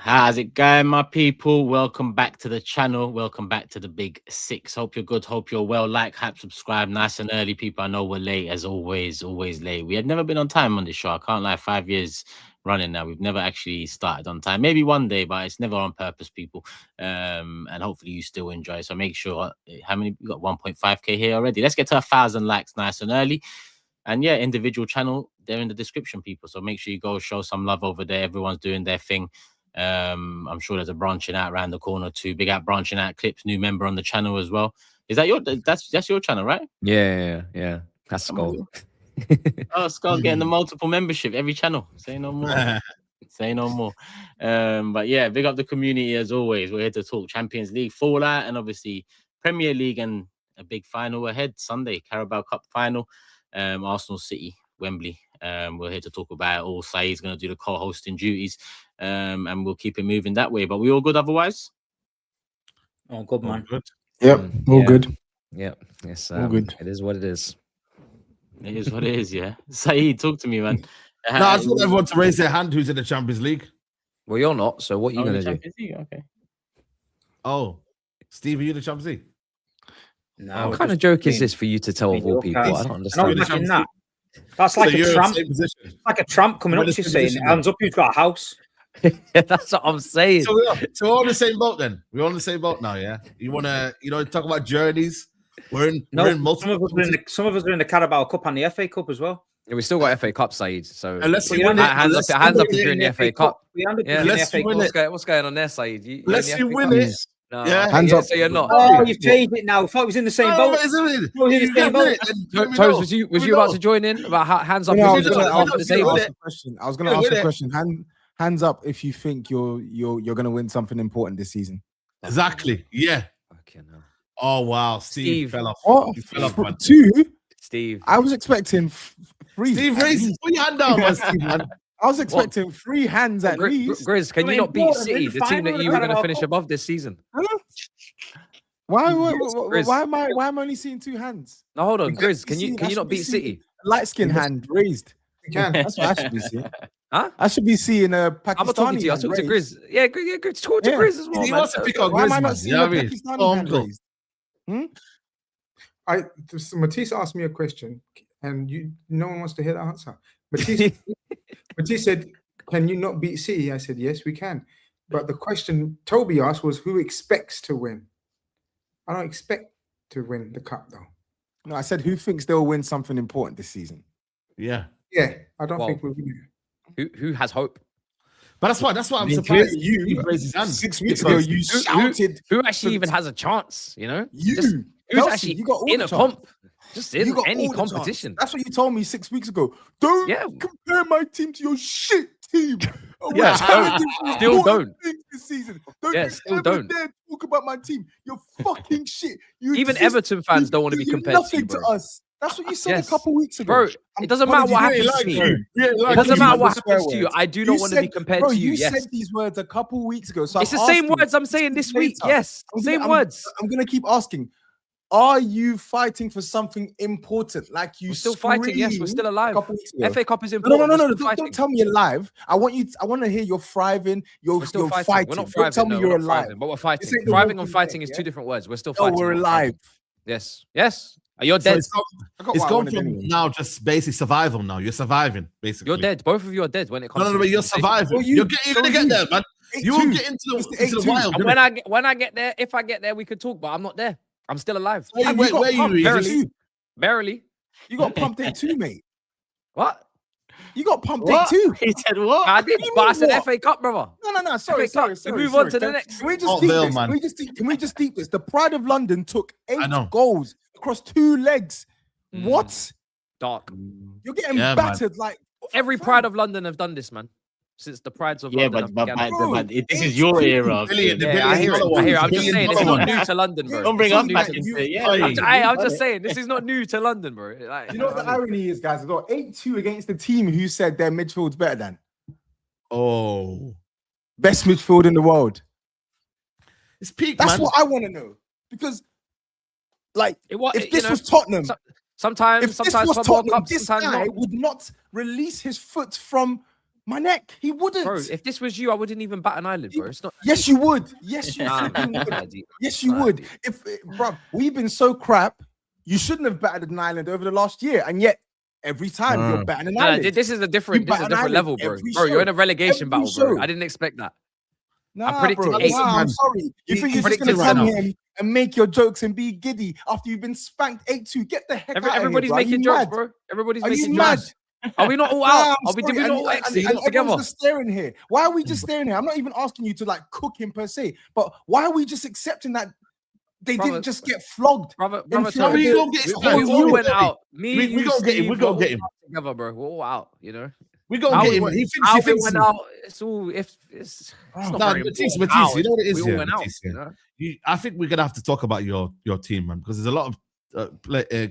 How's it going, my people? Welcome back to the channel. Welcome back to the Big Six. Hope you're good. Hope you're well. Like, hype, subscribe. Nice and early, people. I know we're late, as always late. We had never been on time on this show. I can't lie, 5 years running now. We've never actually started on time. Maybe one day, but it's never on purpose, people. And hopefully you still enjoy. So make sure, how many? We got 1.5K here already. Let's get to 1,000 likes nice and early. And yeah, individual channel, they're in the description, people. So make sure you go show some love over there. Everyone's doing their thing. I'm sure there's a branching out around the corner too. Big out branching out clips, new member on the channel as well. Is that your that's your channel, right? Yeah. That's Skull. Oh, Skull getting the multiple membership every channel. Say no more. Say no more. But yeah, big up the community as always. We're here to talk Champions League fallout and obviously Premier League and a big final ahead Sunday, Carabao Cup final. Arsenal City, Wembley. We're here to talk about it all. SAEED's going to do the co-hosting duties, and we'll keep it moving that way. But we all good otherwise? Oh, good, man. Good. Yep, all good. Yep, yes, all good. It is what it is. It is what it is, yeah. SAEED, talk to me, man. No, I just want everyone to raise their hand who's in the Champions League. Well, you're not, so what are you going to do? Champions League? Okay. Oh, Steve, are you in the Champions League? No, what kind of joke is this for you to tell of all people? I don't understand. That. That's like a tramp. Like a tramp coming up to you saying, hands up, you've got a house. That's what I'm saying. So we're on the same boat then. We're on the same boat now, yeah? You want to, talk about journeys? We're in multiple. Some of us are in the Carabao Cup and the FA Cup as well. Yeah, we still got FA Cup, SAEED. So hands up if you're in the FA Cup. What's going on there, SAEED? Let's see win it. No, yeah, hands up. So you're not. Oh, you've changed it now. I thought it was in the same boat. Toes, was you about to join in about hands up? I was going to ask a question. Hands up if you think you're going to win something important this season. Exactly. Yeah. Okay, no. Oh wow, Steve fell off. What? He fell off, man. Two? Steve. I was expecting three. Steve, put your hand down, man, Steve, man. I was expecting 3 hands at least. GRIZZ, can you not beat City, the team that you were going to finish above this season? Why am I only seeing 2 hands? No, hold on, GRIZZ, can you not beat City? Light skin hand raised. You can. That's what I should be seeing. Huh? I should be seeing a Pakistani. I'm not talking to you. I talk to GRIZZ. Yeah, talk to GRIZZ as well. He wants to pick on GRIZZ. Why am I not seeing a Pakistani hand raised? Matisse asked me a question, and no one wants to hear the answer. Matisse said, "Can you not beat City?" I said, "Yes, we can." But the question Toby asked was, "Who expects to win?" I don't expect to win the cup, though. No, I said, "Who thinks they'll win something important this season?" Yeah. I don't think we'll win it. Who has hope? But that's why I'm surprised. You raised his hand 6 weeks ago. You shouted. Who actually even has a chance? Who's actually in a comp? Just in any competition. That's what you told me 6 weeks ago. Don't compare my team to your shit team. Still don't. This season. Still don't. Dare talk about my team. You're fucking shit. Even Everton fans don't want to be compared to you, bro. Us. That's what you said a couple weeks ago. Bro, it doesn't matter what happens to you. It doesn't matter what happens to you. I do not want to be compared to you. You said these words a couple weeks ago. So it's the same words I'm saying this week. Yes, same words. I'm going to keep asking. Are you fighting for something important? Like we're still fighting. Yes, we're still alive. FA Cup is important. No. Don't tell me you're alive. I want to hear you're thriving. You're still fighting. We're not thriving. Don't tell me you're alive. But we're fighting. Thriving and fighting is 2 different words. We're still fighting. No, we're alive. Yes. You're dead. So it's gone from now just basically survival now. You're surviving, basically. You're dead. Both of you are dead when it comes to but you're surviving. You're going to get there, man. You will get into the wild. And when I get there, if I get there, we could talk, but I'm not there. I'm still alive. Where are you? Barely. You got pumped in too, mate. What? You got pumped in too. He said what? I did, but I said FA Cup, brother. No. Sorry. Move on to the next. Can we just deep this? The Pride of London took 8 goals across 2 legs. What? Dark. You're getting battered like every Pride of London have done this, man. Since the Prides of London. But this is your era. I hear it. I'm just saying, this is not new to London, bro. Don't bring us back into it. I'm just saying, this is not new to London, bro. You know what the irony is, guys? I got 8-2 against the team who said their midfield's better than. Best midfield in the world. It's peak, man. That's what I want to know. Because, if this was Tottenham, sometimes this guy would not release his foot from My neck. He wouldn't. Bro, if this was you, I wouldn't even bat an eyelid, bro. It's not. Yes, you would. Yes, you Nah, would. Yes, you would. If, bro, we've been so crap. You shouldn't have batted an island over the last year, and yet every time you're batting an island. This is a different level, bro. Bro, you're in a relegation battle, bro. I didn't expect that. Nah, bro. I'm sorry. You think you're just going to come here and make your jokes and be giddy after you've been spanked 8-2? Get the heck out of here, Everybody's making jokes, bro. Everybody's making jokes. Are we not all out? Did we not all exit together? Everyone's just staring here. Why are we just staring here? I'm not even asking you to like cook him per se, but why are we just accepting that they didn't just get flogged? We all went out. We gonna get him. We gonna get him together, bro. We're all out. You know. We gonna get him. He thinks out. It's all it's Matisse, you know what it is here. I think we're gonna have to talk about your team, man, because there's a lot of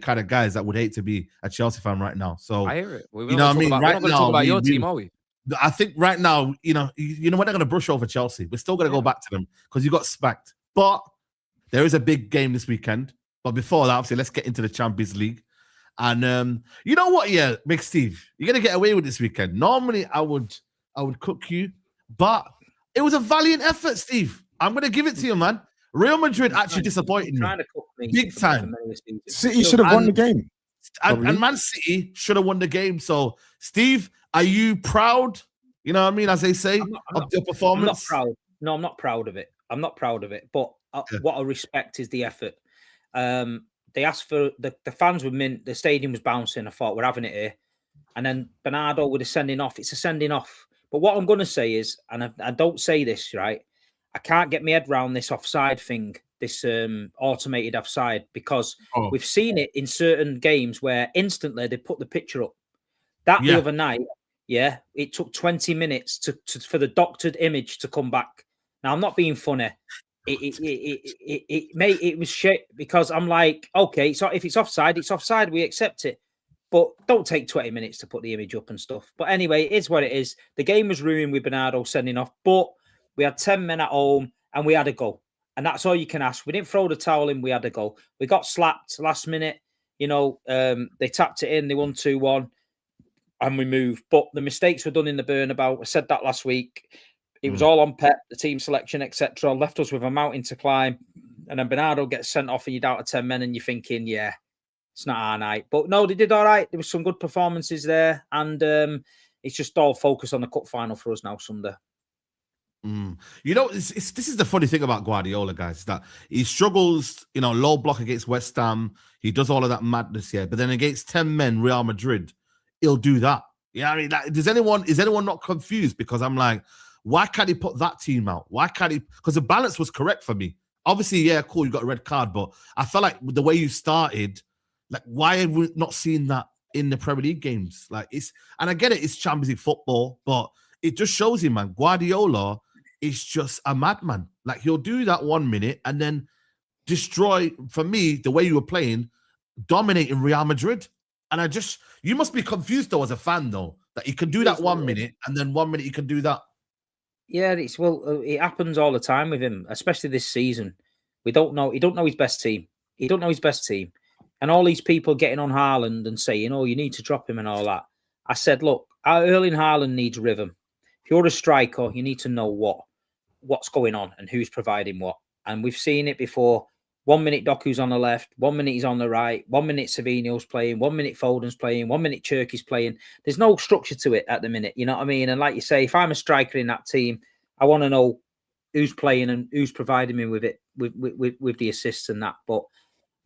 kind of guys that would hate to be a Chelsea fan right now. So I hear it. You know what I mean? We're not going to talk about your team, are we? I think right now, you know, we're not going to brush over Chelsea. We're still going to go back to them because you got spanked. But there is a big game this weekend. But before that, obviously, let's get into the Champions League. And you know what? Yeah, Big Steve, you're going to get away with this weekend. Normally, I would cook you, but it was a valiant effort, Steve. I'm going to give it to you, man. Real Madrid actually disappointed me big time. City should have won the game. And Man City should have won the game. So, Steve, are you proud? You know what I mean? As they say, of the performance? I'm not proud. No, I'm not proud of it. I'm not proud of it. But what I respect is the effort. They asked for the fans were mint. The stadium was bouncing. I thought, we're having it here. And then Bernardo with a sending off. It's a sending off. But what I'm going to say is, and I don't say this, right? I can't get my head around this offside thing, this automated offside, because we've seen it in certain games where instantly they put the picture up. The other night, it took 20 minutes for the doctored image to come back. Now, I'm not being funny. It was shit because I'm like, okay, so if it's offside, it's offside. We accept it. But don't take 20 minutes to put the image up and stuff. But anyway, it is what it is. The game was ruined with Bernardo sending off, but we had 10 men at home and we had a goal. And that's all you can ask. We didn't throw the towel in. We had a goal. We got slapped last minute. You know, they tapped it in. They won 2-1 and we moved. But the mistakes were done in the Bernabeu. I said that last week. It was all on Pep, the team selection, etc. Left us with a mountain to climb. And then Bernardo gets sent off and you're down to 10 men and you're thinking, yeah, it's not our night. But no, they did all right. There was some good performances there. And it's just all focused on the cup final for us now Sunday. You know, this is the funny thing about Guardiola, guys, that he struggles, you know, low block against West Ham. He does all of that madness here. But then against 10 men, Real Madrid, he'll do that. Yeah, I mean, like, is anyone not confused? Because I'm like, why can't he put that team out? Why can't he? Because the balance was correct for me. Obviously, yeah, cool, you got a red card, but I felt like the way you started, like, why have we not seen that in the Premier League games? Like, and I get it, it's Champions League football, but it just shows you, man, Guardiola is just a madman. Like, he'll do that 1 minute and then destroy, for me, the way you were playing, dominating Real Madrid. And you must be confused though as a fan though, that he can do that 1 minute and then 1 minute he can do that. Yeah, it happens all the time with him, especially this season. He don't know his best team. He don't know his best team. And all these people getting on Haaland and saying, oh, you need to drop him and all that. I said, look, Erling Haaland needs rhythm. If you're a striker, you need to know what's going on and who's providing what. And we've seen it before. 1 minute Doku's on the left, 1 minute he's on the right, 1 minute Savinho's playing, 1 minute Foden's playing, 1 minute Turkey's playing. There's no structure to it at the minute, you know what I mean? And like you say, if I'm a striker in that team, I want to know who's playing and who's providing me with it, with the assists and that. But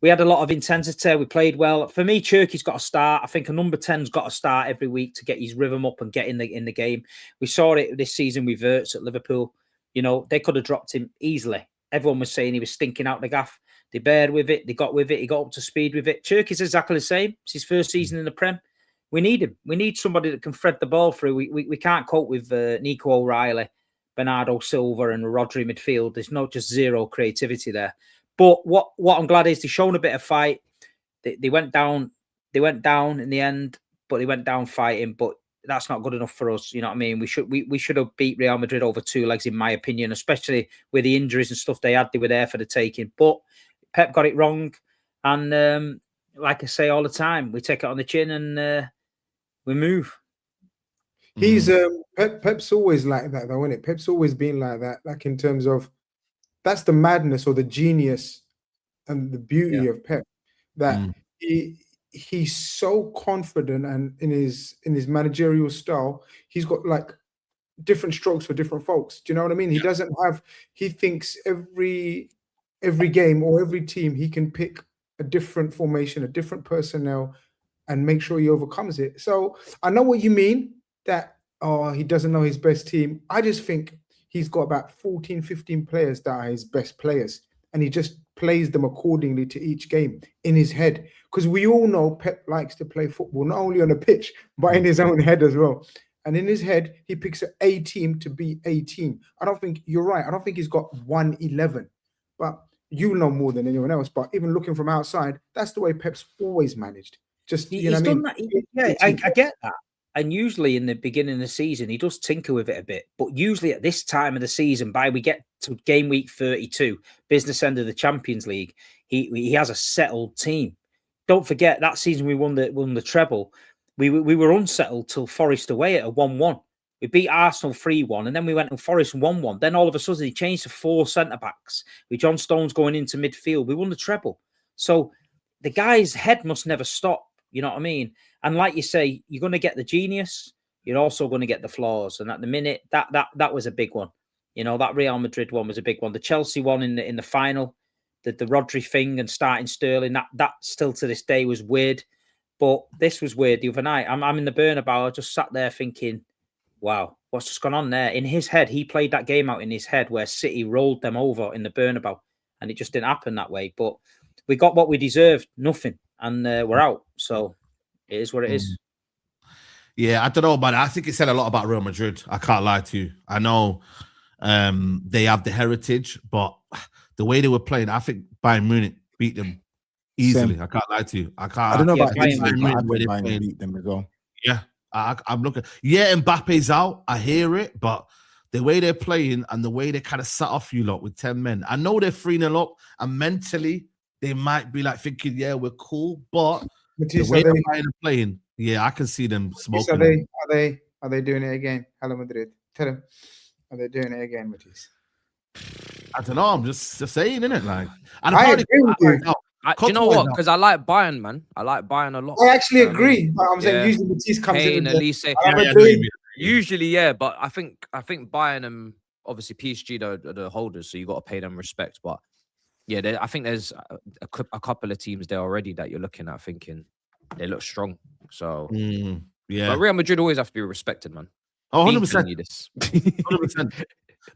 we had a lot of intensity. We played well. For me, Turkey's got to start. I think a number 10's got to start every week to get his rhythm up and get in the game. We saw it this season with Wirtz at Liverpool. You know, they could have dropped him easily. Everyone was saying he was stinking out the gaff. They bared with it. They got with it. He got up to speed with it. Turkey's exactly the same. It's his first season in the Prem. We need him. We need somebody that can thread the ball through. We can't cope with Nico O'Reilly, Bernardo Silva and Rodri midfield. There's not just zero creativity there. But what I'm glad is they've shown a bit of fight. They went down. They went down in the end, but they went down fighting. But that's not good enough for us. You know what I mean? We should have beat Real Madrid over 2 legs, in my opinion, especially with the injuries and stuff they had. They were there for the taking. But Pep got it wrong. And like I say all the time, we take it on the chin and we move. He's Pep's always like that, though, isn't it? Pep's always been like that, like in terms of that's the madness or the genius and the beauty of Pep, that he's so confident and in his managerial style, he's got like different strokes for different folks. Do you know what I mean? He doesn't have. He thinks every game or every team he can pick a different formation, a different personnel, and make sure he overcomes it. So I know what you mean. That he doesn't know his best team. I just think he's got about 14, 15 players that are his best players, and he just plays them accordingly to each game in his head. Because we all know Pep likes to play football, not only on the pitch, but in his own head as well. And in his head, he picks a team to be a team. I don't think you're right. I don't think he's got 1-11, but you know more than anyone else. But even looking from outside, that's the way Pep's always managed. Just he's done that. Yeah, I get that. And usually in the beginning of the season, he does tinker with it a bit. But usually at this time of the season, by we get to game week 32, business end of the Champions League, he has a settled team. Don't forget that season we won the treble. We were unsettled till Forest away at a 1-1. We beat Arsenal 3-1, and then we went to Forest 1-1. Then all of a sudden he changed to 4 centre-backs with John Stones going into midfield. We won the treble. So the guy's head must never stop. You know what I mean? And like you say, you're going to get the genius. You're also going to get the flaws. And at the minute, that was a big one. You know, that Real Madrid one was a big one. The Chelsea one in the final, the Rodri thing and starting Sterling, that still to this day was weird. But this was weird the other night. I'm in the Bernabeu. I just sat there thinking, wow, what's just gone on there? In his head, he played that game out in his head where City rolled them over in the Bernabeu. And it just didn't happen that way. But we got what we deserved, nothing. And we're out. So it is what it is. Yeah, I don't know, but I think it said a lot about Real Madrid. I can't lie to you. I know they have the heritage, but the way they were playing, I think Bayern Munich beat them easily. I can't lie to you. I don't know about Bayern Munich beat them as well. Yeah, I'm looking. Yeah, Mbappe's out. I hear it, but the way they're playing and the way they kind of sat off you lot with 10 men. I know they're 3-0 up, and mentally they might be like thinking, yeah, we're cool, but the way they're playing, yeah, I can see them smoking. Are they doing it again? Hello, Madrid. Tell them, are they doing it again, Matisse? I don't know. I'm just saying, innit? Like, and I agree with you. Do you know what? Because I like Bayern, man. I like Bayern a lot. I actually agree. I'm saying usually Matisse comes in. Elise. Usually, yeah, but I think Bayern and obviously PSG are the holders, so you got to pay them respect. But yeah, I think there's a couple of teams there already that you're looking at thinking they look strong. So yeah, but Real Madrid always have to be respected, man. Oh, 100%. 100%.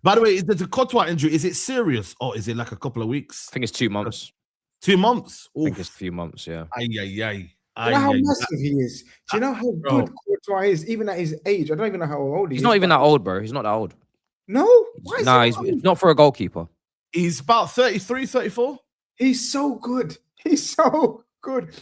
By the way, the Courtois injury, is it serious or is it like a couple of weeks? I think it's 2 months. 2 months? I think it's a few months, yeah. You know how massive he is? Do you know how good Courtois is, even at his age? I don't even know how old he is. He's not even that old, bro. He's not that old. No? Why is he's not for a goalkeeper. He's about 33, 34. He's so good. He's so good.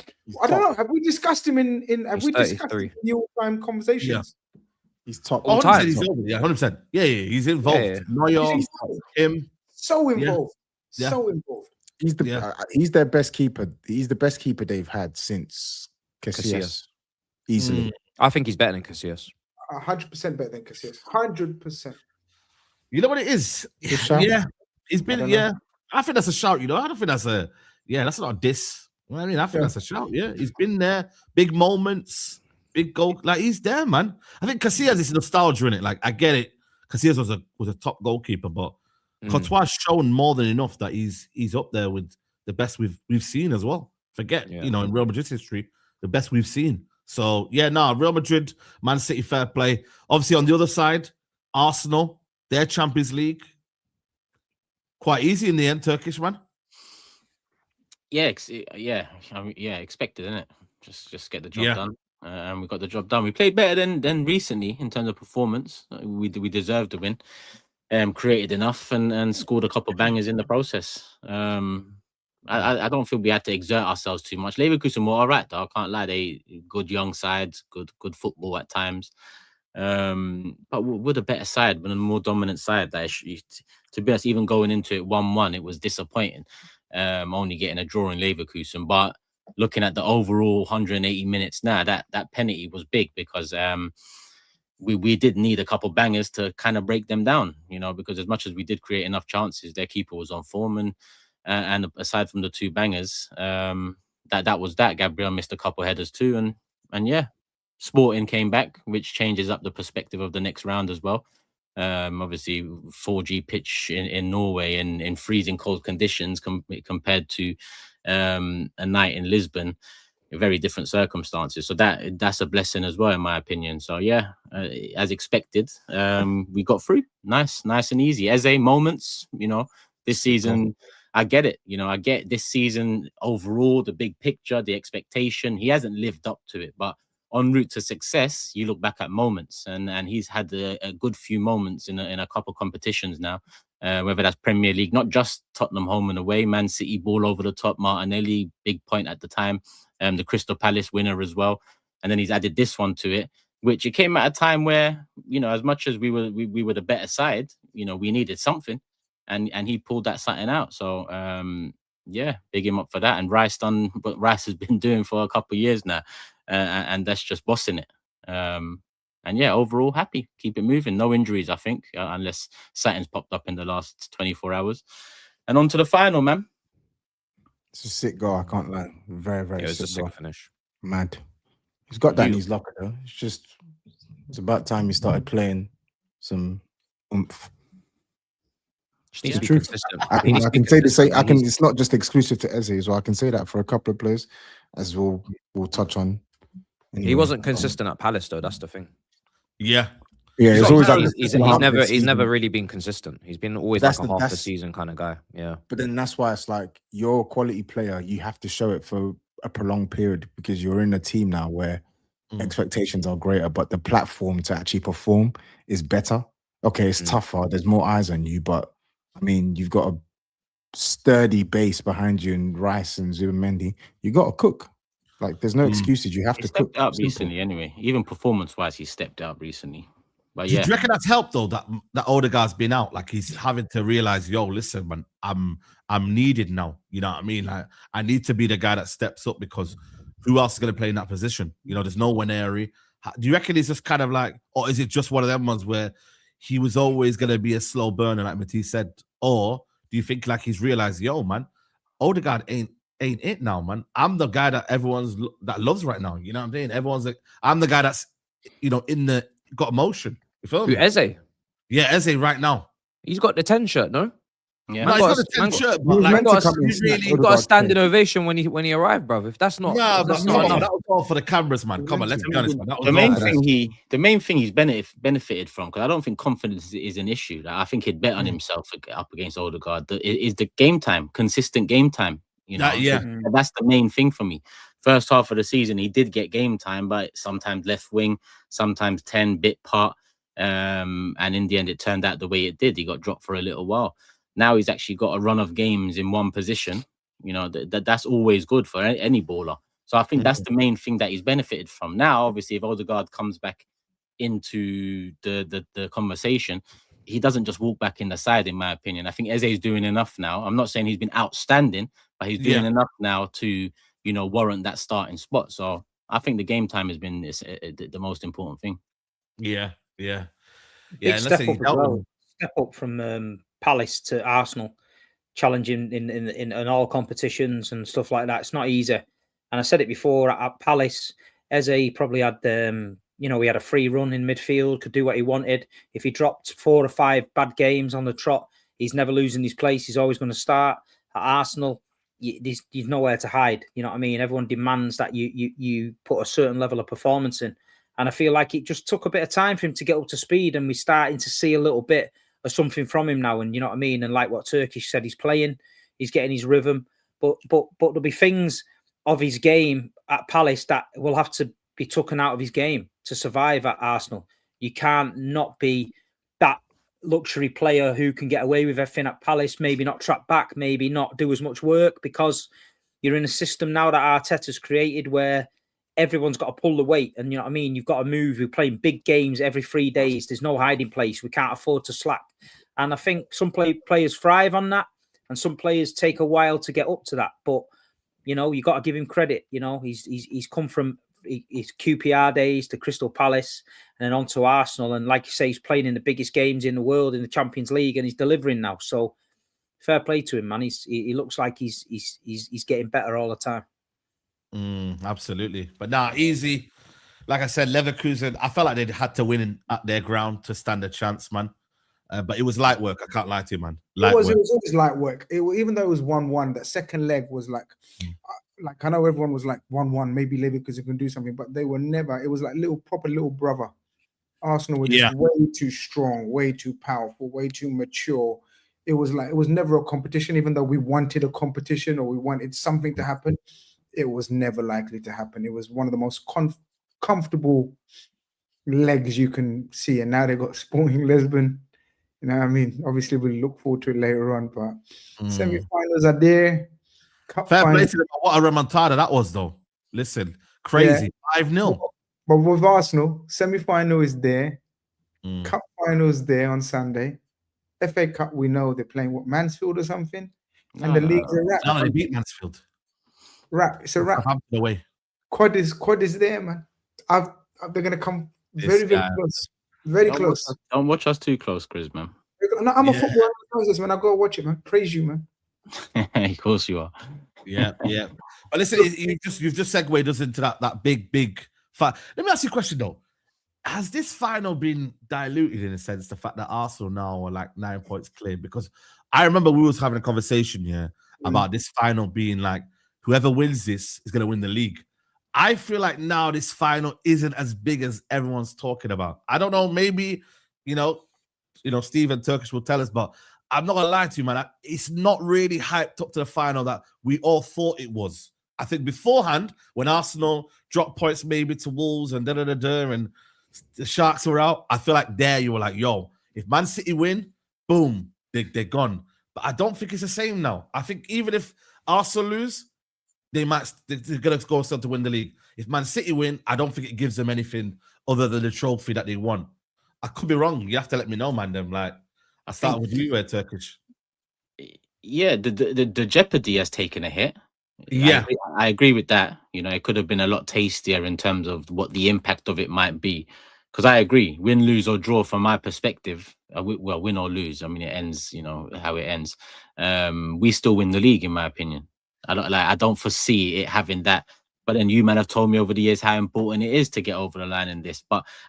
I don't know. Have we discussed him have we discussed him in the all-time conversations? Yeah. He's top. All time. He's over. Yeah, 100%. Yeah, he's involved. Yeah. Neuer, him. So involved. Yeah. So involved. He's their best keeper. He's the best keeper they've had since Casillas. Easily. I think he's better than Casillas. 100% better than Casillas. 100%. You know what it is? Yeah. He's been, I think that's a shout, you know. I don't think that's that's not a diss. You know what I mean? I think that's a shout, yeah. He's been there. Big moments, big goal. Like, he's there, man. I think Casillas is nostalgia in it. Like, I get it. Casillas was a top goalkeeper, but Courtois shown more than enough that he's up there with the best we've seen as well. Forget, in Real Madrid's history, the best we've seen. So, Real Madrid, Man City, fair play. Obviously, on the other side, Arsenal, their Champions League. Quite easy in the end, Turkish, man. Yeah, expected, isn't it? Just get the job done. And we got the job done. We played better than recently in terms of performance. We deserved the win. Created enough and scored a couple of bangers in the process. I don't feel we had to exert ourselves too much. Leverkusen were all right, though. I can't lie. They good young sides, good football at times. But with a better side, with a more dominant side, to be honest, even going into it 1-1, it was disappointing. Only getting a draw in Leverkusen, but looking at the overall 180 minutes now, that penalty was big because we did need a couple bangers to kind of break them down, you know, because as much as we did create enough chances, their keeper was on form, and aside from the 2 bangers, that was that. Gabriel missed a couple headers too, and yeah, Sporting came back, which changes up the perspective of the next round as well. Obviously 4G pitch in Norway in freezing cold conditions compared to a night in Lisbon, very different circumstances. So that's a blessing as well, in my opinion. So yeah, as expected, we got through. Nice and easy. Eze moments, you know, this season. I get it. You know, I get this season overall, the big picture, the expectation. He hasn't lived up to it, but en route to success, you look back at moments, and he's had a good few moments in a couple competitions now, whether that's Premier League, not just Tottenham home and away, Man City ball over the top, Martinelli, big point at the time, the Crystal Palace winner as well. And then he's added this one to it, which it came at a time where, you know, as much as we were the better side, you know, we needed something. And he pulled that something out. So yeah, big him up for that. And Rice done what Rice has been doing for a couple of years now, and that's just bossing it. And yeah, overall happy. Keep it moving. No injuries, I think, unless something's popped up in the last 24 hours. And on to the final, man. It's a sick goal. I can't lie. Very, very It was a sick goal. sick finish. Mad. He's got that in his locker though. It's about time he started playing some oomph. Needs to be True. consistent. I can say the same. It's not just exclusive to Eze as well. I can say that for a couple of players, as we'll touch on. Anyway. He wasn't consistent at Palace though. That's the thing. Yeah. It's always he's never really been consistent. He's been always like a half the season kind of guy. Yeah. But then that's why it's like you're a quality player. You have to show it for a prolonged period because you're in a team now where expectations are greater, but the platform to actually perform is better. Okay, it's tougher. There's more eyes on you, but I mean, you've got a sturdy base behind you and Rice and Zubimendi. You got to cook. Like, there's no excuses. You have to cook. Up recently, anyway. Even performance-wise, he stepped up recently. But Do you reckon that's helped though? That Odegaard's been out. Like he's having to realize, yo, listen, man, I'm needed now. You know what I mean? Like I need to be the guy that steps up because who else is going to play in that position? You know, there's no one area. Do you reckon it's just kind of like, or is it just one of them ones where he was always going to be a slow burner, like Matisse said? Or do you think like he's realized, yo, man, Odegaard ain't it now, man? I'm the guy that that loves right now. You know what I'm saying? Everyone's like, I'm the guy that's, you know, got emotion. You feel me? Eze? Yeah, Eze right now. He's got the 10 shirt, no? Yeah. No, it's not a 10 shirt, but like, he got a standing ovation when he arrived, bro. If that's not, that was all for the cameras, man. Come on, let's be honest, man. The main thing he's benefited from, because I don't think confidence is an issue. Like, I think he'd bet on himself up against Odegaard. Is the game time, consistent game time. You know, so that's the main thing for me. First half of the season, he did get game time, but sometimes left wing, sometimes 10 bit part. And in the end, it turned out the way it did. He got dropped for a little while. Now he's actually got a run of games in one position. You know, that's always good for any baller. So I think that's the main thing that he's benefited from. Now, obviously, if Odegaard comes back into the conversation, he doesn't just walk back in the side, in my opinion. I think Eze is doing enough now. I'm not saying he's been outstanding, but he's doing enough now to, you know, warrant that starting spot. So I think the game time has been the most important thing. Yeah. Step up from Palace to Arsenal, challenging in all competitions and stuff like that. It's not easy. And I said it before, at Palace, Eze probably had he had a free run in midfield, could do what he wanted. If he dropped 4 or 5 bad games on the trot, he's never losing his place. He's always going to start. At Arsenal, you've nowhere to hide. You know what I mean? Everyone demands that you put a certain level of performance in. And I feel like it just took a bit of time for him to get up to speed, and we're starting to see a little bit of something from him now. And you know what I mean? And like what Turkish said, he's playing, he's getting his rhythm. But there'll be things of his game at Palace that will have to be taken out of his game to survive at Arsenal. You can't not be that luxury player who can get away with everything at Palace, maybe not track back, maybe not do as much work, because you're in a system now that Arteta's created where everyone's got to pull the weight. And you know what I mean? You've got to move. We're playing big games every 3 days. There's no hiding place. We can't afford to slack. And I think some players thrive on that, and some players take a while to get up to that. But, you know, you got to give him credit. You know, he's come from his QPR days to Crystal Palace and then on to Arsenal. And like you say, he's playing in the biggest games in the world in the Champions League, and he's delivering now. So fair play to him, man. He looks like he's getting better all the time. Absolutely, but nah, easy. Like I said, Leverkusen, I felt like they had to win at their ground to stand a chance, man. But it was light work. I can't lie to you, man. It was always light work. Even though it was 1-1, that second leg was like I know everyone was like 1-1, maybe Leverkusen can do something, but they were never. It was like proper little brother. Arsenal were just way too strong, way too powerful, way too mature. It was never a competition, even though we wanted a competition or we wanted something to happen. It was never likely to happen. It was one of the most comfortable legs you can see, and now they got Sporting Lisbon. You know what I mean? Obviously, we'll look forward to it later on, but semi-finals are there. Fair play to them. What a remontada that was, though. Listen, crazy. 5-0. But with Arsenal, semi-final is there. Cup final is there on Sunday. FA Cup, we know they're playing Mansfield or something. And the league's a wrap. No, they beat Mansfield. Wrap. It's a wrap. Away. Quad is there, man. They're going to come very close. Very close. Don't watch us too close, Grizz, man. No, I'm a football analyst, man. I go watch it, man. Praise you, man. Of course you are. Yeah. But listen, you've just segued us into that big fight. Let me ask you a question though. Has this final been diluted in a sense, the fact that Arsenal now are like 9 points clear? Because I remember we was having a conversation here about this final being like whoever wins this is going to win the league. I feel like now this final isn't as big as everyone's talking about. I don't know, maybe, Steve and Turkish will tell us, but I'm not going to lie to you, man. It's not really hyped up to the final that we all thought it was. I think beforehand, when Arsenal dropped points maybe to Wolves and and the Sharks were out, I feel like there you were like, yo, if Man City win, boom, they're gone. But I don't think it's the same now. I think even if Arsenal lose, they're going to go still to win the league. If Man City win, I don't think it gives them anything other than the trophy that they won. I could be wrong. You have to let me know, man. I start with you, Turkish. Yeah, the jeopardy has taken a hit. Yeah, I agree with that. It could have been a lot tastier in terms of what the impact of it might be. Because I agree, win, lose, or draw from my perspective. Well, win or lose. I mean, it ends. How it ends. We still win the league, in my opinion. I don't foresee it having that. But then you, man, have told me over the years how important it is to get over the line in this.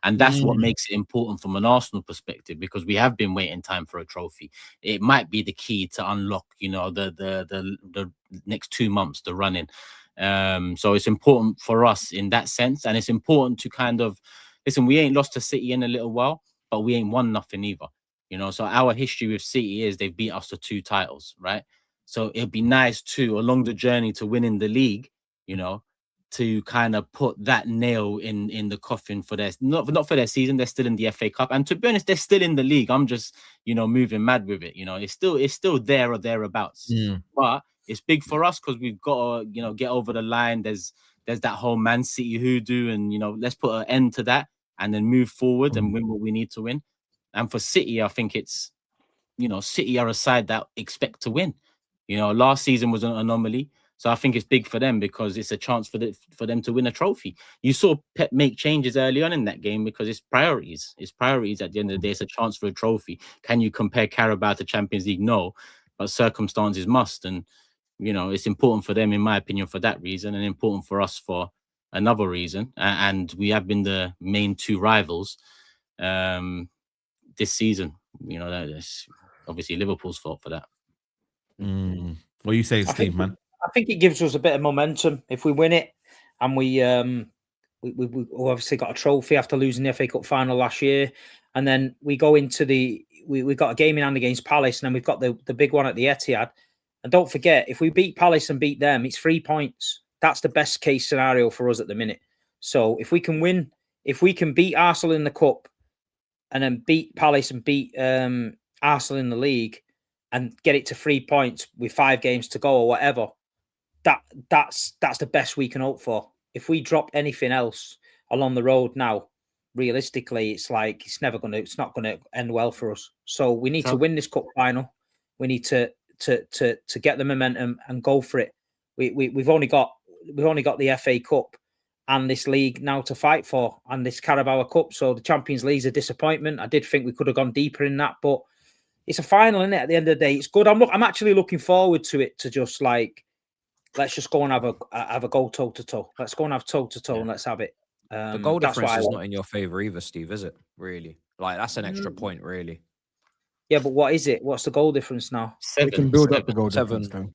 And that's what makes it important from an Arsenal perspective, because we have been waiting time for a trophy. It might be the key to unlock, the next 2 months, the running. So it's important for us in that sense, and it's important to kind of listen. We ain't lost to City in a little while, but we ain't won nothing either. So our history with City is they've beat us to 2 titles, right? So it'd be nice too, along the journey to winning the league, to kind of put that nail in the coffin for their not for their season. They're still in the FA Cup, and to be honest, they're still in the league. I'm just moving mad with it. It's still there or thereabouts. But it's big for us because we've got to get over the line. There's that whole Man City hoodoo, and let's put an end to that and then move forward and win what we need to win. And for City, I think it's City are a side that expect to win. Last season was an anomaly. So I think it's big for them because it's a chance for them to win a trophy. You saw Pep make changes early on in that game because it's priorities. It's priorities at the end of the day. It's a chance for a trophy. Can you compare Carabao to Champions League? No, but circumstances must. And, it's important for them, in my opinion, for that reason, and important for us for another reason. And we have been the main 2 rivals this season. That's obviously Liverpool's fault for that. What are you saying, Steve, man? I think it gives us a bit of momentum if we win it, and we obviously got a trophy after losing the FA Cup final last year, and then we go into we got a game in hand against Palace, and then we've got the big one at the Etihad. And don't forget, if we beat Palace and beat them, it's 3 points. That's the best case scenario for us at the minute. So if we can win, if we can beat Arsenal in the cup, and then beat Palace and beat Arsenal in the league, and get it to 3 points with 5 games to go or whatever, that's the best we can hope for. If we drop anything else along the road now, realistically, it's not going to end well for us. So we need to win this cup final. We need to get the momentum and go for it. We've only got the FA Cup, and this league now to fight for, and this Carabao Cup. So the Champions League's a disappointment. I did think we could have gone deeper in that, but it's a final, isn't it? At the end of the day, it's good. I'm actually looking forward to it. To just like, let's just go and have a go toe to toe. Let's go and have toe to toe, and let's have it. The goal difference is not in your favor either, Steve, is it? Really? Like that's an extra point, really. Yeah, but what is it? What's the goal difference now? They can build up the goal difference, though.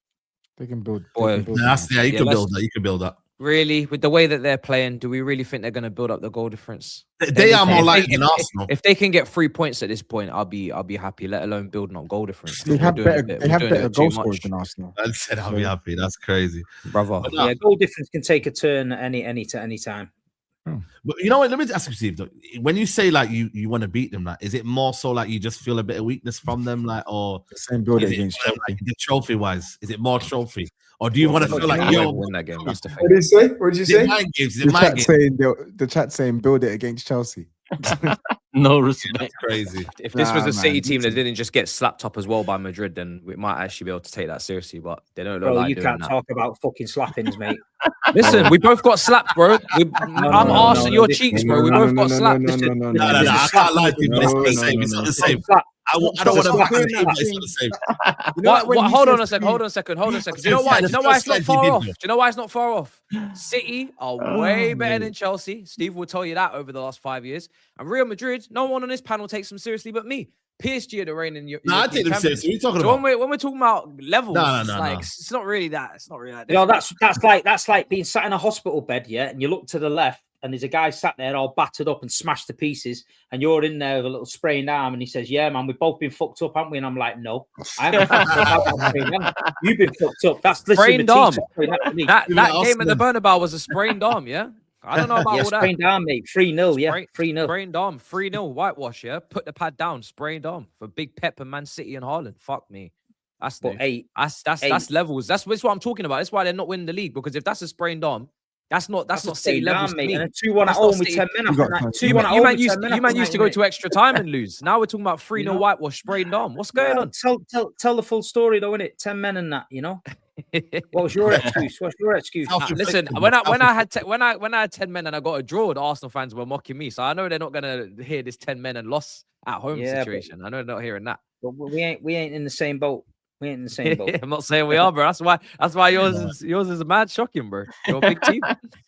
They can build. Yeah, you can build that. You can build that. Really, with the way that they're playing, do we really think they're going to build up the goal difference? They are more likely than Arsenal. If they can get 3 points at this point, I'll be happy. Let alone building up goal difference. They have better goal scorers than Arsenal. I said I'll be happy. That's crazy, brother. But yeah, goal difference can take a turn any time. But you know what? Let me ask you, Steve. Though, when you say like you want to beat them, like, is it more so like you just feel a bit of weakness from them, like, or the same build against Chelsea? Like, the trophy wise, is it more trophy, or do you want to feel like you win that game? That's the thing. What did you say? What did you say? The chat saying build it against Chelsea. No respect. That's crazy. If this was a City team that didn't just get slapped up as well by Madrid, then we might actually be able to take that seriously. But they don't look like you doing can't that. talk about fucking slappings, mate. Listen, we both got slapped, bro. I'm arsing your cheeks, bro. We both got slapped. No, I can't lie to you, but it's not the same. It's not the same. I don't want to back the name, but it's not the same. Hold on a second. Do you know why? Do you know why it's not far off? Do you know why it's not far off? City are way better than Chelsea. Steve will tell you that over the last 5 years. And Real Madrid, no one on this panel takes them seriously but me. PSG are the reigning. I take them seriously. What are you talking about? When we're talking about levels, no. It's not really that. It's not really that. You know, that's like being sat in a hospital bed, yeah, and you look to the left, and there's a guy sat there all battered up and smashed to pieces, and you're in there with a little sprained arm, and he says, "Yeah, man, we've both been fucked up, haven't we?" And I'm like, "No, I haven't fucked up. You've been fucked up. That's sprained arm. That game at the Bernabeu was a sprained arm, yeah." I don't know about all that. Sprained arm, mate. 3-0, yeah. 3-0. Sprained arm. 3-0. Whitewash, yeah. Put the pad down. Sprained arm for Big Pep and Man City and Haaland. Fuck me. That's that's levels. That's what I'm talking about. That's why they're not winning the league. Because if that's a sprained arm, that's not City levels, mate. And 2-1 at home with 10 minutes. You man used to go to extra time and lose. Now we're talking about 3-0 whitewash, sprained arm. What's going on? Tell the full story though, innit? 10 men and that, you know. What was your excuse? What's your excuse? Listen, when I had 10 men and I got a draw, the Arsenal fans were mocking me. So I know they're not gonna hear this 10 men and loss at home situation. I know they're not hearing that. But we ain't in the same boat. We ain't in the same boat. I'm not saying we are, bro. That's why yours is mad shocking, bro. You're a big team,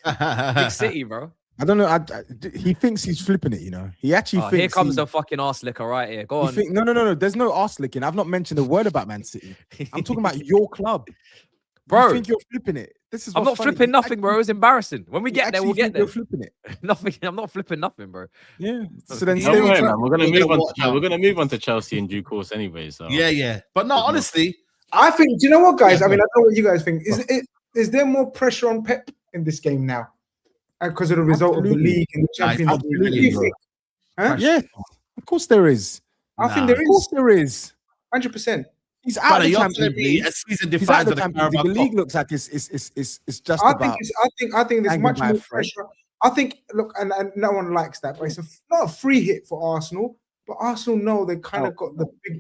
big City, bro. I don't know. He thinks he's flipping it, you know. He actually thinks. Here comes the fucking arse licker right here. Go on. No. There's no arse licking. I've not mentioned a word about Man City. I'm talking about your club. Bro, you think you're flipping it. I'm not flipping nothing, bro. It's embarrassing. When we get there, we'll get there. You're flipping it. Nothing. I'm not flipping nothing, bro. Yeah. So then we're gonna move on to Chelsea in due course, anyway. So yeah. But no, honestly, I think. Do you know what, guys? I mean, I know what you guys think. Is there more pressure on Pep in this game now because of the result of the league and the Champions League? Huh? Yeah, of course there is. I think there is. Of course there is. 100%. He's out of the Champions League. The league looks like it's just I about. I think there's much more pressure. I think, look, and no one likes that, but it's not a free hit for Arsenal. But Arsenal know they kind of got the big.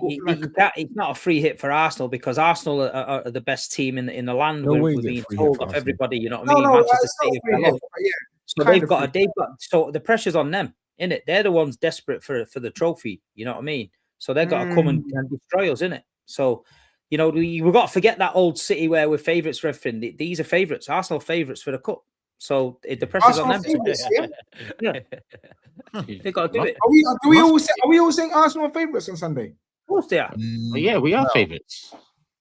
It's not a free hit for Arsenal because Arsenal are the best team in the land. We're being told of everybody. You know what I mean? Manchester City. So they've got so the pressure's on them, innit? They're the ones desperate for the trophy. You know what I mean? So they've got to come and destroy us, innit? So, you know, we've got to forget that old City where we're favourites for everything. These are favourites. Arsenal favourites for the cup. So the pressure's on them. Yeah. They got to do it. Are we all saying Arsenal are favourites on Sunday? Of course they are. Yeah, we are favourites.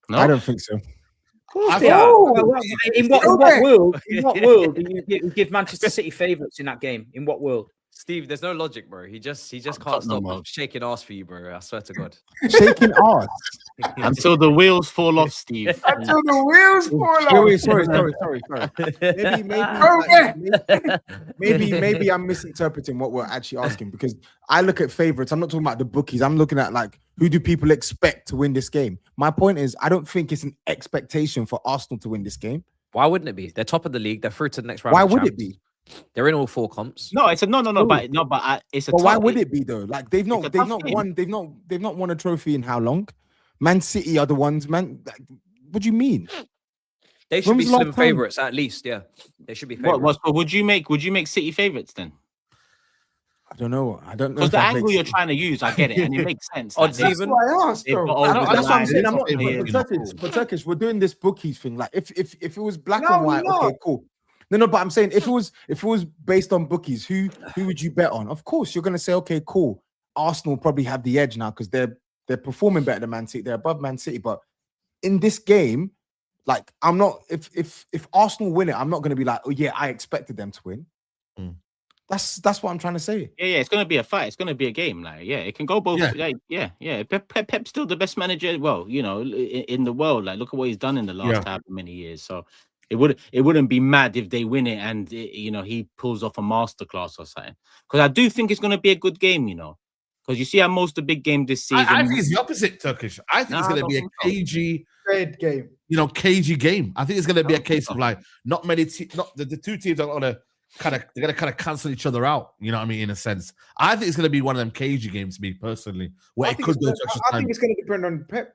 No, I don't think so. Of course they are. In what world do you give Manchester City favourites in that game? In what world? Steve, there's no logic, bro. He just can't stop shaking ass for you, bro. I swear to God. Shaking ass until the wheels fall off, Steve. Until the wheels fall off. Sorry. Maybe I'm misinterpreting what we're actually asking because I look at favorites. I'm not talking about the bookies. I'm looking at like who do people expect to win this game. My point is, I don't think it's an expectation for Arsenal to win this game. Why wouldn't it be? They're top of the league. They're through to the next round. Why would it be? They're in all 4 comps. No, it's a no. But it's a. But why would it be though? Like they've not won a trophy in how long? Man City are the ones. Man, what do you mean? They should When be was the last slim time? favourites at least. Yeah, they should be favourites. What would you make City favourites then? I don't know. I don't know Because if the I'd angle make you're trying to use, I get it, and it makes sense. Odds Like, That's even. what I asked, they've though. got I over don't, the that's what I'm line, saying. they've I'm got not. players But in the Turkish, Turkish, we're doing this bookies thing. Like, if it was black No, and white, we're okay, not. cool. No, but I'm saying if it was based on bookies, who would you bet on? Of course, you're gonna say, okay, cool. Arsenal probably have the edge now because they're performing better than Man City. They're above Man City. But in this game, like, I'm not. If Arsenal win it, I'm not gonna be like, oh yeah, I expected them to win. Mm. That's what I'm trying to say. Yeah, it's gonna be a fight. It's gonna be a game. Like, yeah, it can go both. Yeah. Like, yeah. Pep's still the best manager. Well, you know, in the world. Like, look at what he's done in the last however many years. So it wouldn't be mad if they win it and you know, he pulls off a masterclass or something. Because I do think it's gonna be a good game. You know, because you see how most of the big game this season. I think it's the opposite, Turkish. I think it's going to be a cagey, Red game. cagey game. I think it's going to be a case of like not many, not the two teams are going to they're going to cancel each other out. You know what I mean? In a sense, I think it's going to be one of them cagey games. Me personally, where I it think could it's go gonna- to extra I time. think it's going to depend on Pep.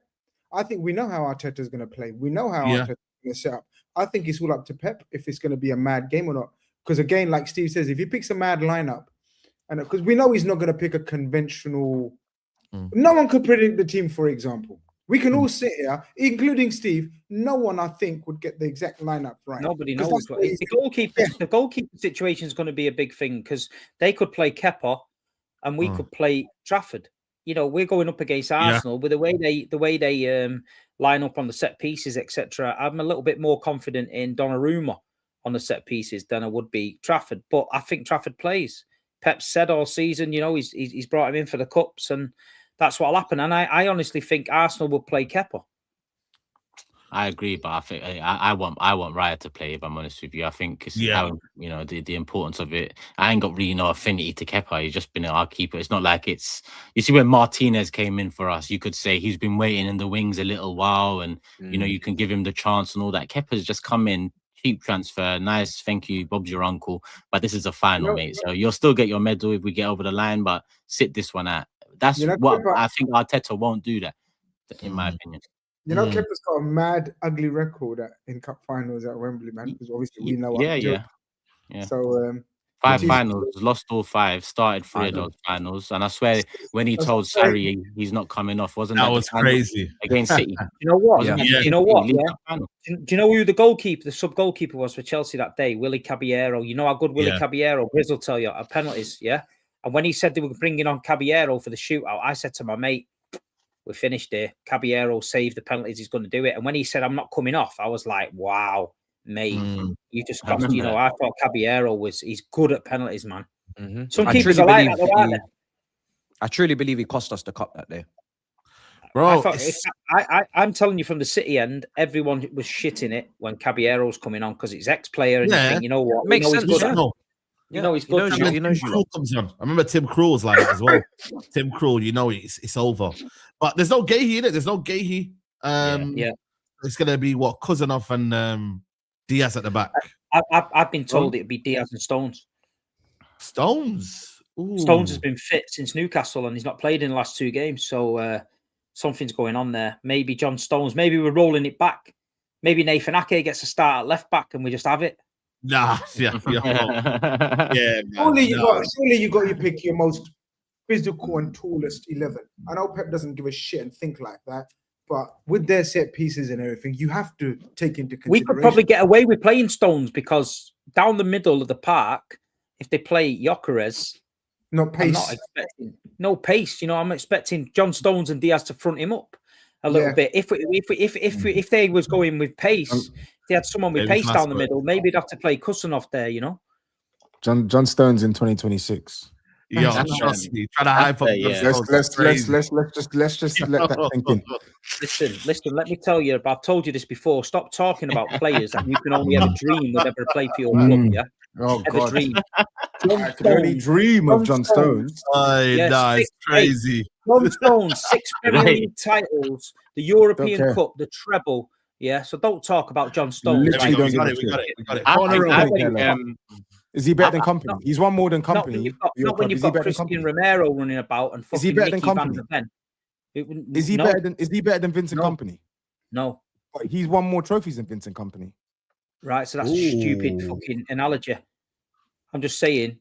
I think we know how Arteta is going to play. We know how Yeah. Arteta is going to set up. I think it's all up to Pep if it's going to be a mad game or not. Because again, like Steve says, if he picks a mad lineup, and because we know he's not going to pick a conventional. No one could predict the team, for example. We can all sit here, including Steve. No one, I think, would get the exact lineup right. Nobody 'Cause knows. that's what he's- The goalkeeper situation is going to be a big thing because they could play Kepa and we could play Trafford. You know, we're going up against Arsenal with the way they line up on the set pieces, etc. I'm a little bit more confident in Donnarumma on the set pieces than I would be Trafford. But I think Trafford plays. Pep said all season, you know, he's brought him in for the cups, and that's what'll happen. And I honestly think Arsenal will play Kepa. I agree, but I think I want Raya to play. If I'm honest with you, I think it's how, you know, the importance of it. I ain't got really no affinity to Kepa. He's just been our keeper. It's not like it's. You see, when Martinez came in for us, you could say he's been waiting in the wings a little while, and you know, you can give him the chance and all that. Kepa's just come in, cheap transfer, nice, thank you, Bob's your uncle. But this is a final, mate. So you'll still get your medal if we get over the line, but sit this one out. That's what Kepa, I think. Arteta won't do that, in my opinion. You know, Kepa's got a mad, ugly record in cup finals at Wembley, man. Because obviously we know. Yeah. So 5 finals, lost all 5, started 3 of those finals, and I swear when he told Sarri he's not coming off, wasn't that was crazy against City? You know what? You know what? Yeah. Do you know who the goalkeeper, the sub goalkeeper was for Chelsea that day? Willie Caballero. You know how good Willie Caballero. GRIZZ will tell you at penalties. Yeah. And when he said they were bringing on Caballero for the shootout, I said to my mate, "We're finished here. Caballero saved the penalties. He's going to do it." And when he said, "I'm not coming off," I was like, "Wow, mate, you just cost." You know, I thought Caballero he's good at penalties, man. Some keepers are like that. I truly believe he cost us the cup that day, bro. I'm telling you, from the City end, everyone was shitting it when Caballero's coming on because it's ex-player, and you think, you know what, makes sense. You know he's good. He knows comes on. I remember Tim Krul was like that as well. Tim Krul, you know, it's over. But there's no Gahey in it. There's no Gahey. It's gonna be what, Cousinov and Diaz at the back. I've been told it'd be Diaz and Stones. Stones. Ooh. Stones has been fit since Newcastle and he's not played in the last 2 games. So something's going on there. Maybe John Stones. Maybe we're rolling it back. Maybe Nathan Ake gets a start at left back and we just have it. Nah, surely you got to pick your most physical and tallest 11. I know Pep doesn't give a shit and think like that, but with their set pieces and everything, you have to take into consideration. We could probably get away with playing Stones because down the middle of the park, if they play Gyökeres, no pace. I'm not expecting no pace. You know, I'm expecting John Stones and Diaz to front him up a little bit. If they was going with pace, if they had someone with pace down the middle, maybe they'd have to play Cousinov there. You know, John Stones in 2026. Yeah, trust me. Try to hype up. Let's just let that think in. Listen. Let me tell you. I've told you this before. Stop talking about players that you can only ever dream would ever play for your club. Yeah. Oh ever God. Dream. I can only dream of John Stones. It's crazy. John Stones, 6 Premier League titles, the European Cup, the treble. Yeah, so don't talk about John Stones. Literally We got it. Is he better than Company? He's won more than Company. Not when you've got Christian Romero running about and fucking Nicky Van der Ven. Is he better than Vincent Company? No. But he's won more trophies than Vincent Company. right? So that's a stupid Ooh. fucking analogy. I'm just saying.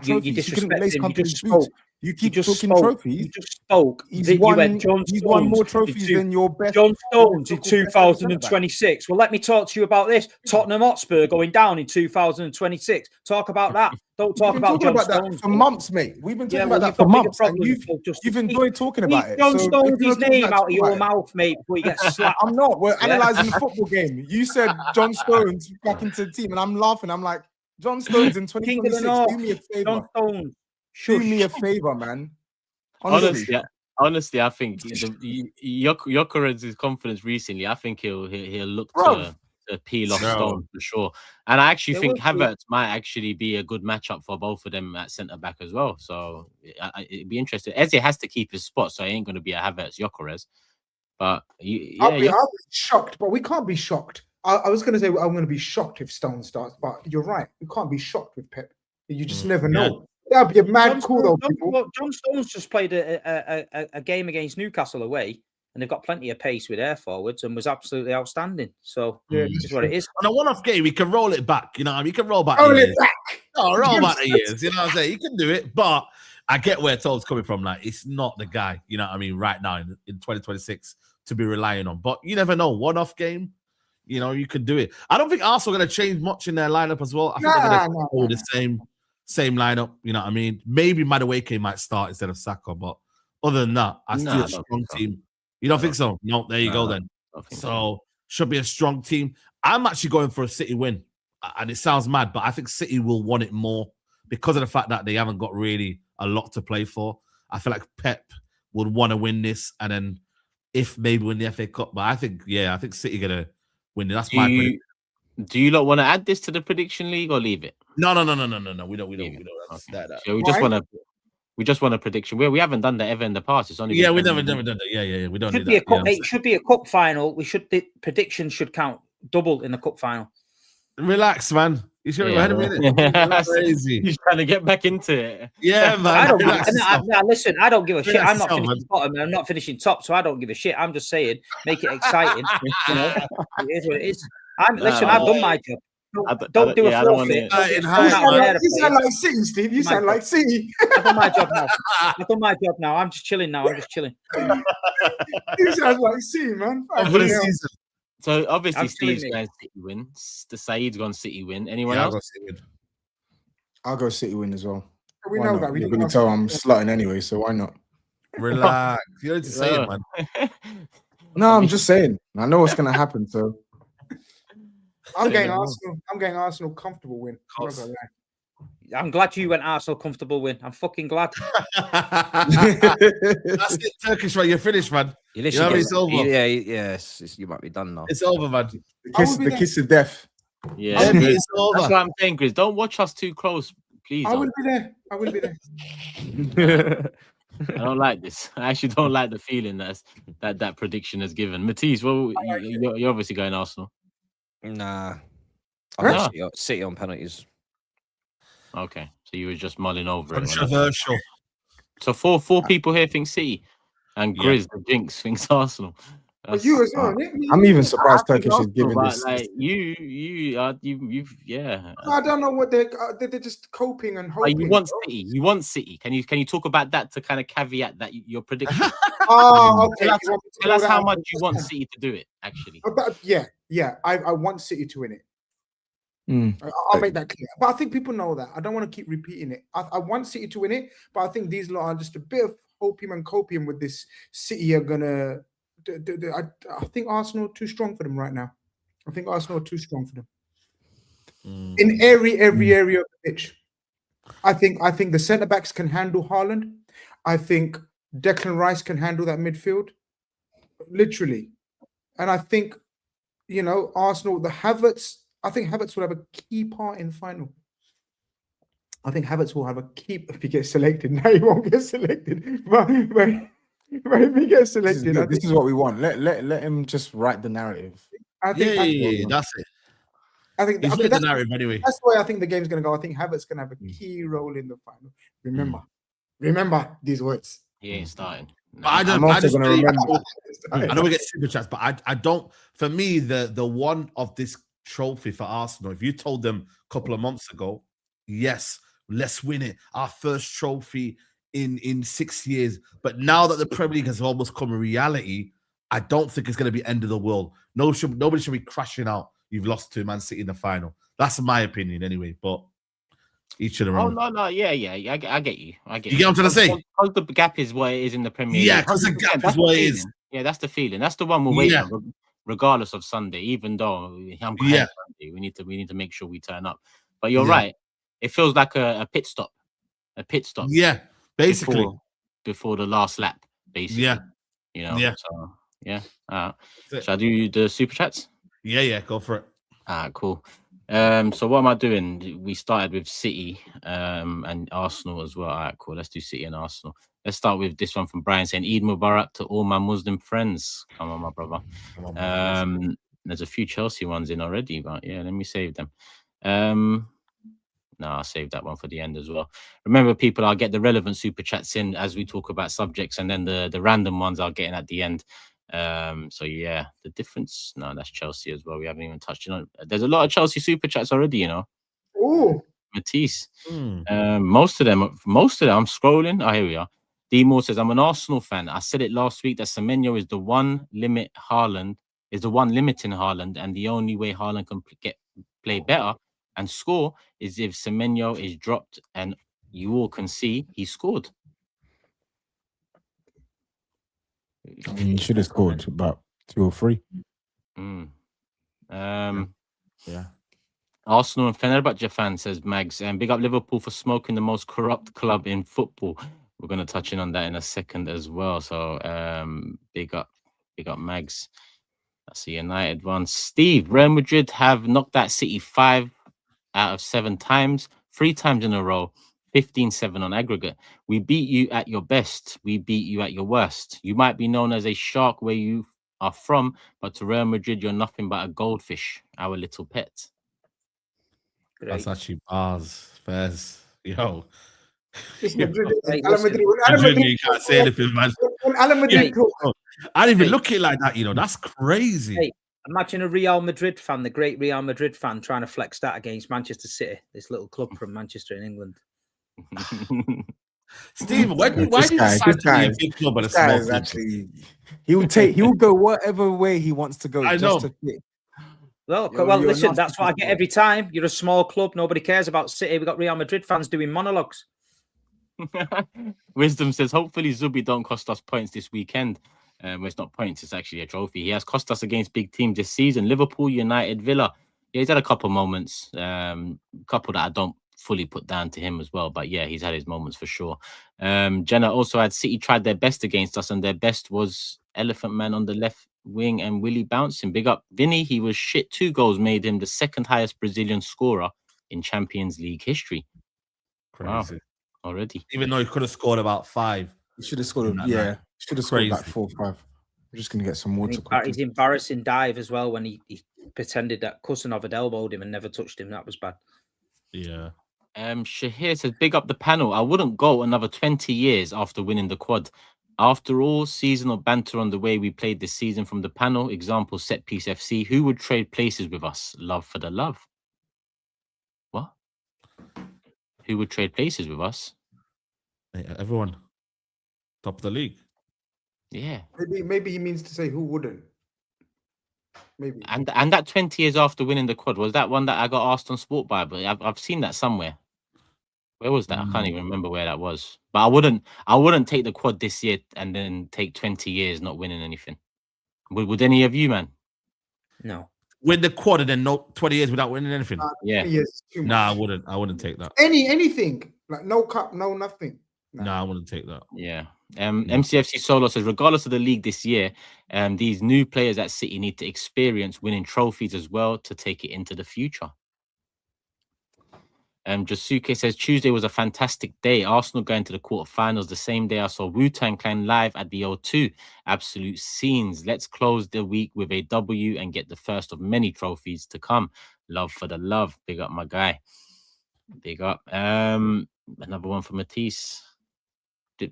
You Trophies. You couldn't lace disrespect him. You company's just boots. spoke. You keep just talking spoke. trophies. You just spoke. He's You won. went John He's won more Stones trophies in than your best. John Stones in Liverpool best ever centre-back. 2026. Well, let me talk to you about this. Tottenham Hotspur going down in 2026. Talk about that. Don't We've talk been about talking John about that Stones for months, mate. We've been talking about that you've for got bigger months, and problems, you've enjoyed talking about it. John So Stones if you're his talking name about out of your it- mouth, mate, before you get slapped. I'm not. We're Yeah. analysing the football game. You said John Stones back into the team, and I'm laughing. I'm like, John Stones in King of the 2026. North. Do me a favor. John Stones. Do Shush. me a favor, man. Honestly, I think Gyökeres' confidence recently. I think he'll look Bruv. to peel off No. Stone for sure. And I actually They think will be. Havertz might actually be a good matchup for both of them at centre back as well. So it'd be interesting. Eze has to keep his spot, so it ain't going to be a Havertz Gyökeres. But I'll be shocked, but we can't be shocked. I was going to say I'm going to be shocked if Stone starts, but you're right. We can't be shocked with Pep. You just never know. That'd be a mad call, though, people. John Stones just played a game against Newcastle away, and they've got plenty of pace with their forwards, and was absolutely outstanding. So this is what it is. On a one-off game, we can roll it back. You know what I mean? You can roll back. Roll the it years. back. Oh, roll back the years. You know what I'm saying? You can do it, but I get where Toad's coming from. Like, it's not the guy, you know what I mean, right now in 2026 to be relying on. But you never know. One-off game, you know, you could do it. I don't think Arsenal are going to change much in their lineup as well. I think they're going to hold the same lineup. You know what I mean? Maybe Madueke might start instead of Saka, but other than that, I see a strong team. You don't think so? No, there you go then. So should be a strong team. I'm actually going for a City win, and it sounds mad, but I think City will want it more because of the fact that they haven't got really a lot to play for. I feel like Pep would want to win this, and then if maybe win the FA Cup. But I think City gonna win it. That's my prediction. Do you not want to add this to the prediction league or leave it? No. We don't. Okay. So we just want a prediction. We haven't done that ever in the past. It's only we never done that. Yeah. We don't. It should be a cup final. The predictions should count double in the cup final. Relax, man. You should have That's crazy. He's trying to get back into it. Yeah, man. Listen, I don't give a shit. I'm not finishing bottom. I'm not finishing top, so I don't give a shit. I'm just saying, make it exciting. You know, it is what it is. I've done my job. Don't do a forfeit. You sound like City, Steve. You sound like City. I've done my job now. I'm just chilling now. You sound like City, man. So obviously Steve's going City win. The SAEED's gone City win. Anyone else? I'll go City win as well. We know that. You're going to tell I'm slutting anyway, so why not? Relax. You don't need to say it, man. No, I'm just saying. I know what's going to happen, so. I'm getting Arsenal comfortable win. I'm glad you went Arsenal comfortable win. I'm fucking glad. That's it, Turkish, man. You're finished, man. It's over. You might be done now. It's over, man. The kiss of death. Yeah, it's over. That's what I'm saying, Grizz. Don't watch us too close, please. I will be there. I don't like this. I actually don't like the feeling that prediction has given. Matisse, well, you're obviously going Arsenal. Nah. I'm City on penalties. Okay, so you were just mulling over it. Controversial. So four people here think City, and Grizz, the Jinx, thinks Arsenal. But you as well. I'm even surprised Turkish is giving this. Like you've I don't know what they're just coping and hoping. You want City. Can you talk about that to kind of caveat that your prediction? Okay. Tell us how much you want City to do it. Actually, yeah. I want City to win it. I'll make that clear. But I think people know that. I don't want to keep repeating it. I want City to win it, but I think these lot are just a bit of hopium and copium with this. City are gonna. I think Arsenal are too strong for them right now. In every area of the pitch. I think the centre backs can handle Haaland. I think Declan Rice can handle that midfield, literally. And I think, Arsenal, I think Havertz will have a key part in the final. I think Havertz will have a key if he gets selected. Now he won't get selected, but if he gets selected, this is what we want. Let him just write the narrative. That's it. I think that's the narrative anyway. That's the way I think the game's going to go. I think Havertz going to have a key role in the final. Remember these words. He ain't starting. No. I know we get super chats, but I don't. For me, the one of this trophy for Arsenal. If you told them a couple of months ago, yes, let's win it, our first trophy in 6 years. But now that the Premier League has almost come a reality, I don't think it's going to be end of the world. Nobody should be crashing out. You've lost to Man City in the final. That's my opinion, anyway. But each of their own. No, yeah. I get you. You get what I'm trying to say? Because the gap is what it is in the Premier League. Yeah, because the gap is what it is. Yeah, that's the feeling. That's the one we're waiting on, regardless of Sunday. Even though I'm glad Sunday, we need to make sure we turn up. But you're right. It feels like a pit stop. A pit stop. Yeah, basically before the last lap. Basically. Yeah. You know. Yeah. So shall I do the super chats? Yeah, go for it. Cool. So what am I doing? We started with City and Arsenal as well. All right, cool. Let's do City and Arsenal. Let's start with this one from Brian saying Eid Mubarak to all my Muslim friends. Come on, my brother. There's a few Chelsea ones in already, but yeah, let me save them. No, I'll save that one for the end as well. Remember, people, I'll get the relevant super chats in as we talk about subjects, and then the random ones I'll get in at the end. So yeah, the difference. No, that's Chelsea as well. We haven't even touched on it. There's a lot of Chelsea super chats already, you know. Oh, Matisse. Most of them. I'm scrolling. Oh, here we are. D Moore says, I'm an Arsenal fan. I said it last week that Semenyo is the one limiting Haaland, and the only way Haaland can play better and score is if Semenyo is dropped, and you all can see he scored. He should have scored about 2 or 3. Yeah. Arsenal and Fenerbahce fan, says Mags, and big up Liverpool for smoking the most corrupt club in football. We're going to touch in on that in a second as well. So big up Mags. That's a United one. Steve, Real Madrid have knocked out City 5 out of 7 times, 3 times in a row, 15-7 on aggregate. We beat you at your best. We beat you at your worst. You might be known as a shark where you are from, but to Real Madrid, you're nothing but a goldfish, our little pet. That's actually bars, Fairs. Yo. it's Madrid. Hey, Alan listen, Madrid. You can't say anything, man. When Alan Madrid talk, I didn't even look at it like that, you know. That's crazy. Hey, imagine a Real Madrid fan, the great Real Madrid fan, trying to flex that against Manchester City, this little club from Manchester in England. Steve, why do you decide to be a big club and a small club? Actually, he will go whatever way he wants to go. I know. To fit. Well, You're listen, nasty that's what I get every time. You're a small club. Nobody cares about City. We've got Real Madrid fans doing monologues. Wisdom says, hopefully Zubi don't cost us points this weekend. Well, it's not points, it's actually a trophy. He has cost us against big teams this season. Liverpool, United, Villa. Yeah, he's had a couple moments. Couple that I don't fully put down to him as well. But yeah, he's had his moments for sure. Jenna also had City tried their best against us, and their best was Elephant Man on the left wing and Willie bouncing. Big up Vinny. He was shit. 2 goals made him the 2nd highest Brazilian scorer in Champions League history. Crazy. Wow. Already. Even though he could have scored about 5. He should have scored. Should have scored like 4 or 5. I'm just gonna get some water. His embarrassing dive as well when he pretended that Kusanov had elbowed him and never touched him. That was bad. Yeah. Shahir says, big up the panel. I wouldn't go another 20 years after winning the quad. After all, seasonal banter on the way we played this season from the panel. Example, Set Piece FC. Who would trade places with us? Love for the love. What? Who would trade places with us? Everyone. Top of the league. Yeah. maybe he means to say who wouldn't. Maybe. And that 20 years after winning the quad, was that one that I got asked on Sport Bible? I've seen that somewhere. Where was that? I can't even remember where that was. But I wouldn't take the quad this year and then take 20 years not winning anything. Would any of you, man? No. Win the quad and then 20 years without winning anything. Yeah. Yes. Nah, I wouldn't take that. Anything like no cup, no nothing. Nah, I wouldn't take that. Yeah. MCFC Solo says, regardless of the league this year, these new players at City need to experience winning trophies as well to take it into the future. Jasuke says, Tuesday was a fantastic day. Arsenal going to the quarterfinals the same day I saw Wu-Tang Clan live at the O2. Absolute scenes. Let's close the week with a W and get the first of many trophies to come. Love for the love. Big up, my guy. Big up. Another one for Matisse.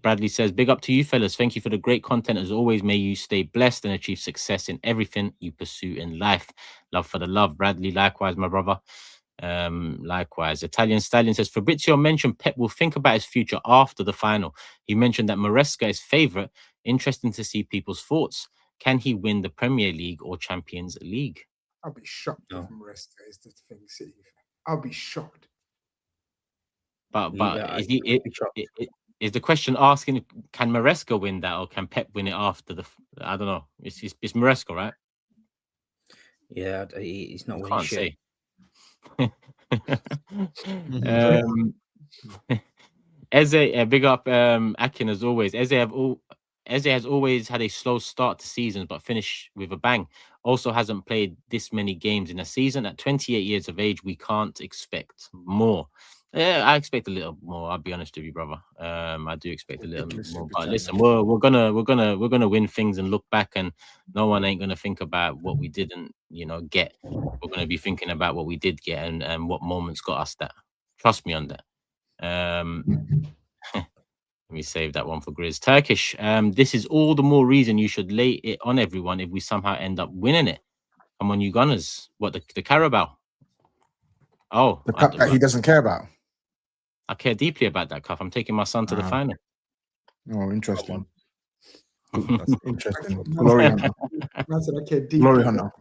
Bradley says, big up to you, fellas. Thank you for the great content. As always, may you stay blessed and achieve success in everything you pursue in life. Love for the love, Bradley. Likewise, my brother. Likewise. Italian Stallion says, Fabrizio mentioned Pep will think about his future after the final. He mentioned that Maresca is favourite. Interesting to see people's thoughts. Can he win the Premier League or Champions League? I'll be shocked if Maresca is the thing, City. I'll be shocked. But is the question asking, can Maresca win that or can Pep win it after the? I don't know. It's Maresca, right? Yeah, he's not winning shit. Eze, big up Akin as always. Eze has always had a slow start to seasons but finished with a bang. Also hasn't played this many games in a season. At 28 years of age, we can't expect more. Yeah, I expect a little more. I'll be honest with you, brother. I do expect a little more. But listen, we're gonna win things and look back, and no one ain't gonna think about what we didn't, get. We're gonna be thinking about what we did get and what moments got us that. Trust me on that. Let me save that one for Grizz. Turkish. This is all the more reason you should lay it on everyone if we somehow end up winning it. Come on, you Gunners. What the Carabao? Oh, the cup that he doesn't care about. I care deeply about that cup. I'm taking my son to the final. Oh, interesting. Interesting. Glory hunter. Glory hunter.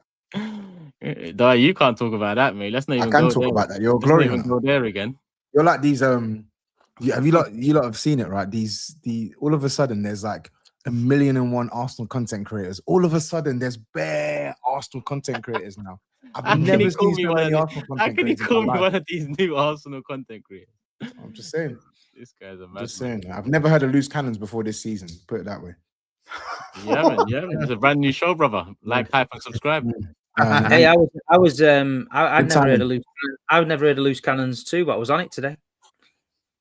No, you can't talk about that, mate. Let's not even I can talk about that. You're a glory hunter. Go there again. You're like these. You lot have seen it, right? All of a sudden there's like 1,000,001 Arsenal content creators. All of a sudden there's bare Arsenal content creators now. I've never seen so many Arsenal content creators. How can you call me one of these new Arsenal content creators? I'm just saying. This guy's a madman. Just saying. I've never heard of loose cannons before this season. Put it that way. Yeah, it's a brand new show, brother. Like, hype, and subscribe. Hey, I'd never heard of loose cannons too, but I was on it today.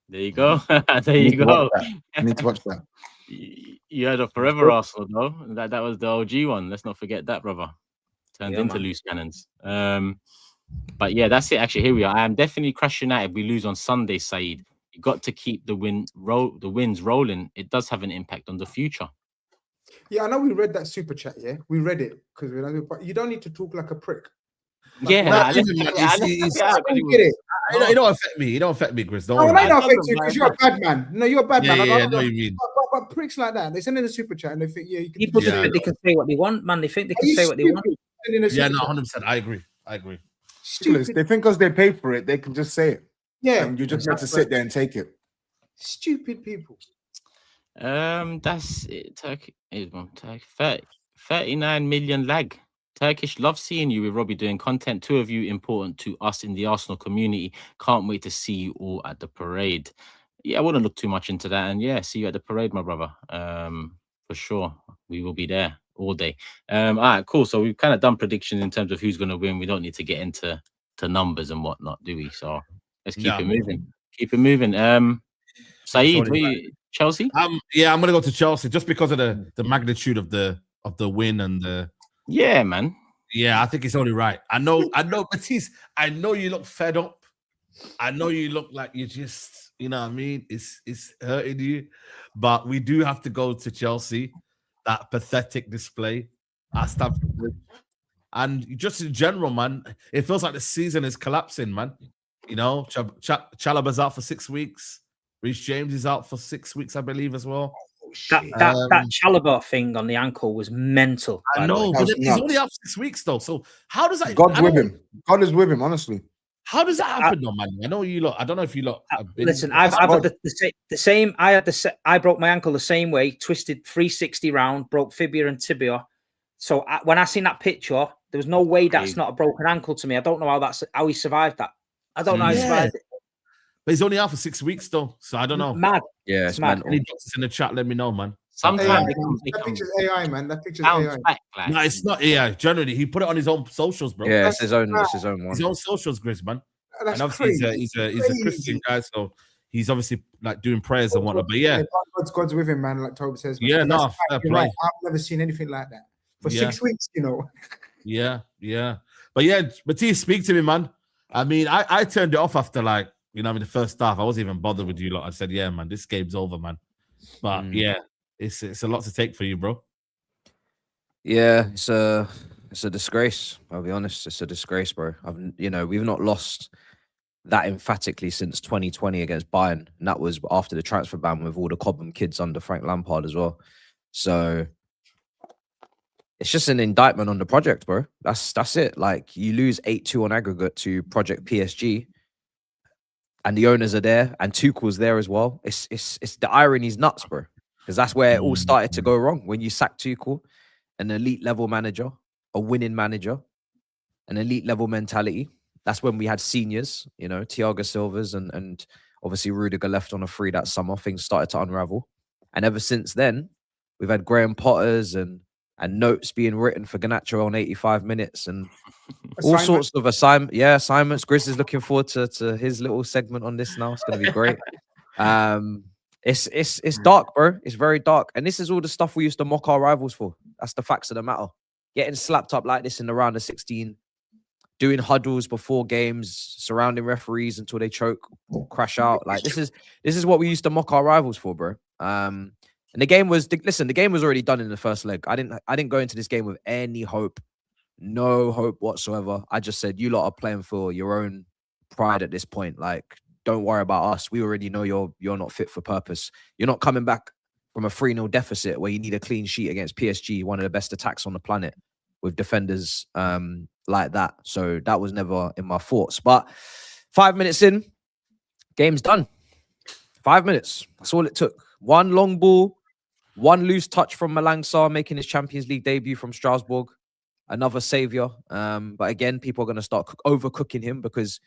There you go. There you go. I need to watch that. You heard of Forever Arsenal, though. That was the OG one. Let's not forget that, brother. Turned into loose cannons. But yeah, that's it. Actually, here we are. I am definitely crushing out if we lose on Sunday, SAEED. You got to keep the wins rolling. It does have an impact on the future. Yeah, I know we read that super chat. Yeah, we read it but you don't need to talk like a prick. You don't affect me. You don't affect me, Grizz. No, it don't affect you because you're a bad man. No, you're a bad man. I know what you mean. But pricks like that, they send in a super chat and they think, people think they can say what they want, man. They think they can say what they want. Yeah, no, 100%. I agree. Stupid. They think because they pay for it, they can just say it. Yeah, and you just have to sit there and take it. Stupid people. That's it. Turkey 39 million lag. Turkish, love seeing you with Robbie doing content. Two of you important to us in the Arsenal community. Can't wait to see you all at the parade. Yeah, I wouldn't look too much into that. And yeah, see you at the parade, my brother. For sure. We will be there all day. All right, cool. So we've kind of done predictions in terms of who's going to win. We don't need to get into numbers and whatnot, do we? So let's keep it moving. Keep it moving. SAEED, Chelsea? Yeah, I'm gonna go to Chelsea just because of the magnitude of the win and the. Yeah, man. Yeah, I think it's only right. I know, Matisse. I know you look fed up. I know you look like you just, you know what I mean? It's hurting you. But we do have to go to Chelsea. That pathetic display at Stamford Bridge. And just in general, man, it feels like the season is collapsing, man. You know, Chalaba's out for 6 weeks. Reece James is out for 6 weeks, I believe, as well. That Chalobah thing on the ankle was mental. I know, but he's only out 6 weeks, though. So how does that? God's with him. God is with him, honestly. How does that happen, though, man? I know you lot. I don't know if you lot. Listen, I've had the same. I broke my ankle the same way. Twisted 360 round, broke fibula and tibia. So when I seen that picture, there was no way that's not a broken ankle to me. I don't know how he survived that. I don't know how he survived it. But he's only out for 6 weeks, though. So I don't know. Mad. Yeah, it's mad. Any doctors in the chat, let me know, man. Sometimes that picture's AI, man. That picture's AI. No, it's not AI. Generally, he put it on his own socials, bro. Yeah, it's his own one. His own socials, Grizz, man. That's and obviously he's a Christian guy, so he's obviously like doing prayers and whatnot. But yeah, God's with him, man. Like TOBS says. Man. Yeah, no, right. I've never seen anything like that for 6 weeks, you know. Yeah. But yeah, Matisse, speak to me, man. I mean, I turned it off after the first half. I wasn't even bothered with you lot. I said, yeah, man, this game's over, man. But yeah, it's a lot to take for you, bro. Yeah, it's a disgrace. I'll be honest, it's a disgrace, bro. We've not lost that emphatically since 2020 against Bayern, and that was after the transfer ban with all the Cobham kids under Frank Lampard as well. So it's just an indictment on the project, bro. That's it. Like, you lose 8-2 on aggregate to Project PSG, and the owners are there, and Tuchel's there as well. It's the irony's nuts, bro. Because that's where it all started to go wrong. When you sack Tuchel, an elite level manager, a winning manager, an elite level mentality. That's when we had seniors, Thiago Silva's and obviously Rudiger left on a free that summer. Things started to unravel. And ever since then, we've had Graham Potters and notes being written for Garnacho on 85 minutes and all sorts of assignments. Yeah, assignments. Grizz is looking forward to his little segment on this now. It's going to be great. It's dark, bro. It's very dark. And this is all the stuff we used to mock our rivals for. That's the facts of the matter. Getting slapped up like this in the round of 16, doing huddles before games, surrounding referees until they choke or crash out. Like, this is what we used to mock our rivals for, bro. And the game was already done in the first leg. I didn't go into this game with any hope, no hope whatsoever. I just said, you lot are playing for your own pride at this point. Like, don't worry about us. We already know you're not fit for purpose. You're not coming back from a 3-0 deficit where you need a clean sheet against PSG, one of the best attacks on the planet, with defenders like that. So that was never in my thoughts. But 5 minutes in, game's done. 5 minutes. That's all it took. One long ball, one loose touch from Malang Sarr making his Champions League debut from Strasbourg. Another saviour. But again, people are going to start overcooking him because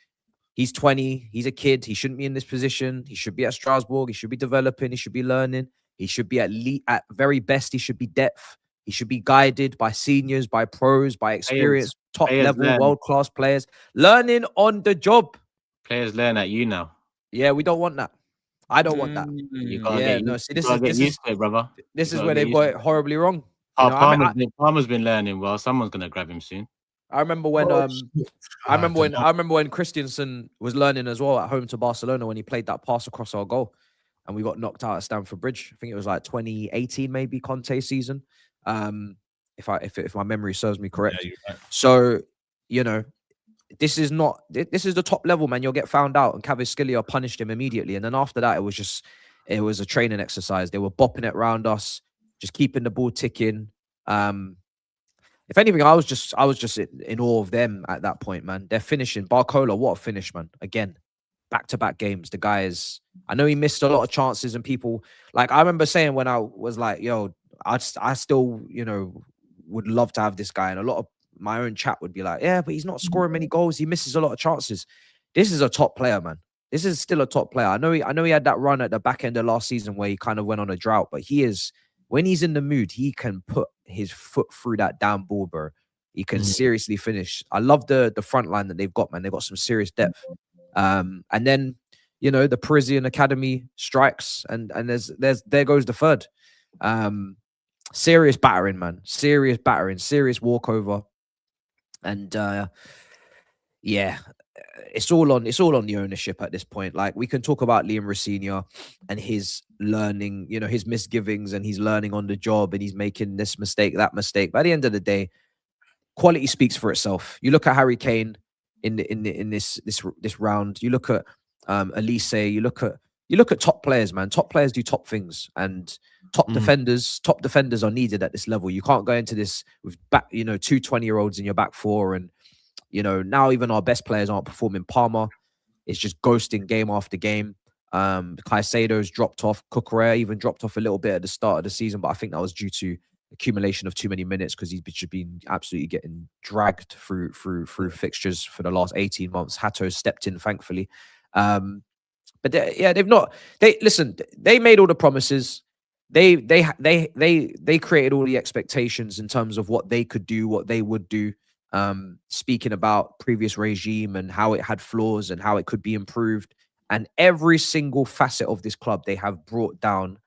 he's 20. He's a kid. He shouldn't be in this position. He should be at Strasbourg. He should be developing. He should be learning. He should be at very best. He should be depth. He should be guided by seniors, by pros, by experienced, top-level, world-class players. Learning on the job. Players learn at you now. Yeah, we don't want that. I don't want that. You gotta get used to it, brother. This is where they've got it horribly wrong. Palmer's been learning well. Someone's gonna grab him soon. I remember when Christensen was learning as well at home to Barcelona when he played that pass across our goal, and we got knocked out at Stamford Bridge. I think it was like 2018, maybe Conte season. If my memory serves me correct. Yeah, right. So, this is the top level, man. You'll get found out, and Cavaschillia punished him immediately. And then after that, it was a training exercise. They were bopping it around us, just keeping the ball ticking. If anything, I was just in awe of them at that point, man. They're finishing. Barcola, what a finish, man. Again, back-to-back games. The guy I know he missed a lot of chances, and people, like, I remember saying when I was like, yo, I still, would love to have this guy. And a lot of my own chat would be like, yeah, but he's not scoring many goals. He misses a lot of chances. This is a top player, man. This is still a top player. I know he had that run at the back end of last season where he kind of went on a drought, but when he's in the mood, he can put his foot through that down ball, bro. He can seriously finish. I love the front line that they've got, man. They've got some serious depth. And then, the Parisian Academy strikes, and there goes the third. Serious battering, man. Serious battering. Serious walkover. And yeah, it's all on the ownership at this point. Like, we can talk about Liam Rossini and his learning, his misgivings, and he's learning on the job, and he's making this mistake, that mistake. But at the end of the day, quality speaks for itself. You look at Harry Kane in this round. You look at Elise. You look at top players, man. Top players do top things, and top defenders are needed at this level. You can't go into this with two 20-year-olds in your back four, and now even our best players aren't performing. Palmer is just ghosting game after game. Caicedo's dropped off. Cucurella even dropped off a little bit at the start of the season, but I think that was due to accumulation of too many minutes because he's been absolutely getting dragged through fixtures for the last 18 months. Hatto stepped in, thankfully. But they've not. They made all the promises. They created all the expectations in terms of what they could do, what they would do. Speaking about previous regime and how it had flaws and how it could be improved, and every single facet of this club they have brought down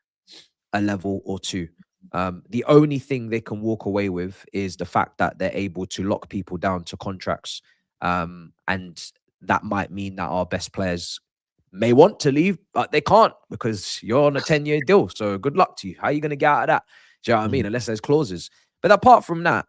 a level or two. The only thing they can walk away with is the fact that they're able to lock people down to contracts, and that might mean that our best players may want to leave, but they can't because you're on a 10-year deal. So good luck to you. How are you going to get out of that? Do you know what I mean? Unless there's clauses. But apart from that,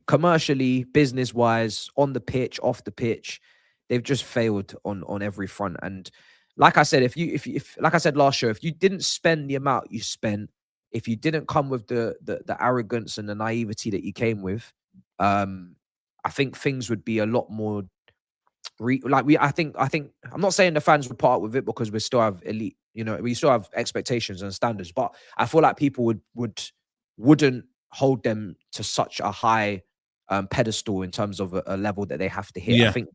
commercially, business-wise, on the pitch, off the pitch, they've just failed on every front. And like I said, if like I said last year, if you didn't spend the amount you spent, if you didn't come with the arrogance and the naivety that you came with, I think things would be a lot more. I think I'm not saying the fans would part with it because we still have elite, we still have expectations and standards, but I feel like people wouldn't hold them to such a high pedestal in terms of a level that they have to hit. Yeah. I think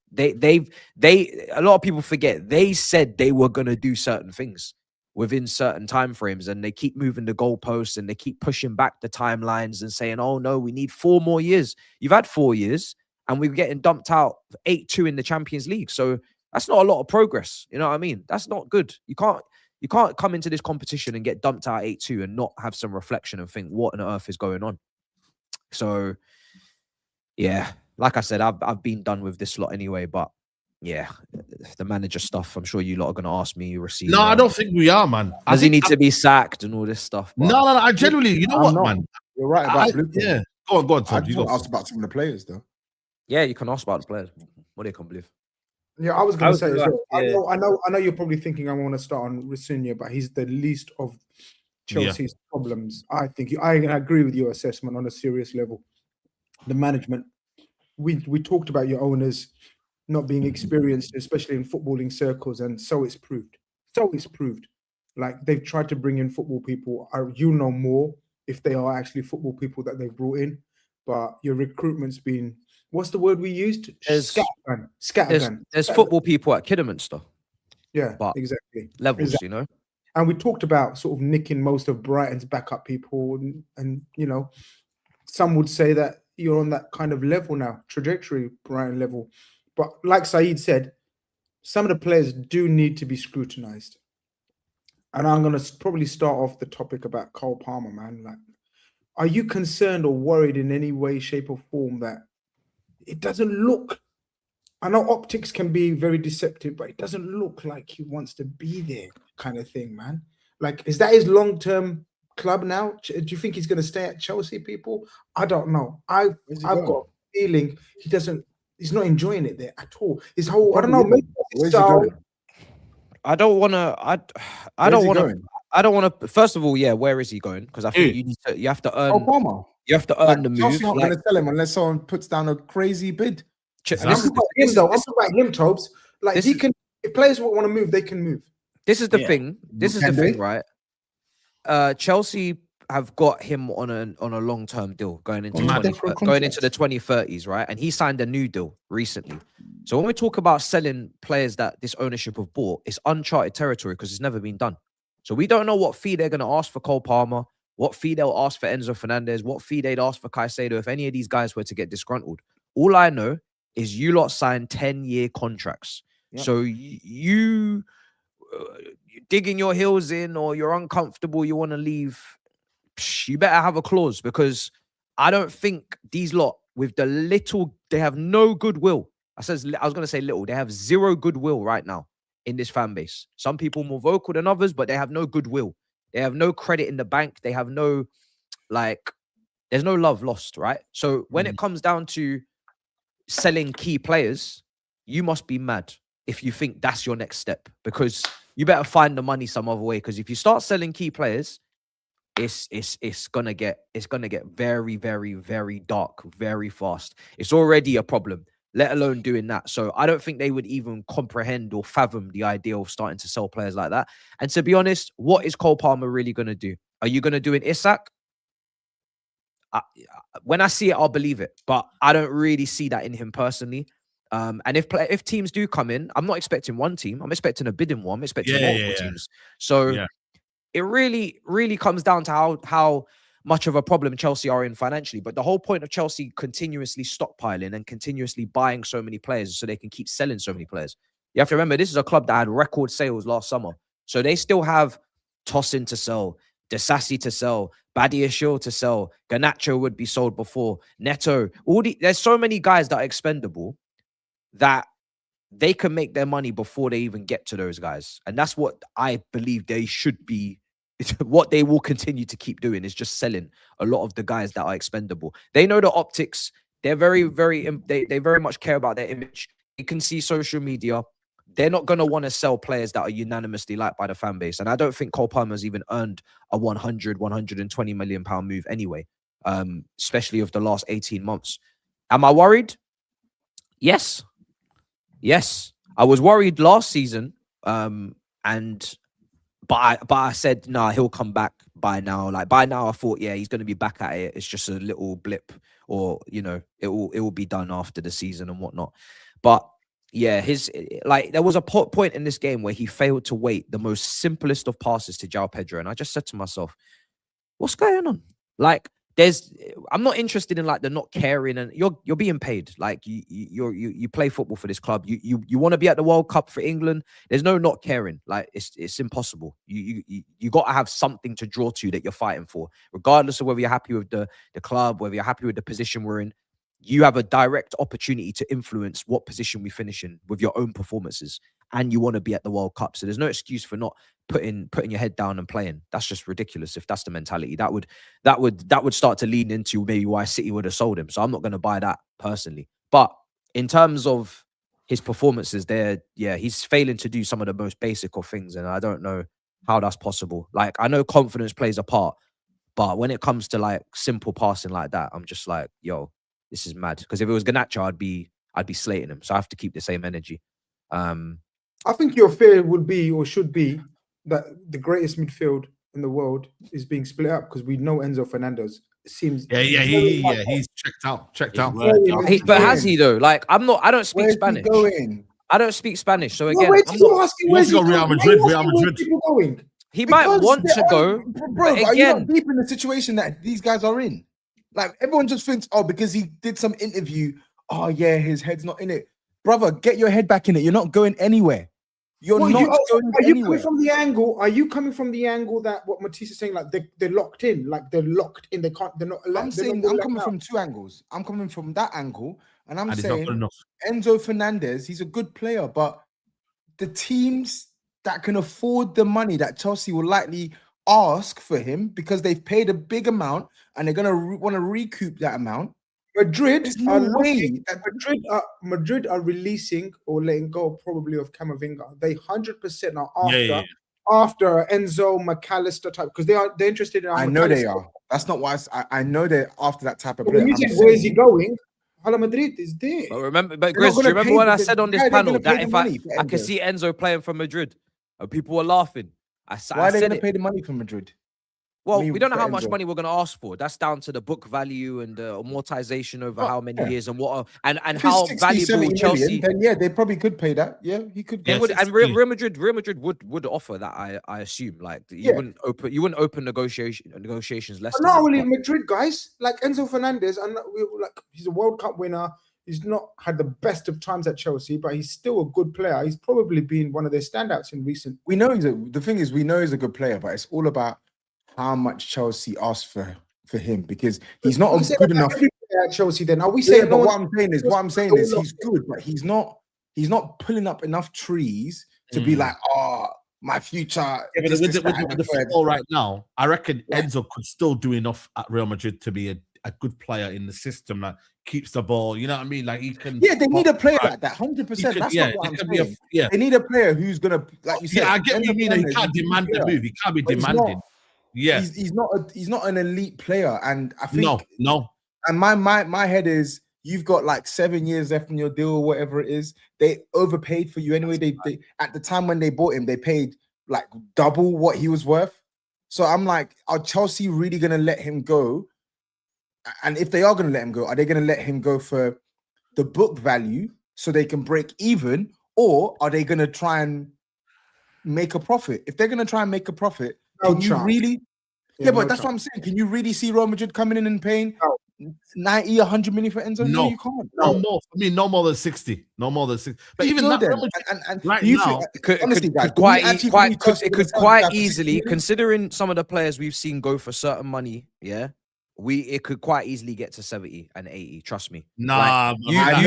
a lot of people forget they said they were going to do certain things within certain timeframes, and they keep moving the goalposts and they keep pushing back the timelines and saying, oh no, we need 4 more years. You've had 4 years and we're getting dumped out 8-2 in the Champions League. So that's not a lot of progress. You know what I mean? That's not good. You can't come into this competition and get dumped out 8-2 and not have some reflection and think, what on earth is going on? So yeah, like I said, I've been done with this lot anyway, but yeah, the manager stuff, I'm sure you lot are going to ask me. No, I don't think we are, man. Does he need to be sacked and all this stuff? But No. I genuinely, you know what, man? You're right about Blueprint. Yeah. Go on, I Tom. just want to ask about some of the players, though. yeah, you can ask about the players. What they can't believe. Yeah, I was going to say, as well, yeah. I know you're probably thinking I want to start on Rafinha, but he's the least of Chelsea's problems. I think I agree with your assessment on a serious level. The management, we talked about your owners not being experienced, especially in footballing circles, and so it's proved. Like they've tried to bring in football people. You know more if they are actually football people that they've brought in, but your recruitment's been, what's the word we used? Scattergun. There's football people at Kidderminster. Yeah, but exactly. Levels, you know. And we talked about sort of nicking most of Brighton's backup people, and some would say that you're on that kind of level now, trajectory, Brighton level. But like SAEED said, some of the players do need to be scrutinized. And I'm going to probably start off the topic about Cole Palmer, man. Like, are you concerned or worried in any way, shape, or form that it doesn't look? I know optics can be very deceptive, but it doesn't look like he wants to be there, kind of thing, man. Like, is that his long-term club now? Do you think he's going to stay at Chelsea, people? I don't know. I've got a feeling he's not enjoying it there at all. His whole, I don't know, maybe his style. I don't want to. First of all, yeah, where is he going? Because I think you have to earn. Palmer. You have to earn the move. Chelsea's not going to sell him unless someone puts down a crazy bid. I'm talking about him, Tobes. Like if players want to move, they can move. This is the thing. This is the thing, right? Chelsea have got him on a long-term deal going into the 2030s, right? And he signed a new deal recently. So when we talk about selling players that this ownership have bought, it's uncharted territory because it's never been done. So we don't know what fee they're going to ask for Cole Palmer, what fee they'll ask for Enzo Fernandez, what fee they'd ask for Caicedo if any of these guys were to get disgruntled. All I know is you lot signed 10-year contracts. Yep. So you digging your heels in, or you're uncomfortable, you want to leave, you better have a clause, because I don't think these lot with the little, they have no goodwill. I was going to say little. They have zero goodwill right now in this fan base. Some people more vocal than others, but they have no goodwill. They have no credit in the bank. They have no, there's no love lost, right? So when it comes down to selling key players, you must be mad if you think that's your next step, because you better find the money some other way. Because if you start selling key players, it's gonna get very, very, very dark very fast. It's already a problem, let alone doing that. So I don't think they would even comprehend or fathom the idea of starting to sell players like that. And to be honest, what is Cole Palmer really going to do? Are you going to do an Isak? When I see it, I'll believe it. But I don't really see that in him personally. And if teams do come in, I'm not expecting one team. I'm expecting a bidding war. I'm expecting multiple teams. So it really, really comes down to how much of a problem Chelsea are in financially. But the whole point of Chelsea continuously stockpiling and continuously buying so many players so they can keep selling so many players. You have to remember, this is a club that had record sales last summer. So they still have Tosin to sell, Desassi to sell, Badiashile to sell, Garnacho would be sold before, Neto. There's so many guys that are expendable that they can make their money before they even get to those guys. And that's what I believe they should be. What they will continue to keep doing is just selling a lot of the guys that are expendable. They know the optics. They're very, they very much care about their image. You can see social media. They're not going to want to sell players that are unanimously liked by the fan base. And I don't think Cole Palmer's even earned a 120 million pound move anyway, especially of the last 18 months. Am I worried? Yes. Yes. I was worried last season. But I said, nah, he'll come back by now. Like by now, I thought, yeah, he's going to be back at it. It's just a little blip, or you know, it will be done after the season and whatnot. But yeah, there was a point in this game where he failed to weight the most simplest of passes to João Pedro, and I just said to myself, what's going on? Like, I'm not interested in like the not caring, and you're being paid. Like you play football for this club. You want to be at the World Cup for England. There's no not caring. Like it's impossible. You got to have something to draw to that you're fighting for, regardless of whether you're happy with the club, whether you're happy with the position we're in. You have a direct opportunity to influence what position we finish in with your own performances, and you want to be at the World Cup. So there's no excuse for not putting your head down and playing. That's just ridiculous. If that's the mentality, that would start to lean into maybe why City would have sold him. So I'm not going to buy that personally. But in terms of his performances, he's failing to do some of the most basic of things, and I don't know how that's possible. Like, I know confidence plays a part, but when it comes to like simple passing like that, I'm just like, yo, this is mad. Because if it was Garnacho, I'd be slating him. So I have to keep the same energy. I think your fear would be, or should be, that the greatest midfield in the world is being split up, because we know Enzo Fernandez seems. He's checked out. But has he though? Like, I don't speak Spanish. I don't speak Spanish. So again, where's he going? Real Madrid. Going? He might want to go, bro. but Are you not again, deep in the situation that these guys are in? Like, everyone just thinks, oh, because he did some interview, oh yeah, his head's not in it. Brother, get your head back in it. You're not going anywhere. Are you coming from the angle? Are you coming from the angle that what Matisse is saying? Like they're locked in. Like they're locked in. They can't. They're not. I'm coming from two angles. I'm coming from that angle, and I'm saying Enzo Fernandez. He's a good player, but the teams that can afford the money that Chelsea will likely ask for him, because they've paid a big amount and they're gonna want to recoup that amount. Madrid are releasing or letting go probably of Camavinga. They 100% are after Enzo McAllister type, because they're interested in. I know they are. That's not why I know they're after that type of player. Where is he going? Real Madrid is there. But Grizz, do you remember when I said on this panel that if I can see Enzo playing for Madrid, and people were laughing? Why are they going to pay the money for Madrid? Well, we don't know how much money we're going to ask for. That's down to the book value and the amortization over how many years and what and how 60, valuable Chelsea. Then yeah, they probably could pay that. Yeah, he could. Yes, and Real Madrid would offer that. I assume, like you wouldn't open negotiations less. But not only Madrid, guys, like Enzo Fernandez, and he's a World Cup winner. He's not had the best of times at Chelsea, but he's still a good player. He's probably been one of their standouts in recent. We know the thing is, we know he's a good player, but it's all about how much Chelsea asked for him, because he's not good enough at Chelsea. Then are we saying? But what I'm saying is he's good, but he's not pulling up enough trees to be like, oh, my future. With the football right now, I reckon Enzo could still do enough at Real Madrid to be a good player in the system that keeps the ball. You know what I mean? Like he can. Yeah, they need a player like that. 100%. That's not what I'm saying. They need a player who's gonna, like you said. Yeah, I get what you mean. He can't demand the move. He can't be demanding. Yeah, he's not an elite player, and I think no. And my head is, you've got like 7 years left on your deal or whatever it is. They overpaid for you anyway. They at the time when they bought him, they paid like double what he was worth. So I'm like, are Chelsea really gonna let him go? And if they are gonna let him go, are they gonna let him go for the book value so they can break even, or are they gonna try and make a profit? If they're gonna try and make a profit, can you really? Yeah, but that's what I'm saying. Can you really see Real Madrid coming in and paying 90, 100 million for Enzo? No, you can't. No more. I mean, no more than 60. No more than 60. But even that, and right now, it could quite easily, considering some of the players we've seen go for certain money, it could quite easily get to 70 and 80. Trust me. Nah, I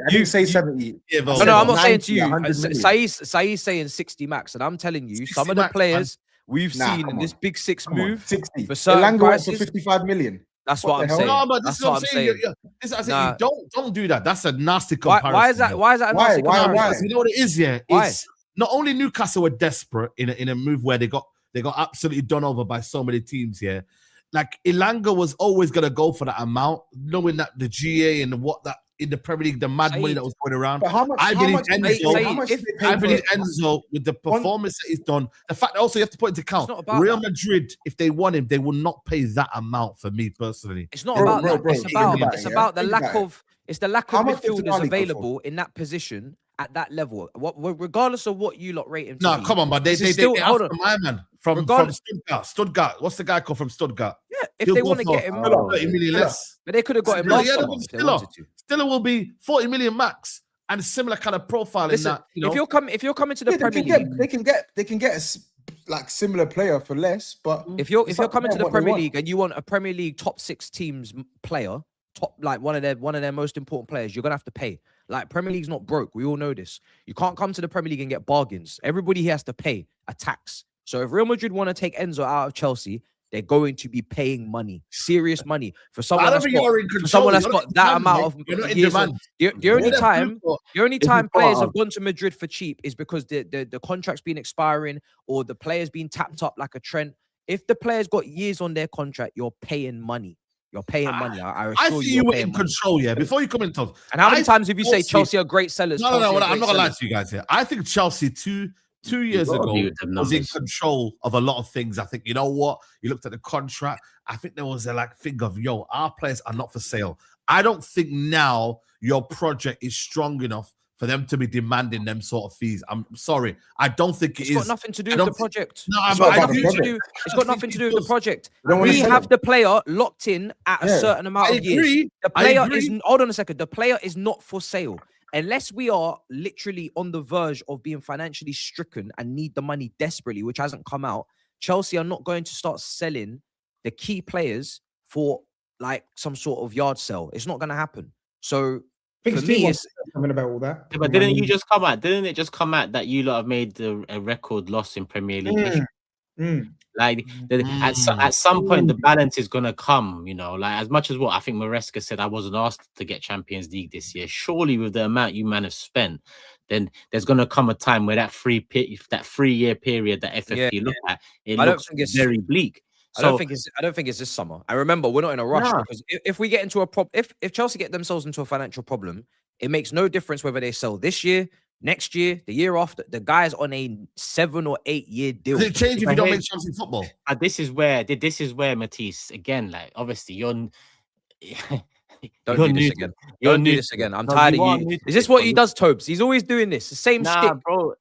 didn't say 70. Yeah, bro. No, I'm not 90, saying to you. 100 million. Saeed's saying 60 max, and I'm telling you, 60 some of the max, players we've Nah, seen come in this on. big six Come on, move 60. for certain Elanga went for prices. 55 million. That's What what the I'm hell? saying. No, but this That's is what I'm what I'm saying. saying. This is what I'm Nah. saying. Don't do that. That's a nasty comparison. Why is that? bro. Why is that? A Why? nasty Why? comparison? Because you know what it is, yeah. Why? It's not only Newcastle were desperate in a move where they got absolutely done over by so many teams, yeah. Like Elanga was always gonna go for that amount, knowing that the GA and what that in the Premier League, the mad money that was going around. But how much? I how believe much did they- Enzo. how much did they pay I believe for- Enzo, with the performance that he's done, the fact that also you have to put into account, not about Real that. Madrid, if they want him, they will not pay that amount for me personally. It's not Bro, about bro, that. bro, It's think about about it's it, yeah? about the Think lack about it. of it's the lack How of much did midfielders Tonali go for? available in that position at that level. Regardless of what you lot rate him to No, be, come on, but they this is still- asked hold for my man from Regardless- Stuttgart. Stuttgart. What's the guy called from Stuttgart? Yeah, if He'll they go want to for get him, 30 million less. but they could have got him Stiller, last yeah, summer look at if they Stiller. wanted to. Stiller will be 40 million max and similar kind of profile Listen, in that. You know, if you're coming to the Yeah, Premier League, they can get a like similar player for less, but if you're it's up coming to them the what they Premier want. League and you want a Premier League top 6 teams player, top like one of their most important players, you're gonna have to pay. Like Premier League's not broke. We all know this. You can't come to the Premier League and get bargains. Everybody has to pay a tax. So if Real Madrid want to take Enzo out of Chelsea, they're going to be paying money, serious money for someone that's got that amount of You're not in years. demand. The only time players have of- gone to Madrid for cheap is because the contract's been expiring or the player's been tapped up like a Trent. If the player's got years on their contract, you're paying money. You're paying money. I I assure see you, you you're were paying in money. control, yeah. Before you come in, Todd. And how many times have you say Chelsea- Chelsea are great sellers? No, Chelsea are I'm great not gonna lie sellers? to you guys here. I think Chelsea two years gotta ago be with them was in numbers. control of a lot of things. I think, you know what? You looked at the contract. I think there was a like thing of, yo, our players are not for sale. I don't think now your project is strong enough for them to be demanding them sort of fees. I'm sorry. I don't think It's got nothing to do with the project. No, It's but got I nothing do- to do. It's got nothing to do with the project. They don't wanna We sell have him. the player locked in at a certain amount I of years. agree. The I player agree. is hold on a second. The player is not for sale unless we are literally on the verge of being financially stricken and need the money desperately, which hasn't come out. Chelsea are not going to start selling the key players for like some sort of yard sale. It's not going to happen. So I think for me, Steve it's was something about all that. Yeah, but didn't you just come out? Didn't it just come out that you lot have made a record loss in Premier League history? Like at some point, the balance is gonna come. You know, like as much as what I think Maresca said, I wasn't asked to get Champions League this year. Surely, with the amount you man have spent, then there's gonna come a time where that 3-year period that FFP look at, it looks very bleak. I don't think it's this summer. I remember we're not in a rush because if we get into a problem, if Chelsea get themselves into a financial problem, it makes no difference whether they sell this year, next year, the year after. The guy's on a 7 or 8 year deal. Does it change if you don't make Chelsea football? This is where Matisse again. Like obviously you're. Don't do this again. Don't do this again. I'm tired of you. Is this what he does, Tobes? He's always doing this. The same shtick. Bro.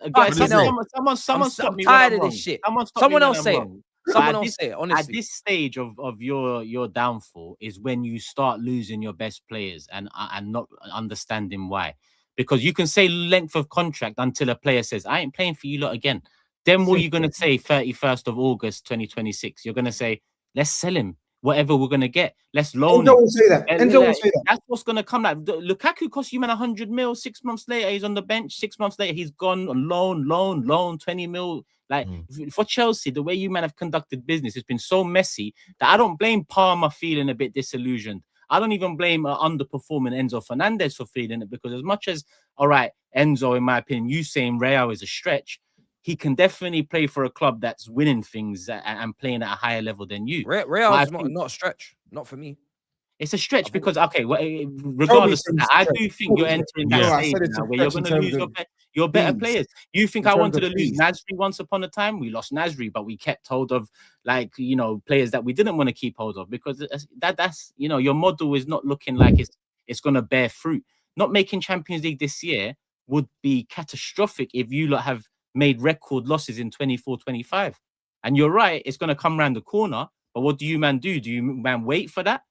Someone stop me. I'm tired of this shit. Someone else say it. Someone else say it, honestly. At this stage of your downfall is when you start losing your best players and not understanding why. Because you can say length of contract until a player says, I ain't playing for you lot again. Then what are you going to say 31st of August 2026? You're going to say, let's sell him. Whatever we're going to get. Let's loan him. Enzo will say that. Enzo will say that. That's what's going to come. Like Lukaku cost you man 100 mil. 6 months later, he's on the bench. 6 months later, he's gone on loan, 20 mil. Like for Chelsea, the way you man have conducted business has been so messy that I don't blame Palmer feeling a bit disillusioned. I don't even blame underperforming Enzo Fernandez for feeling it, because as much as, all right, Enzo, in my opinion, you saying Real is a stretch, he can definitely play for a club that's winning things and playing at a higher level than you. Real is not a stretch, not for me. It's a stretch because, okay, regardless of that, I do think you're entering that stage now where you're going to lose your better players. You think I wanted to lose Nasri once upon a time? We lost Nasri, but we kept hold of, like, you know, players that we didn't want to keep hold of, because that's you know, your model is not looking like it's going to bear fruit. Not making Champions League this year would be catastrophic if you lot have made record losses in 24-25. And you're right, it's going to come around the corner. But what do you man do? Do you man wait for that?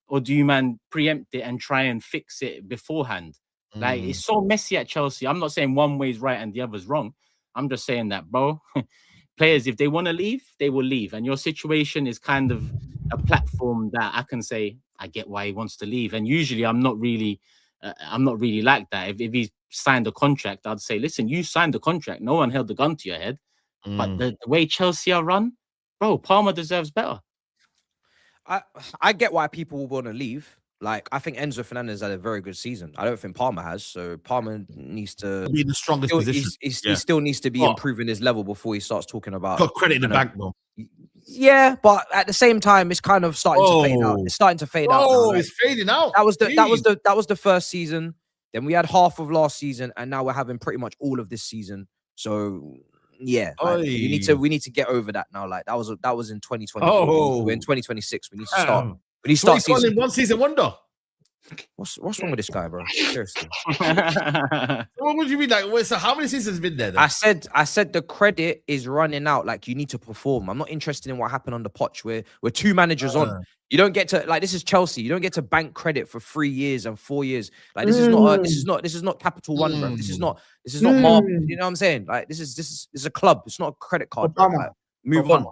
Or do you man preempt it and try and fix it beforehand? Like, it's so messy at Chelsea. I'm not saying one way is right and the other's wrong. I'm just saying that, bro, players, if they want to leave, they will leave. And your situation is kind of a platform that I can say, I get why he wants to leave. And usually I'm not really like that. If he signed a contract, I'd say, listen, you signed the contract. No one held the gun to your head. But the way Chelsea are run, bro, Palmer deserves better. I get why people want to leave. Like, I think Enzo Fernandez had a very good season. I don't think Palmer has. So Palmer needs to be in the strongest position. He still needs to be improving his level before he starts talking about. Got credit in the bank, though. Yeah, but at the same time, it's kind of starting to fade out. It's starting to fade out. Oh, it's fading out. That was the first season. Then we had half of last season, and now we're having pretty much all of this season. So yeah, like, we need to get over that now. Like that was in 2024. We're in 2026. We need to start. We need to start season. One season wonder. What's wrong with this guy, bro? Seriously. What would you mean? Like, so how many seasons have been there? Then? I said the credit is running out. Like, you need to perform. I'm not interested in what happened on the Poch. We're 2 managers on. You don't get to, like, this is Chelsea. You don't get to bank credit for 3 years and 4 years. Like, this is not Capital One, bro. This is not Marvel. You know what I'm saying? Like, this is a club. It's not a credit card. Like, move on.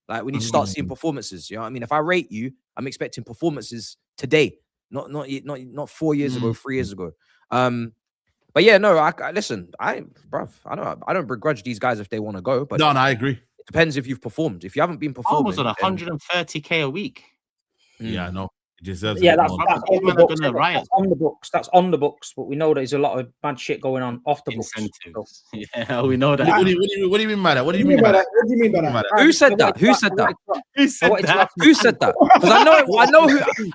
Like, we need to start seeing performances. You know what I mean? If I rate you, I'm expecting performances today. Not 4 years ago, 3 years ago. But yeah, no, I listen, I don't begrudge these guys if they want to go, but no, I agree. It depends if you've performed. If you haven't been performing, almost on 130k a week. Yeah, I know. That's on the books. That's on the books, but we know there's a lot of bad shit going on off the books. So. Yeah, we know that. What do you mean by that? What do you mean by that? What do you mean by that? Who said that? Who said that? Who said that? Because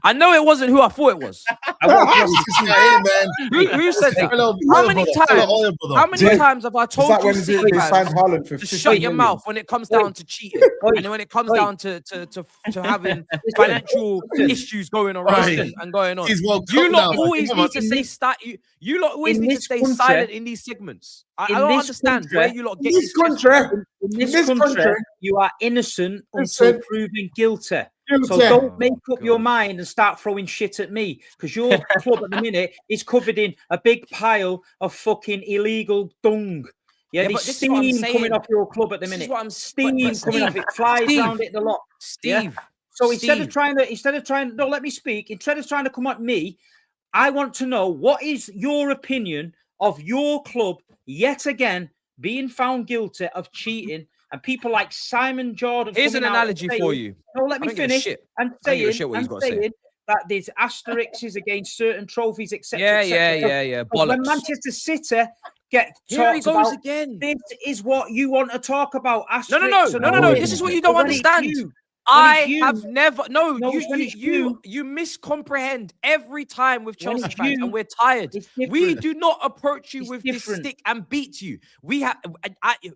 I know it wasn't who I thought it was. Who said that? How many times have I told you to shut your mouth when it comes down to cheating, and then when it comes down to having financial issues going around and going on? You lot always need to stay you lot always need to stay silent in these segments. I don't understand where you lot get this country. In this country, you are innocent until proven guilty. So don't make up your mind and start throwing shit at me, because your club at the minute is covered in a big pile of fucking illegal dung. Yeah, there's steam coming off your club at the minute. Steam coming off it, flies around it a lot. Steve. So instead of trying to let me speak, instead of trying to come at me, I want to know, what is your opinion of your club yet again being found guilty of cheating, and people like Simon Jordan? Here's an analogy for you. No, let me finish. And saying that there's asterisks against certain trophies, etc. Yeah. When Manchester City get talked about, again. This is what you want to talk about. No. This is what you don't understand. I have never. No, you miscomprehend every time with Chelsea fans, and we're tired. We do not approach you with this stick and beat you. We have.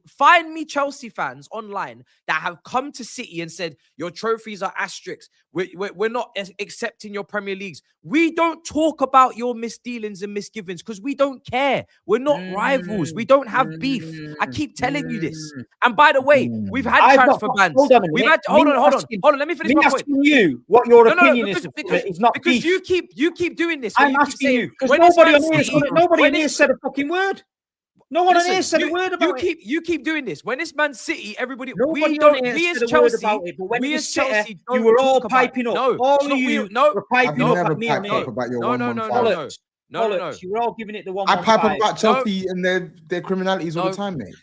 Find me Chelsea fans online that have come to City and said your trophies are asterisks. We're not accepting your Premier Leagues. We don't talk about your misdealings and misgivings because we don't care. We're not rivals. We don't have beef. I keep telling you this. And by the way, we've had transfer bans. Hold on. Let me finish my point. You what your opinion is. It's not because you keep doing this. I'm asking you because nobody on here said a fucking word. No one on here said a word about it. You keep doing this. When it's Man City, everybody. We as Chelsea, you were all piping up. All of you were piping up at me. No. You were all giving it the 1-1-5. I pipe up about Chelsea and their criminalities all the time, mate.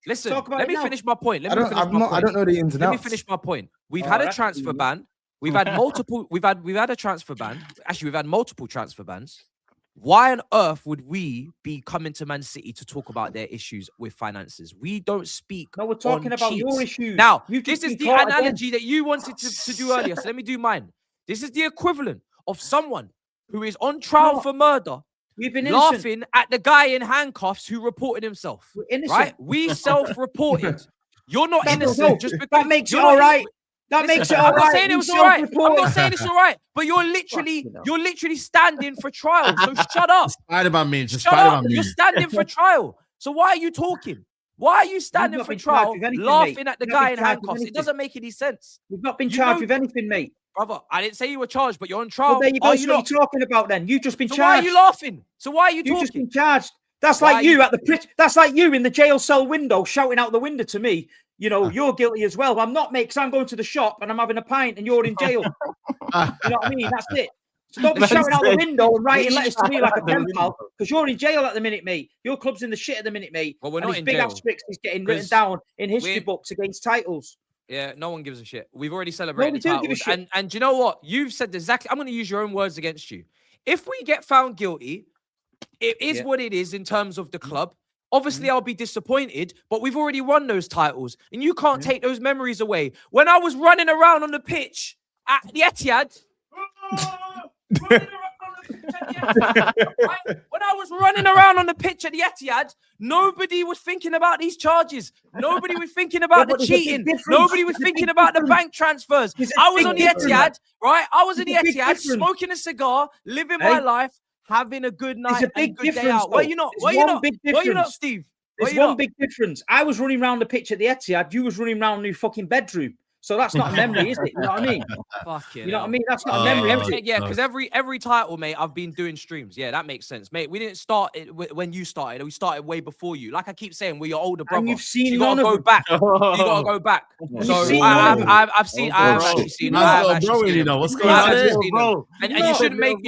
Listen, let me finish my point. I don't know the ins and outs. Let me finish my point. We've had a transfer ban. We've had multiple. We've had a transfer ban. Actually, we've had multiple transfer bans. Why on earth would we be coming to Man City to talk about their issues with finances? We don't speak. No, we're talking about your issues. Now, this is the analogy that you wanted to do earlier. So let me do mine. This is the equivalent of someone who is on trial for murder, laughing at the guy in handcuffs who reported himself. Right? We self-reported. You're not innocent just because that makes it all right. That makes it all right. I'm not saying it was all right. I'm not saying it's all right. But you're literally standing for trial. So shut up. You're standing for trial. So why are you talking? Why are you standing for trial, laughing at the guy in handcuffs? It doesn't make any sense. You've not been charged with anything, mate. Brother, I didn't say you were charged, but you're on trial. Well, there you go. What are you talking about then? You've just been charged. Why are you laughing? So why are you talking? You've just been charged. That's like you at the that's like you in the jail cell window shouting out the window to me. You know, you're guilty as well. I'm not, mate, because I'm going to the shop and I'm having a pint and you're in jail. You know what I mean? That's it. So don't be shouting out the window and writing letters to me like a pen pal, because you're in jail at the minute, mate. Your club's in the shit at the minute, mate. Well, we're and not his in big jail. asterisks is getting written down in history books against titles. Yeah, no one gives a shit. We've already celebrated the do give a titles. shit. And do you know what? You've said exactly. I'm going to use your own words against you. If we get found guilty, it is what it is in terms of the club. Obviously, I'll be disappointed, but we've already won those titles, and you can't take those memories away. When I was running around on the pitch at the Etihad, when I was running around on the pitch at the Etihad, nobody was thinking about these charges. Nobody was thinking about the cheating. Nobody was thinking about the bank transfers. I was on the Etihad, right? I was in the Etihad, smoking a cigar, living my life, having a good night and a good day out. Why you not? Why you not, Steve? There's one big difference. I was running around the pitch at the Etihad. You was running around your fucking bedroom. So that's not a memory, is it? You know what I mean? Fucking you know what I mean? That's not a memory, is it? Yeah, because every title, mate, I've been doing streams. Yeah, that makes sense, mate. We didn't start it when you started. We started way before you. Like I keep saying, we're your older brother. And you've seen so you gotta go back. You gotta go back. So I've actually seen. You know what's going on, and you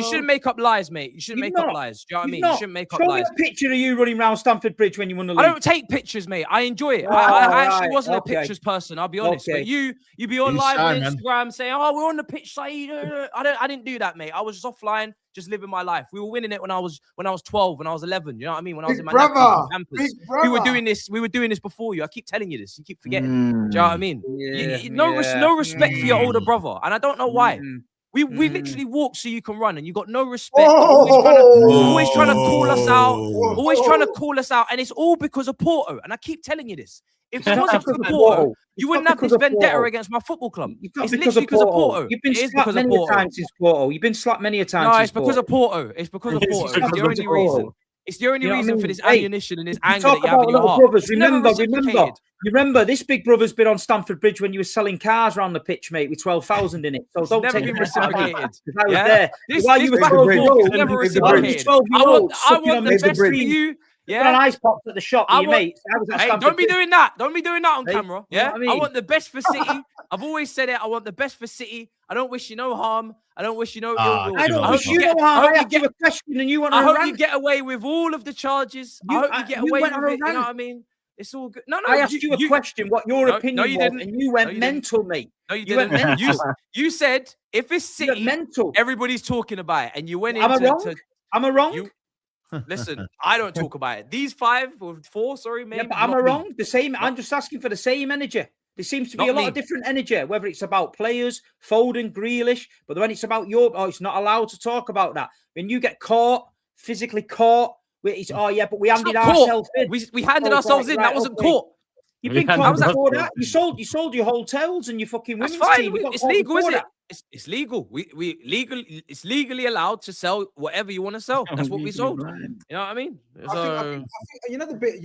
shouldn't make up lies, mate. You shouldn't make up lies. Do you know what I mean? You shouldn't make up lies. Show me a picture of you running around Stamford Bridge when you won the league. I don't take pictures, mate. I enjoy it. I actually wasn't a pictures person. I'll be honest. But you be on live on Instagram saying, "Oh, we're on the pitch, SAEED." I didn't do that, mate. I was just offline, just living my life. We were winning it when I was 12, when I was 11. You know what I mean? When I was in my campus. We were doing this before you. I keep telling you this. You keep forgetting. Do you know what I mean? No respect for your older brother, and I don't know why. We literally walk so you can run, and you got no respect. Always trying to call us out. Always trying to call us out, and it's all because of Porto. And I keep telling you this. If it wasn't for Porto, you wouldn't have this vendetta against my football club. It's literally because of Porto. You've been slapped many a time since Porto. You've been slapped many a time. No, it's because of Porto. It's because of Porto. It's the only reason. It's the only reason for this ammunition and this anger that you have in your heart. Remember, this big brother's been on Stamford Bridge when you were selling cars around the pitch, mate, with 12,000 in it. So don't take it reciprocated. I was there. While you were 12 years old, never reciprocated. I want the best for you. Yeah, an ice pop at the shop with your mates. Hey, don't be doing that. Don't be doing that on camera. Yeah, I want the best for City. I've always said it. I want the best for City. I don't wish you no harm. I don't wish you no ill will. I don't wish you no harm. I asked you a question and you want to I hope you get away with all of the charges. I hope you get away with it. You know what I mean? It's all good. No, I asked you a question, what your opinion was, and you went mental, mate. No, you didn't. You said if it's City, everybody's talking about it, and you went into. Am I wrong? Listen, I don't talk about it. These 5 or 4, sorry, maybe. Yeah, but am I wrong? The same. I'm just asking for the same energy. There seems to be a lot of different energy, whether it's about players, Foden, Grealish, but when it's about it's not allowed to talk about that. When you get caught, physically caught, it's, but we handed ourselves in. We handed ourselves in. That wasn't caught. You've been caught before that. You sold your hotels and your fucking women's team. It's legal, isn't it? It's legal. It's legally allowed to sell whatever you want to sell. That's what we sold. You know what I mean? I think you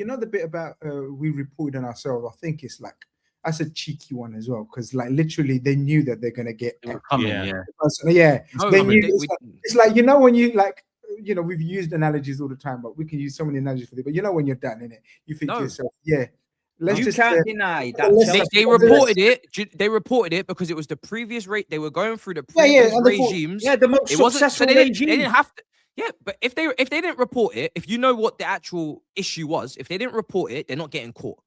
know the bit about we reported on ourselves. I think it's like that's a cheeky one as well, because like literally they knew that they're gonna get They knew it's like, you know, when you like, you know, we've used analogies all the time, but we can use so many analogies for it. But you know, when you're done in it, you think to yourself, you can't deny that. They reported it. They reported it because it was the previous rate. They were going through the previous regimes. The most successful regime. They didn't have to. Yeah, but if they didn't report it, if you know what the actual issue was, if they didn't report it, they're not getting caught.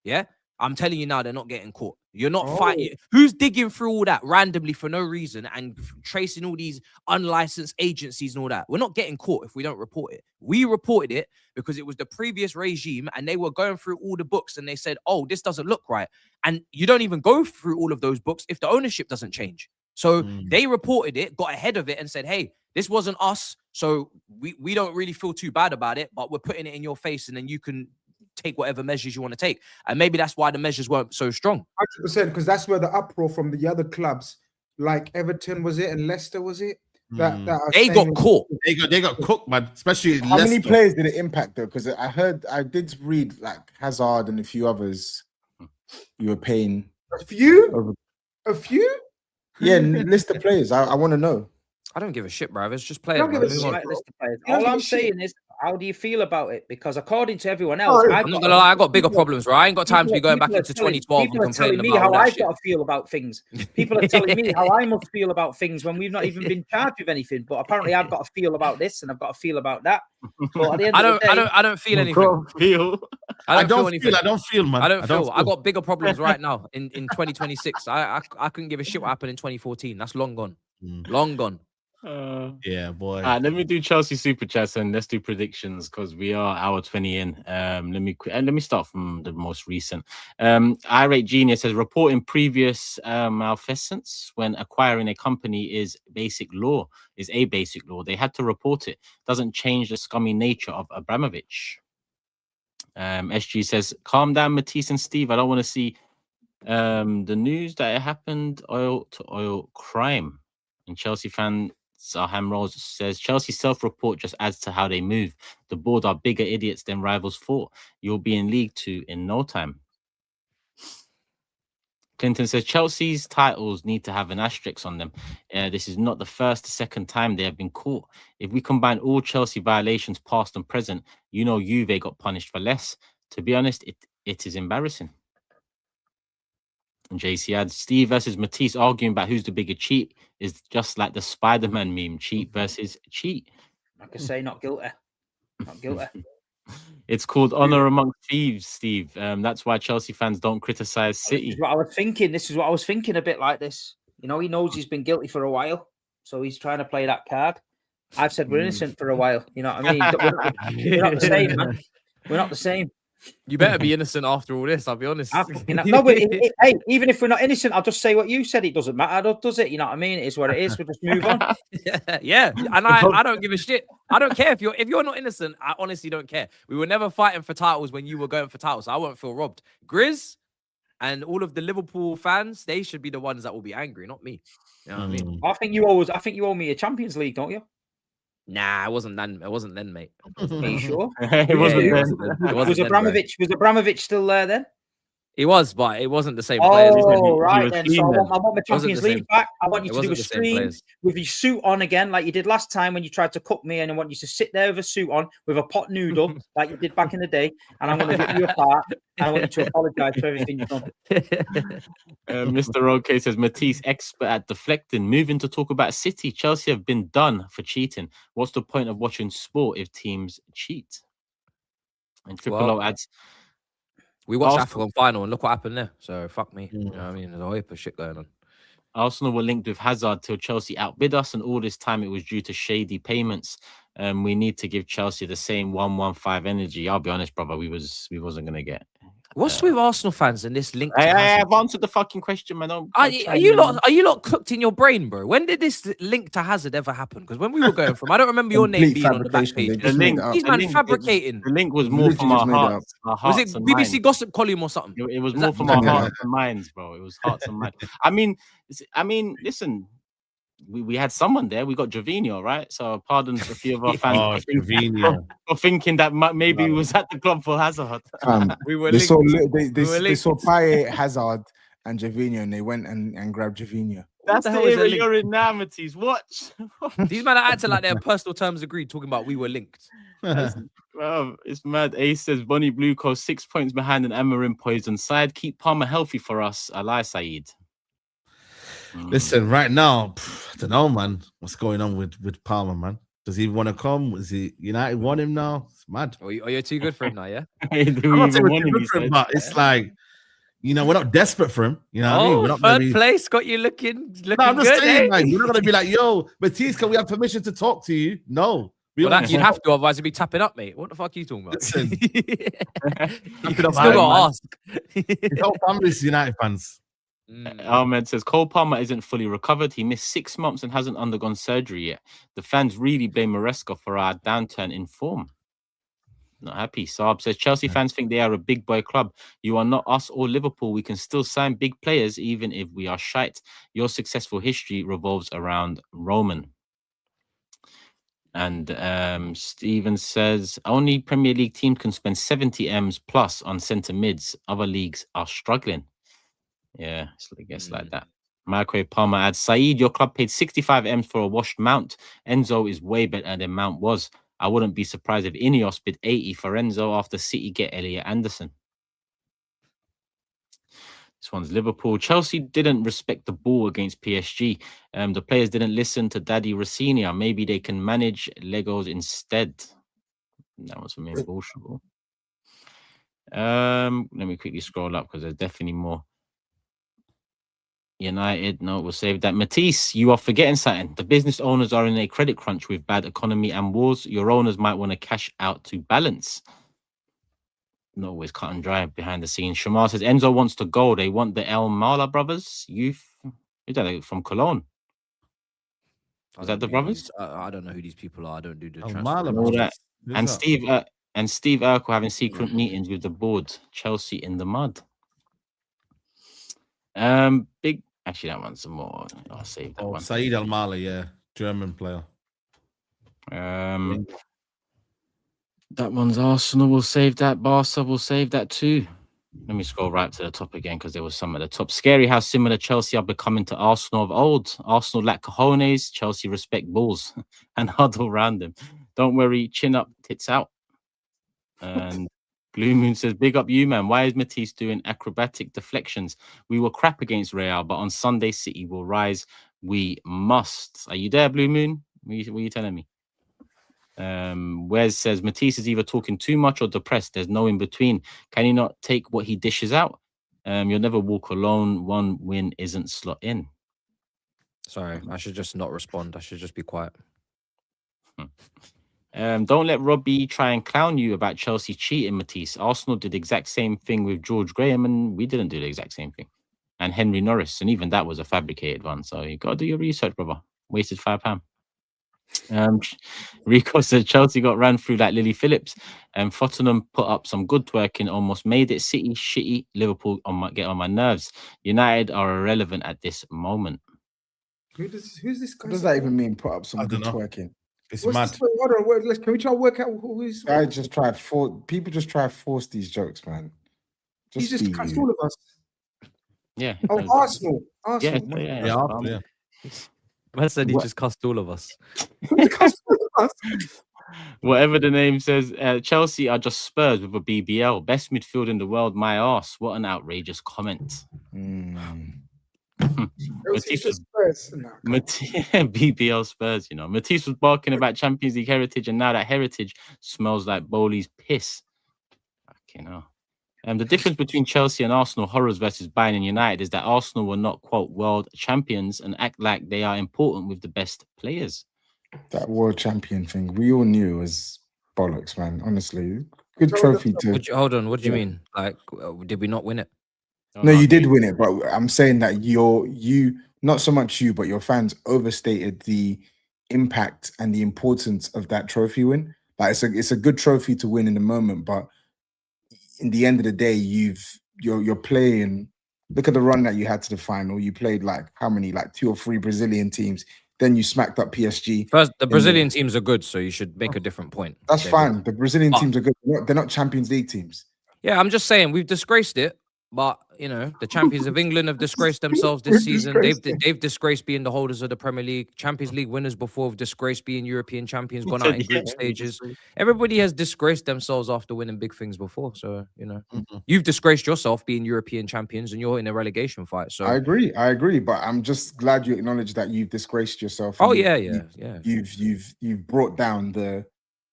Yeah, I'm telling you now, they're not getting caught. You're not fighting. Who's digging through all that randomly for no reason and tracing all these unlicensed agencies and all that? We're not getting caught if we don't report it. We reported it because it was the previous regime and they were going through all the books and they said, oh, this doesn't look right. And you don't even go through all of those books if the ownership doesn't change. So they reported it, got ahead of it and said, hey, this wasn't us. So we don't really feel too bad about it, but we're putting it in your face and then you can take whatever measures you want to take. And maybe that's why the measures weren't so strong. 100%, because that's where the uproar from the other clubs, like Everton, was it, and Leicester, was it? That they got caught. They got cooked, man. Especially how many players did it impact though? Because I did read like Hazard and a few others. You were paying a few. Yeah, list the players. I want to know. I don't give a shit, bro. It's just players. All I'm saying is, How do you feel about it? Because according to everyone else, I'm not gonna lie, I got bigger problems, right? I ain't got time to be going back into 2012 and people are telling complaining me about how all that I've shit. got to feel about things. People are telling me how I must feel about things when we've not even been charged with anything. But apparently, I've got to feel about this and I've got to feel about that. But at the end of the day, I don't feel anything. I don't feel anything. I don't feel, man. I don't feel. I got bigger problems right now in 2026. I couldn't give a shit what happened in 2014. That's long gone. Long gone. Yeah, boy. Let me do Chelsea super chats and let's do predictions because we are hour 20 in. Let me start from the most recent. Irate Genius says reporting previous malfeasance when acquiring a company is a basic law. They had to report it. Doesn't change the scummy nature of Abramovich. SG says, calm down, Matisse and Steve. I don't want to see the news that it happened oil to oil crime. And Chelsea fan Saham Rose says Chelsea self-report just adds to how they move. The board are bigger idiots than rivals for. You'll be in League 2 in no time. Clinton says Chelsea's titles need to have an asterisk on them. This is not the first or second time they have been caught. If we combine all Chelsea violations, past and present, Juve got punished for less. To be honest, it is embarrassing. And JC adds, Steve versus Matisse arguing about who's the bigger cheat is just like the Spider-Man meme, cheat versus cheat. Like I say, not guilty. Not guilty. It's called honor amongst thieves, Steve. That's why Chelsea fans don't criticize City. This is what I was thinking. This is what I was thinking a bit like this. He knows he's been guilty for a while, so he's trying to play that card. I've said we're innocent for a while. You know what I mean? We're not the same, man. We're not the same. You better be innocent after all this, I'll be honest. No, but hey, even if we're not innocent, I'll just say what you said. It doesn't matter, does it? You know what I mean? It is what it is. We'll just move on. Yeah. And I don't give a shit. I don't care if you're not innocent. I honestly don't care. We were never fighting for titles when you were going for titles. So I won't feel robbed. GRIZZ and all of the Liverpool fans, they should be the ones that will be angry, not me. You know what I mean? I think you owe me a Champions League, don't you? Nah, it wasn't then, mate. Are you sure? It wasn't then. Was Abramovich still there then? He was, but it wasn't the same players. Oh, right then. So I want my Champions League back. I want you to do a stream with your suit on again, like you did last time when you tried to cook me, and I want you to sit there with a suit on, with a pot noodle, like you did back in the day, and I'm going to rip you apart, and I want you to apologise for everything you've done. Mr. OK says, Matisse, expert at deflecting. Moving to talk about City. Chelsea have been done for cheating. What's the point of watching sport if teams cheat? And Triple O adds, we watched African final and look what happened there. So fuck me. You know what I mean? There's a heap of shit going on. Arsenal were linked with Hazard till Chelsea outbid us, and all this time it was due to shady payments. We need to give Chelsea the same 115 energy. I'll be honest, brother. We wasn't gonna get. What's with Arsenal fans and this link? I've answered the fucking question, man. Are you lot cooked in your brain, bro? When did this link to Hazard ever happen? Because when we were going from, I don't remember your name being on the back page. The link, these man fabricating. The link was more from our hearts. Was it BBC Gossip Column or something? It was more from our hearts and minds, bro. It was hearts and minds. I mean, listen. We had someone there. We got Jovino, right? So pardon a few of our fans for thinking that maybe he was at the club for Hazard. We were they saw Paye, Hazard, and Jovino, and they went and grabbed Jovino. That's the era you're in now, Matisse. Watch. These men are acting like their personal terms agreed, talking about we were linked. Bro, it's mad. Ace says Bonnie Blue Coast 6 points behind an Amarin poison side. Keep Palmer healthy for us. Alai SAEED. Listen, right now, I don't know, man. What's going on with Palmer, man? Does he want to come? Is he United want him now? It's mad. Oh, you're too good for him now, yeah? I'm not saying we're too good for him, but it's like, we're not desperate for him. You know what I mean? We're not third place got you looking no, I'm just good. Saying, like, we're not gonna be like, yo, Matisse, can we have permission to talk to you? No. You'd have to, otherwise you'd be tapping up, mate. What the fuck are you talking about? Listen, you still got to ask. His whole family's United fans. Ahmed says Cole Palmer isn't fully recovered. He missed 6 months and hasn't undergone surgery yet. The fans really blame Maresca for our downturn in form. Not happy. Saab says Chelsea fans think they are a big boy club. You are not us or Liverpool. We can still sign big players even if we are shite. Your successful history revolves around Roman. And Steven says only Premier League team can spend 70 M's plus on centre mids. Other leagues are struggling. Yeah, I guess like that. Microwave Palmer adds, SAEED, your club paid 65 M's for a washed Mount. Enzo is way better than Mount was. I wouldn't be surprised if Ineos bid 80 for Enzo after City get Elliot Anderson. This one's Liverpool. Chelsea didn't respect the ball against PSG. The players didn't listen to Daddy Rossinia. Maybe they can manage Legos instead. That was from Bullshit. Let me quickly scroll up because there's definitely more. United, no, we'll save that. Matisse, you are forgetting something. The business owners are in a credit crunch with bad economy and wars. Your owners might want to cash out to balance. Not always cut and dry behind the scenes. Shamar says Enzo wants to go. They want the El Mala brothers. Youth, is that from Cologne? Is that the brothers? I don't know who these people are. I don't do the transfer. Mala All that. brothers. And Steve Urkel having secret meetings with the board. Chelsea in the mud. Big. Actually, that one's some more. I'll save that one. SAEED Al Mali, yeah, German player. That one's Arsenal. We'll save that. Barca will save that too. Let me scroll right to the top again because there was some at the top. Scary how similar Chelsea are becoming to Arsenal of old. Arsenal lack cojones. Chelsea respect balls and huddle around them. Don't worry, chin up, tits out. And Blue Moon says, big up you, man. Why is Matisse doing acrobatic deflections? We were crap against Real, but on Sunday, City will rise. We must. Are you there, Blue Moon? What are you telling me? Wes says, Matisse is either talking too much or depressed. There's no in between. Can he not take what he dishes out? You'll never walk alone. One win isn't slot in. Sorry, I should just not respond. I should just be quiet. Don't let Robbie try and clown you about Chelsea cheating, Matisse. Arsenal did the exact same thing with George Graham, and we didn't do the exact same thing. And Henry Norris, and even that was a fabricated one. So you got to do your research, brother. Wasted £5. Rico said Chelsea got ran through like Lily Phillips, and Tottenham put up some good twerking, almost made it. City shitty, Liverpool get on my nerves. United are irrelevant at this moment. Who's this guy? What does that even mean? Put up some good twerking. It's What's mad. this? Hold on, can we try to work out who is? I just try people just try to force these jokes, man. He just cuts all of us. Yeah. Oh, Arsenal. Yeah. Man said he just cussed all of us. Whatever the name says, Chelsea are just Spurs with a BBL. Best midfield in the world, my arse. What an outrageous comment. Matisse was, BBL Spurs, you know. Matisse was barking about Champions League heritage, and now that heritage smells like Bowley's piss. Fucking hell. The difference between Chelsea and Arsenal horrors versus Bayern and United is that Arsenal were not, quote, world champions and act like they are important with the best players. That world champion thing, we all knew was bollocks, man. Honestly, good trophy to. Hold on, what do you mean? Like, did we not win it? No, you did win it, but I'm saying that you not so much you, but your fans overstated the impact and the importance of that trophy win. Like it's a good trophy to win in the moment, but in the end of the day, you're playing. Look at the run that you had to the final. You played like how many? Like 2 or 3 Brazilian teams. Then you smacked up PSG. First, the Brazilian teams are good, so you should make a different point. That's fine. The Brazilian teams are good. They're not Champions League teams. Yeah, I'm just saying we've disgraced it. But you know, the champions of England have disgraced themselves this season. They've disgraced being the holders of the Premier League. Champions League winners before have disgraced being European champions, gone out in group stages. Everybody has disgraced themselves after winning big things before. So you know, you've disgraced yourself being European champions, and you're in a relegation fight. So I agree. But I'm just glad you acknowledge that you've disgraced yourself. Oh yeah. You've brought down the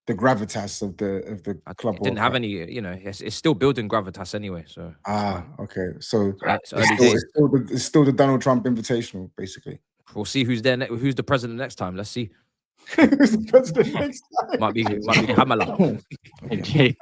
gravitas of the club. It didn't have any, you know, it's still building gravitas anyway. So okay. So it's still the Donald Trump Invitational, basically. We'll see who's there. Who's the president next time? Let's see. Who's the president next time? Might be Kamala. Hey,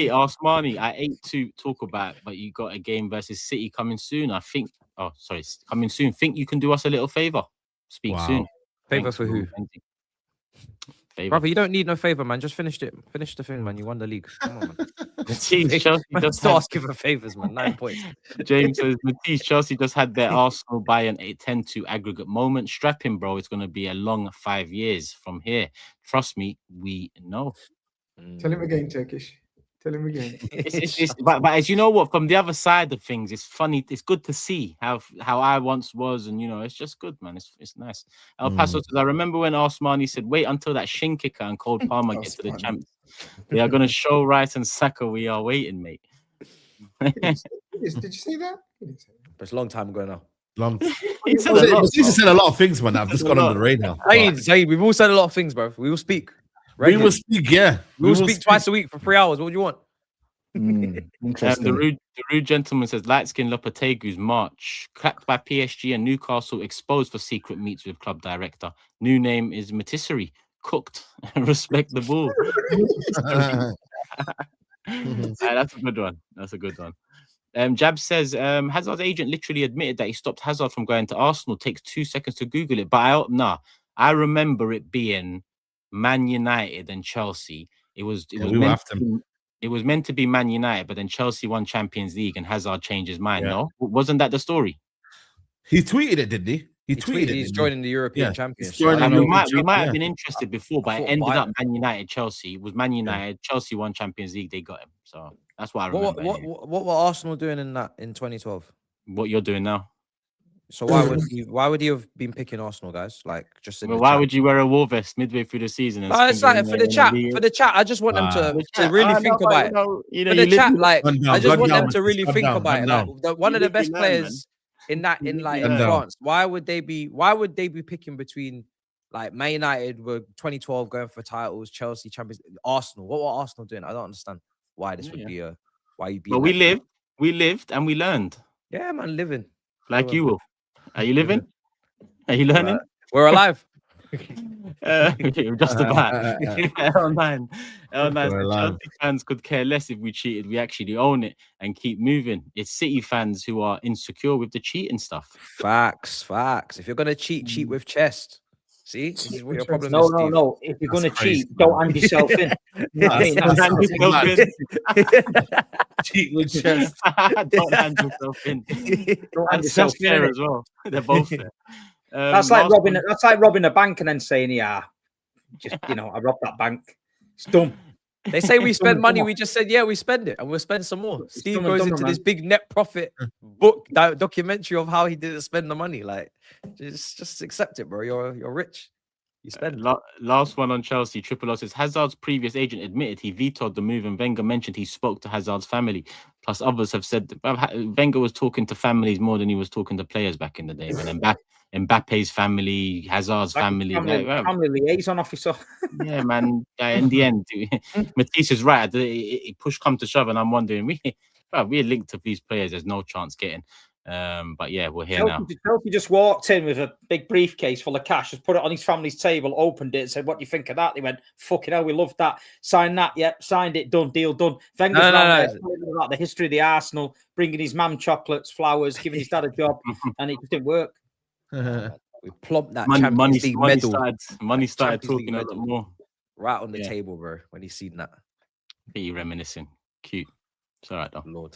Asmani, I ate to talk about, but you got a game versus City coming soon. I think. Oh, sorry, coming soon. Think you can do us a little favor? Speak soon. Favor for who? Favor. Brother, you don't need no favor, man. Just finish it. Finish the thing, man. You won the league. Come on, man. Matisse, Chelsea just asking for favors, man. 9 points. James says, Matisse, Chelsea just had their Arsenal Bayern 10-2 aggregate moment. Strap him, bro. It's going to be a long 5 years from here. Trust me, we know. Tell him again, Turkish. Tell him again. But as you know what, from the other side of things, it's funny. It's good to see how I once was, and it's just good, man. It's nice. El Paso says, I remember when Osmani said, "Wait until that shin kicker and Cole Palmer get to the champs. They are gonna show Rice and Saka. We are waiting, mate." Did you say that? But it's a long time ago now. Long. He said a lot, He said a lot of things, man. I've just gone under the radar. Zaid, we've all said a lot of things, bro. We will speak. We will speak, yeah. We will speak twice a week for 3 hours. What do you want? Interesting. The rude gentleman says, light skin Lopetegu's March, clapped by PSG and Newcastle, exposed for secret meets with club director. New name is Matisserie, cooked. Respect the ball. That's a good one. That's a good one. Jab says, Hazard's agent literally admitted that he stopped Hazard from going to Arsenal. Takes 2 seconds to Google it. But I remember it being Man United and Chelsea. It was meant to be Man United, but then Chelsea won Champions League and Hazard changed his mind. No, wasn't that the story? He tweeted it, didn't he? He tweeted he's joining the European Champions. We might have been interested before, but it ended up Man United, Chelsea. It was Man United, Chelsea won Champions League. They got him. So that's what I remember. What were Arsenal doing in 2012? What you're doing now? So why would he have been picking Arsenal, guys? Like just why would you wear a war vest midway through the season? It's like for the chat. I just want them to really think about it. For the chat, like I just want them to really think about it. Like one of the best players in France. Why would they be picking between like Man United were 2012 going for titles, Chelsea Champions, Arsenal? What were Arsenal doing? I don't understand why this would be why you'd be. But we lived and we learned. Yeah, man, living like you will. Are you living? Are you learning? We're alive. Just about. L9. Chelsea fans could care less if we cheated. We actually own it and keep moving. It's City fans who are insecure with the cheating stuff. Facts. If you're gonna cheat with chest. See, this is what your problem is. No. If you're gonna cheat, don't hand yourself in. Cheat with chest. Don't hand yourself in. Don't hand yourself fair as well. They're both fair. That's like robbing. That's like robbing a bank and then saying, "Yeah, just I robbed that bank." It's dumb. They say we spend money. We just said, "Yeah, we spend it, and we'll spend some more." Steve goes into this big net profit book documentary of how he didn't spend the money. Like, just accept it, bro. You're rich. You spend. Last one on Chelsea. Triple O says Hazard's previous agent admitted he vetoed the move, and Wenger mentioned he spoke to Hazard's family. Plus, others have said Wenger was talking to families more than he was talking to players back in the day. And Mbappe's family, Hazard's family liaison officer. Yeah, man. In the end, Matisse is right. Push come to shove, and I'm wondering, we're linked to these players. There's no chance getting. But yeah, we're here now. Chelsea just walked in with a big briefcase full of cash, just put it on his family's table, opened it, and said, "What do you think of that?" They went, "Fucking hell, we love that. Sign that, yep, signed it, done, deal done." Wenger's about the history of the Arsenal, bringing his mum chocolates, flowers, giving his dad a job, and it just didn't work. We plumped that Champions League medal. Money started talking a lot more. Right on the table, bro, when he's seen that. You reminiscing. Cute. It's all right, though. Lord.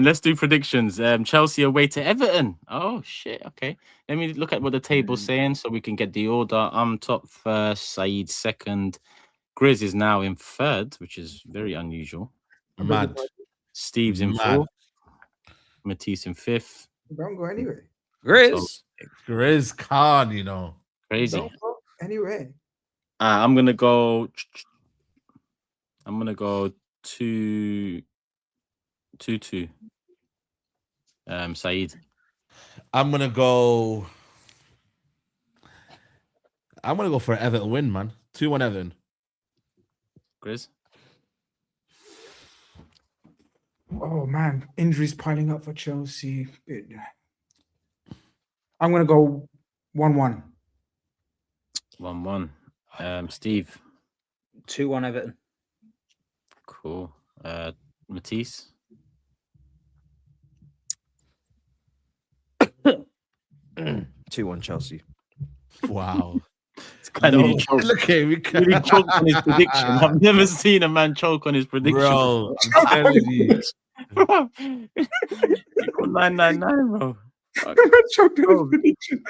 Let's do predictions. Chelsea away to Everton. Oh, shit. Okay. Let me look at what the table's saying so we can get the order. I'm top first, SAEED second. GRIZZ is now in third, which is very unusual. Mad. Steve's in fourth. Matisse in fifth. Don't go anywhere. GRIZZ can't, Crazy. Don't go anywhere. I'm gonna go 2-2. SAEED. I'm gonna go for an Everton win, man. 2-1 Everton. GRIZZ. Oh man, injuries piling up for Chelsea. I'm gonna go 1-1. 1-1. Steve. 2-1 Everton. Cool. Matisse. 2-1 Chelsea. Wow. It's kind of look at me. Really choked on his prediction. I've never seen a man choke on his prediction. Bro, I'm telling you. 999, bro. Choked on his prediction.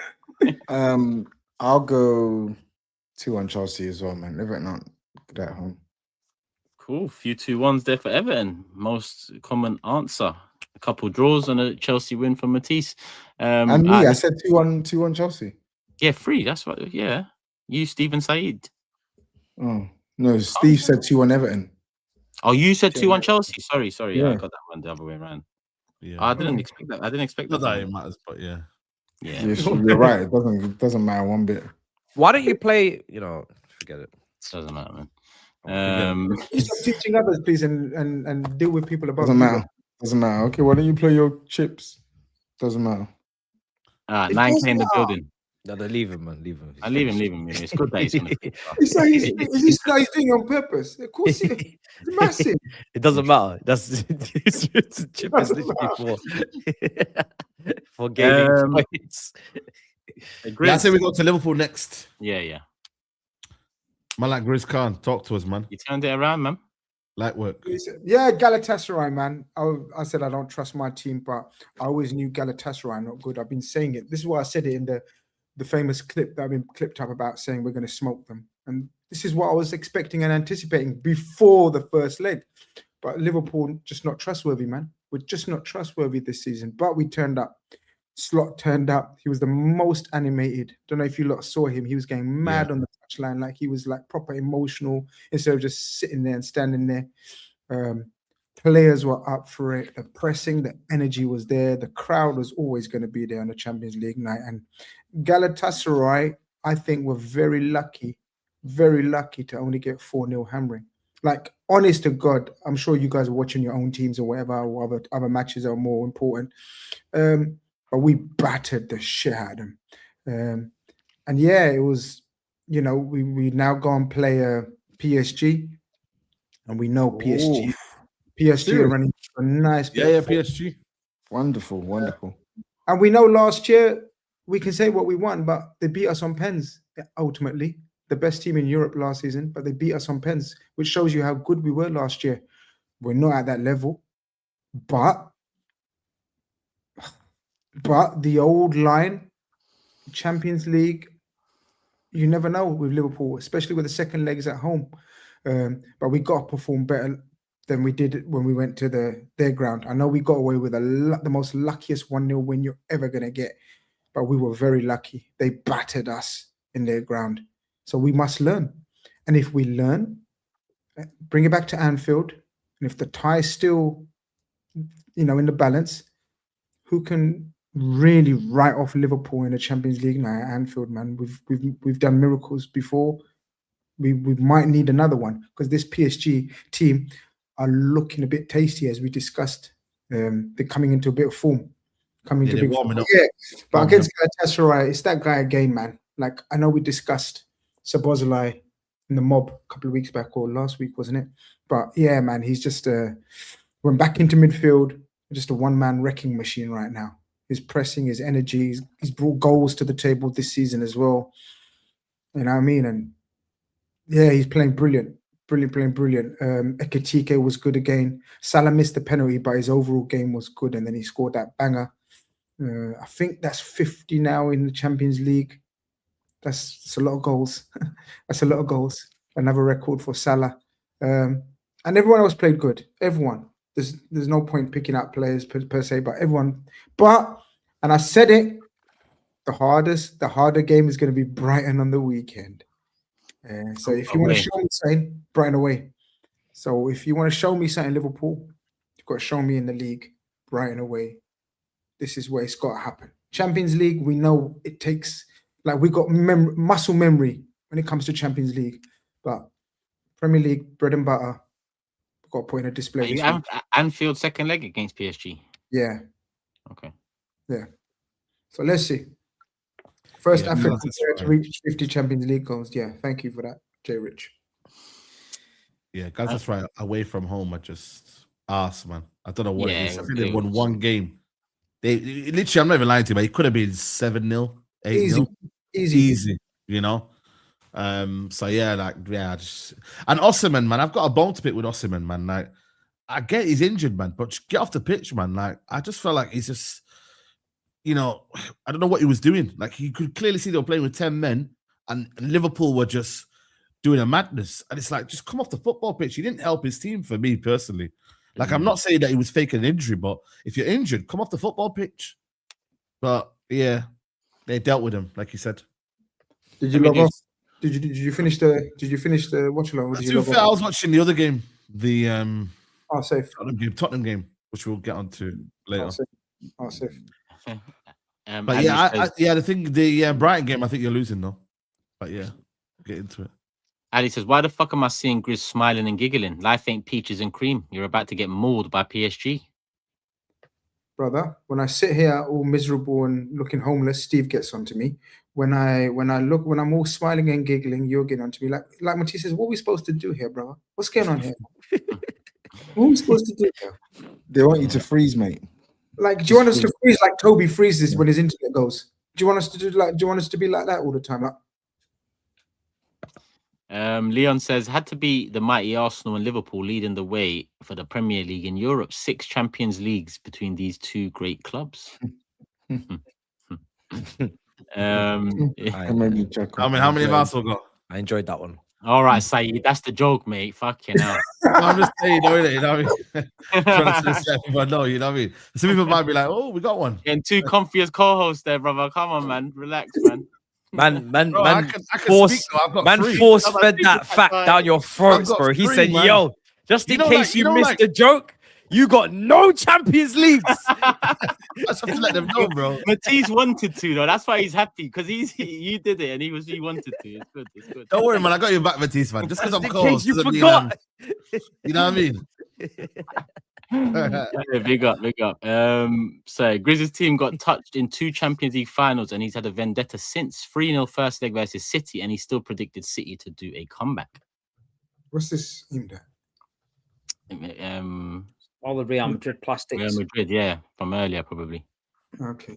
I'll go 2-1 Chelsea as well, man. Everton not good at home. Cool. Few 2-1s there for Everton. Most common answer. A couple draws and a Chelsea win for Matisse. And me, I said 2-1 Chelsea. Yeah, 3. That's right. Yeah. You, Steve and SAEED. Oh, no, Steve said 2-1 Everton. Oh, you said 2-1 Chelsea. Sorry. Yeah. I got that one the other way around. Yeah. I didn't expect that. I didn't expect Not that. that it matters, but yeah. Yeah. You're right. It doesn't matter one bit. Why don't you play? Forget it. Doesn't matter, man. Stop teaching others, please, and deal with people above. Doesn't matter. Doesn't matter. Okay, why don't you play your chips? Doesn't matter. 9K in the building. No, leave him, man. Leave him. I leave him. It's good that he's gonna. He's doing it on purpose. Of course, it's massive. It doesn't matter. That's chip is literally for gaining points. Yeah, I say we go to Liverpool next. Yeah. Man, like Grizz Khan, talk to us, man. You turned it around, man. Light work. Yeah, Galatasaray, man. I said I don't trust my team, but I always knew Galatasaray not good. I've been saying it. This is why I said it in the famous clip that I've been clipped up about saying we're going to smoke them. And this is what I was expecting and anticipating before the first leg. But Liverpool just not trustworthy, man. We're just not trustworthy this season. But we turned up. Slot turned up. He was the most animated. Don't know if you lot saw him. He was getting mad on the touchline, like he was like proper emotional instead of just sitting there and standing there. Players were up for it. The pressing, the energy was there. The crowd was always going to be there on the Champions League night. And Galatasaray, I think, were very lucky to only get 4-0 hammering. Like, honest to God, I'm sure you guys are watching your own teams or whatever, or other matches are more important. But we battered the shit out of them. And yeah, it was, we now go and play PSG. And we know PSG are running a nice bit. Yeah, PSG. Wonderful. And we know last year, we can say what we want, but they beat us on pens, ultimately. The best team in Europe last season, but they beat us on pens, which shows you how good we were last year. We're not at that level. But the old line, Champions League, you never know with Liverpool, especially with the second legs at home. But we got to perform better than we did when we went to their ground. I know we got away with the most luckiest 1-0 win you're ever going to get, but we were very lucky. They battered us in their ground. So we must learn. And if we learn, bring it back to Anfield, and if the tie is still, in the balance, who can really write off Liverpool in the Champions League night at Anfield, man? We've done miracles before. We might need another one because this PSG team are looking a bit tasty, as we discussed. They're coming into a bit of form. But against Galatasaray, it's that guy again, man. Like, I know we discussed Szoboszlai in the mob a couple of weeks back, or last week, wasn't it? But yeah, man, he's just went back into midfield, just a one-man wrecking machine right now. His pressing, his energy, he's brought goals to the table this season as well. You know what I mean? And yeah, he's playing brilliant. Ekitike was good again. Salah missed the penalty, but his overall game was good, and then he scored that banger. I think that's 50 now in the Champions League. That's a lot of goals. That's a lot of goals. Another record for Salah. And everyone else played good. Everyone. There's no point picking out players per se, but everyone. And I said it, the harder game is going to be Brighton on the weekend. So if you want to show me something, Brighton away. So if you want to show me something, Liverpool, you've got to show me in the league, Brighton away. This is where it's got to happen. Champions League, we know it takes, like, we got muscle memory when it comes to Champions League. But Premier League, bread and butter, we've got to put in a display. Anfield second leg against PSG. Yeah. Okay. Yeah. So let's see. First African player to reach 50 Champions League goals. Yeah, thank you for that, Jay Rich. Yeah, guys, that's right. Away from home, I just asked, man. I don't know what it is. I think they won was one game. They literally, I'm not even lying to you, but it could have been 7-0, 8-0. Easy. So yeah, just and Osimhen, man. I've got a bone to pick with Osimhen, man. Like, I get he's injured, man, but just get off the pitch, man. Like, I just felt like he's just, I don't know what he was doing. Like, you could clearly see they were playing with 10 men, and Liverpool were just doing a madness. And it's like, just come off the football pitch. He didn't help his team for me personally. Like, I'm not saying that he was faking an injury, but if you're injured, come off the football pitch. But yeah, they dealt with him, like you said. Did you log off? Did you finish the watch along? To be fair, I was watching the other game, the safe. Tottenham game, which we'll get onto later. Safe. But yeah, the Brighton game, I think you're losing though. But yeah, get into it. Ali says, why the fuck am I seeing Grizz smiling and giggling? Life ain't peaches and cream. You're about to get mauled by PSG. Brother, when I sit here all miserable and looking homeless, Steve gets onto me. When I'm all smiling and giggling, you're getting onto me. Like Matisse says, what are we supposed to do here, brother? What's going on here? What are we supposed to do here? They want you to freeze, mate. Like, do you want us to freeze like Toby freezes when his internet goes? Do you want us to do like? Do you want us to be like that all the time? Like, Leon says, had to be the mighty Arsenal and Liverpool leading the way for the Premier League in Europe. 6 Champions Leagues between these two great clubs. How many have Arsenal got? I enjoyed that one. All right, SAEED, that's the joke, mate. Fucking hell. I'm just saying, you know what I mean? Trying to say everyone know, you know what I mean? Some people might be like, oh, we got one. Getting too comfy as co-host there, brother. Come on, man. Relax, man. Bro, I can force-fed that fact down your throats, bro. He said, man. yo, just in case you missed like, the joke, you got no Champions Leagues. I just have to let them know, bro. Matisse wanted to, though. That's why he's happy, because you did it, and he wanted to. It's good. It's good. Don't worry, man. I got your back, Matisse, man. Just because I'm close. You forgot. You know what I mean? Yeah, big up. So Grizz's team got touched in 2 Champions League finals, and he's had a vendetta since. 3-0 first leg versus City, and he still predicted City to do a comeback. what's this aimed at? All the Real Madrid plastics. Real Madrid, yeah, from earlier probably. Okay.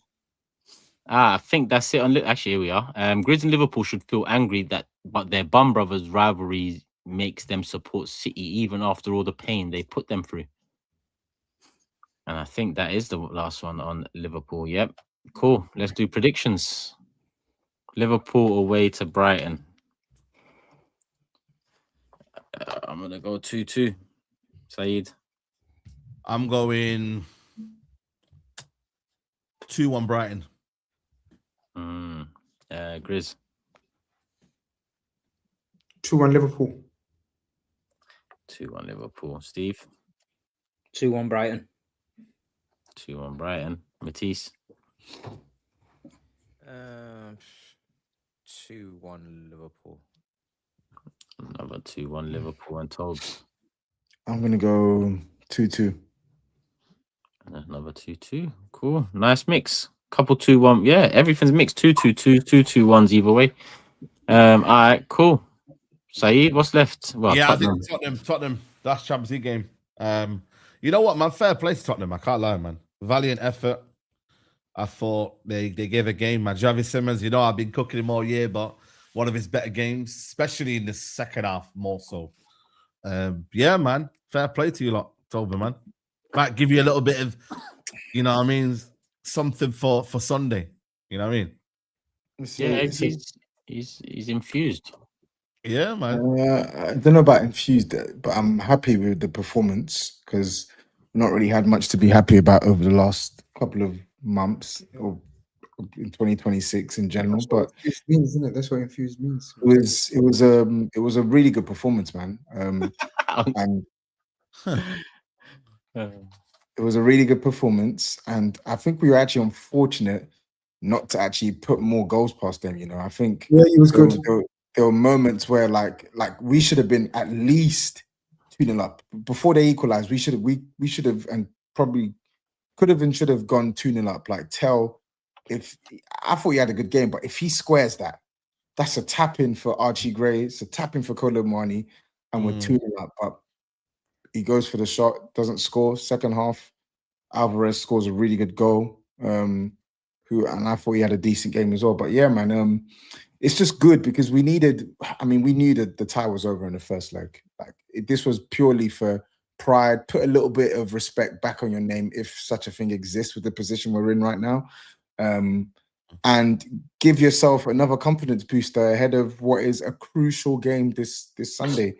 I think that's it. Actually, here we are. Grizz and Liverpool should feel angry but their bum brothers rivalry makes them support City even after all the pain they put them through. And I think that is the last one on Liverpool. Yep. Cool. Let's do predictions. Liverpool away to Brighton. I'm going to go 2-2. SAEED. I'm going 2-1 Brighton. Grizz. 2-1 Liverpool. 2-1 Liverpool. Steve. 2-1 Brighton. 2-1 Brighton. Matisse. 2-1 Liverpool. Another 2-1 Liverpool and TOBS. I'm going to go 2-2. Another 2-2. Cool. Nice mix. Couple 2-1. Yeah, everything's mixed. 2-2-2, 2-2-1s either way. All right, cool. SAEED, what's left? Well, yeah, Tottenham. I think Tottenham. That's Champions League game. You know what, man? Fair play to Tottenham. I can't lie, man. Valiant effort. I thought they gave a game. Man, Javi Simmons, you know, I've been cooking him all year, but one of his better games, especially in the second half, more so. Yeah, man. Fair play to you lot, Toby, man. Might give you a little bit of, you know what I mean, something for Sunday. You know what I mean? Yeah, he's infused. Yeah, man. I don't know about infused, but I'm happy with the performance because we've not really had much to be happy about over the last couple of months or in 2026 in general. But it means, isn't it? That's what infused means. it was a really good performance, man. And it was a really good performance, and I think we were actually unfortunate not to actually put more goals past them. You know, I think it was good. There were moments where like we should have been at least 2-0 up before they equalized. We should have and probably could have and should have gone 2-0 up. Like if I thought he had a good game, but if he squares that, that's a tap in for Archie Gray, it's a tap in for Kolo Muani, and we're 2-0 up. But he goes for the shot, doesn't score. Second half, Alvarez scores a really good goal. And I thought he had a decent game as well. But yeah, man, it's just good because we knew that the tie was over in the first leg. This was purely for pride, put a little bit of respect back on your name if such a thing exists with the position we're in right now. and give yourself another confidence booster ahead of what is a crucial game this Sunday.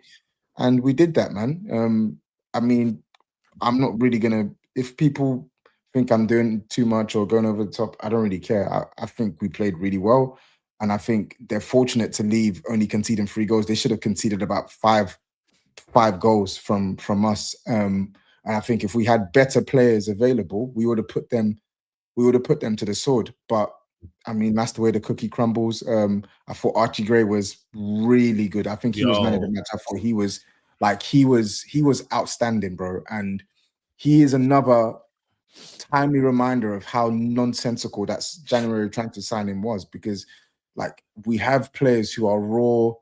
And we did that, man. I mean, I'm not really gonna. If people think I'm doing too much or going over the top, I don't really care. I think we played really well, and I think they're fortunate to leave only conceding 3 goals. They should have conceded about five goals from us. And I think if we had better players available, we would have put them to the sword. But I mean, that's the way the cookie crumbles. I thought Archie Gray was really good. I think he was man of the match. I thought he was outstanding, bro. And he is another timely reminder of how nonsensical that January transfer signing was, because like we have players who are raw,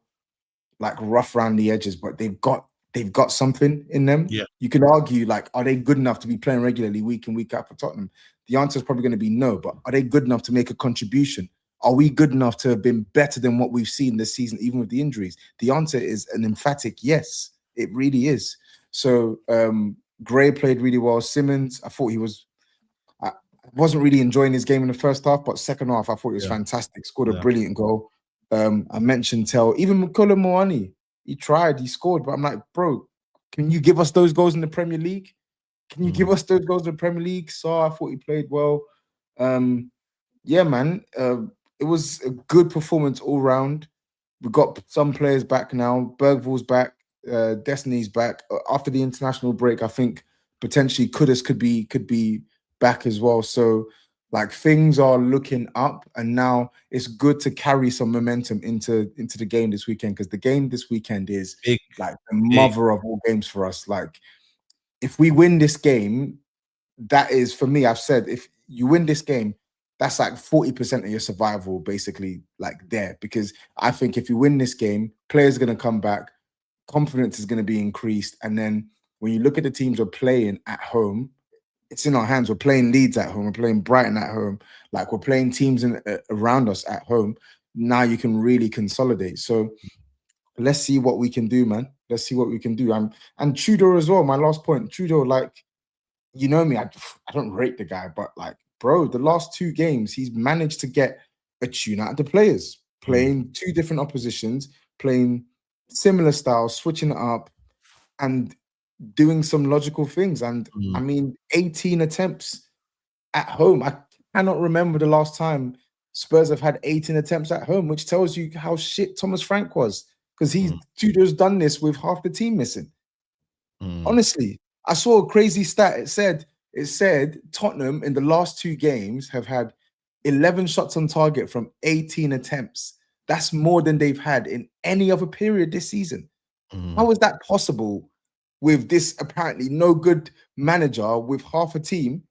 like rough around the edges, but they've got something in them. Yeah. You can argue, like, are they good enough to be playing regularly week in, week out for Tottenham? The answer is probably going to be no, but are they good enough to make a contribution? Are we good enough to have been better than what we've seen this season, even with the injuries? The answer is an emphatic yes. It really is. So Gray played really well. Simmons, I thought I wasn't really enjoying his game in the first half, but second half, I thought he was fantastic. Scored a brilliant goal. I mentioned even Mkola Moani, he tried, he scored, but I'm like, bro, can you give us those goals in the Premier League? Can you give us those goals in the Premier League? So I thought he played well. Yeah, man, it was a good performance all round. We've got some players back now. Bergvall's back, Destiny's back. After the international break, I think potentially Kudus could be back as well. So like things are looking up, and now it's good to carry some momentum into the game this weekend, because the game this weekend is big, like the mother of all games for us. Like if we win this game, that is, for me, I've said, if you win this game, that's like 40% of your survival basically like there, because I think if you win this game, players are going to come back, confidence is going to be increased, and then when you look at the teams we're playing at home, it's in our hands. We're playing Leeds at home. We're playing Brighton at home. Like we're playing teams around us at home. Now you can really consolidate. So let's see what we can do, man. Let's see what we can do. And Tudor as well. My last point, Tudor, like, you know me, I don't rate the guy, but like, bro, the last 2 games, he's managed to get a tune out of the players, playing 2 different oppositions, playing similar styles, switching it up, and doing some logical things. And I mean, 18 attempts at home. I cannot remember the last time Spurs have had 18 attempts at home, which tells you how shit Thomas Frank was, because Tudor's done this with half the team missing. Honestly, I saw a crazy stat. It said Tottenham in the last 2 games have had 11 shots on target from 18 attempts. That's more than they've had in any other period this season. How is that possible with this apparently no good manager with half a team?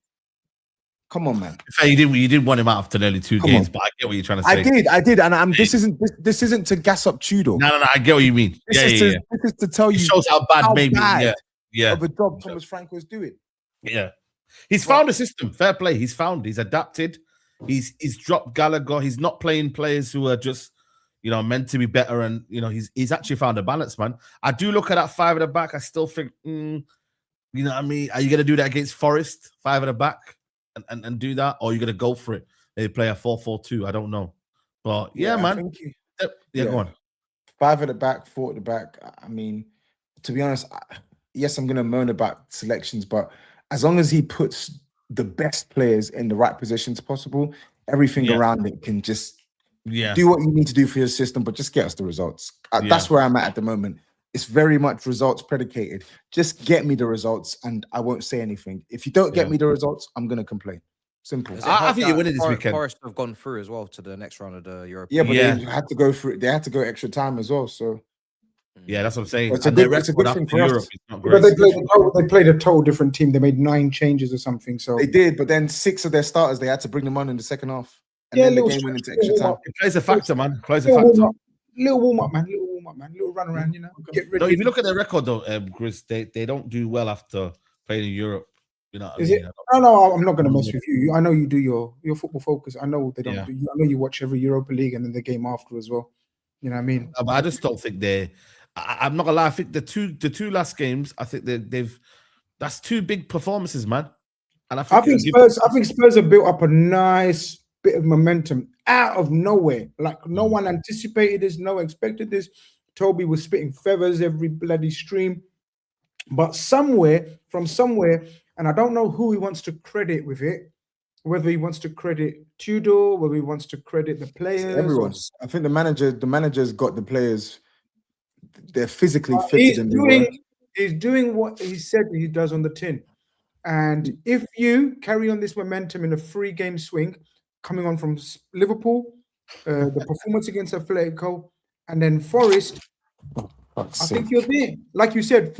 Come on, man. You did want him out after nearly 2 games, but I get what you're trying to say. I did, and this isn't to gas up Tudor. No, I get what you mean. This is to tell you, it shows how bad maybe of a job Thomas Frank was doing. Yeah, he's found a system. Fair play. He's adapted. He's dropped Gallagher. He's not playing players who are just, you know, meant to be better, and you know, he's actually found a balance, man. I do look at that 5 at the back. I still think, you know what I mean? Are you gonna do that against Forest, 5 at the back, and do that, or are you gonna go for it? They play a 4-4-2. I don't know, but man. Go on. 5 at the back, 4 at the back. I mean, to be honest, yes, I'm gonna moan about selections, but as long as he puts the best players in the right positions possible, everything around it can just do what you need to do for your system, but just get us the results. That's where I'm at the moment. It's very much results predicated. Just get me the results and I won't say anything. If you don't get me the results, I'm going to complain. Simple. I think you're winning this weekend. Forest have gone through as well to the next round of the Europe. Yeah, but they had to go through. They had to go extra time as well. So yeah, that's what I'm saying. It's a good thing for us. But they played a total different team. They made 9 changes or something. So they did, but then 6 of their starters, they had to bring them on in the second half. And then the game went into extra time. It plays a factor, man. Plays a factor. Little warm up, man. Little run around, you know. Get ready. No, if you look at their record, though, GRIZZ, they don't do well after playing in Europe. You know what I mean? No, I'm not going to mess with you. I know you do your football focus. I know they don't do. I know you watch every Europa League and then the game after as well. You know what I mean? But I just don't think I'm not gonna lie. I think the two last games, I think that's 2 big performances, man. And I think Spurs have built up a nice bit of momentum out of nowhere. Like no one anticipated this, no one expected this. Toby was spitting feathers every bloody stream. But from somewhere, and I don't know who he wants to credit with it, whether he wants to credit Tudor, whether he wants to credit the players. Everyone. I think the manager's got the players. They're physically fitted in the work. He's doing what he said he does on the tin. And if you carry on this momentum in a 3-game swing, coming on from Liverpool, the performance against Atletico, and then Forest, I think you're there. Like you said,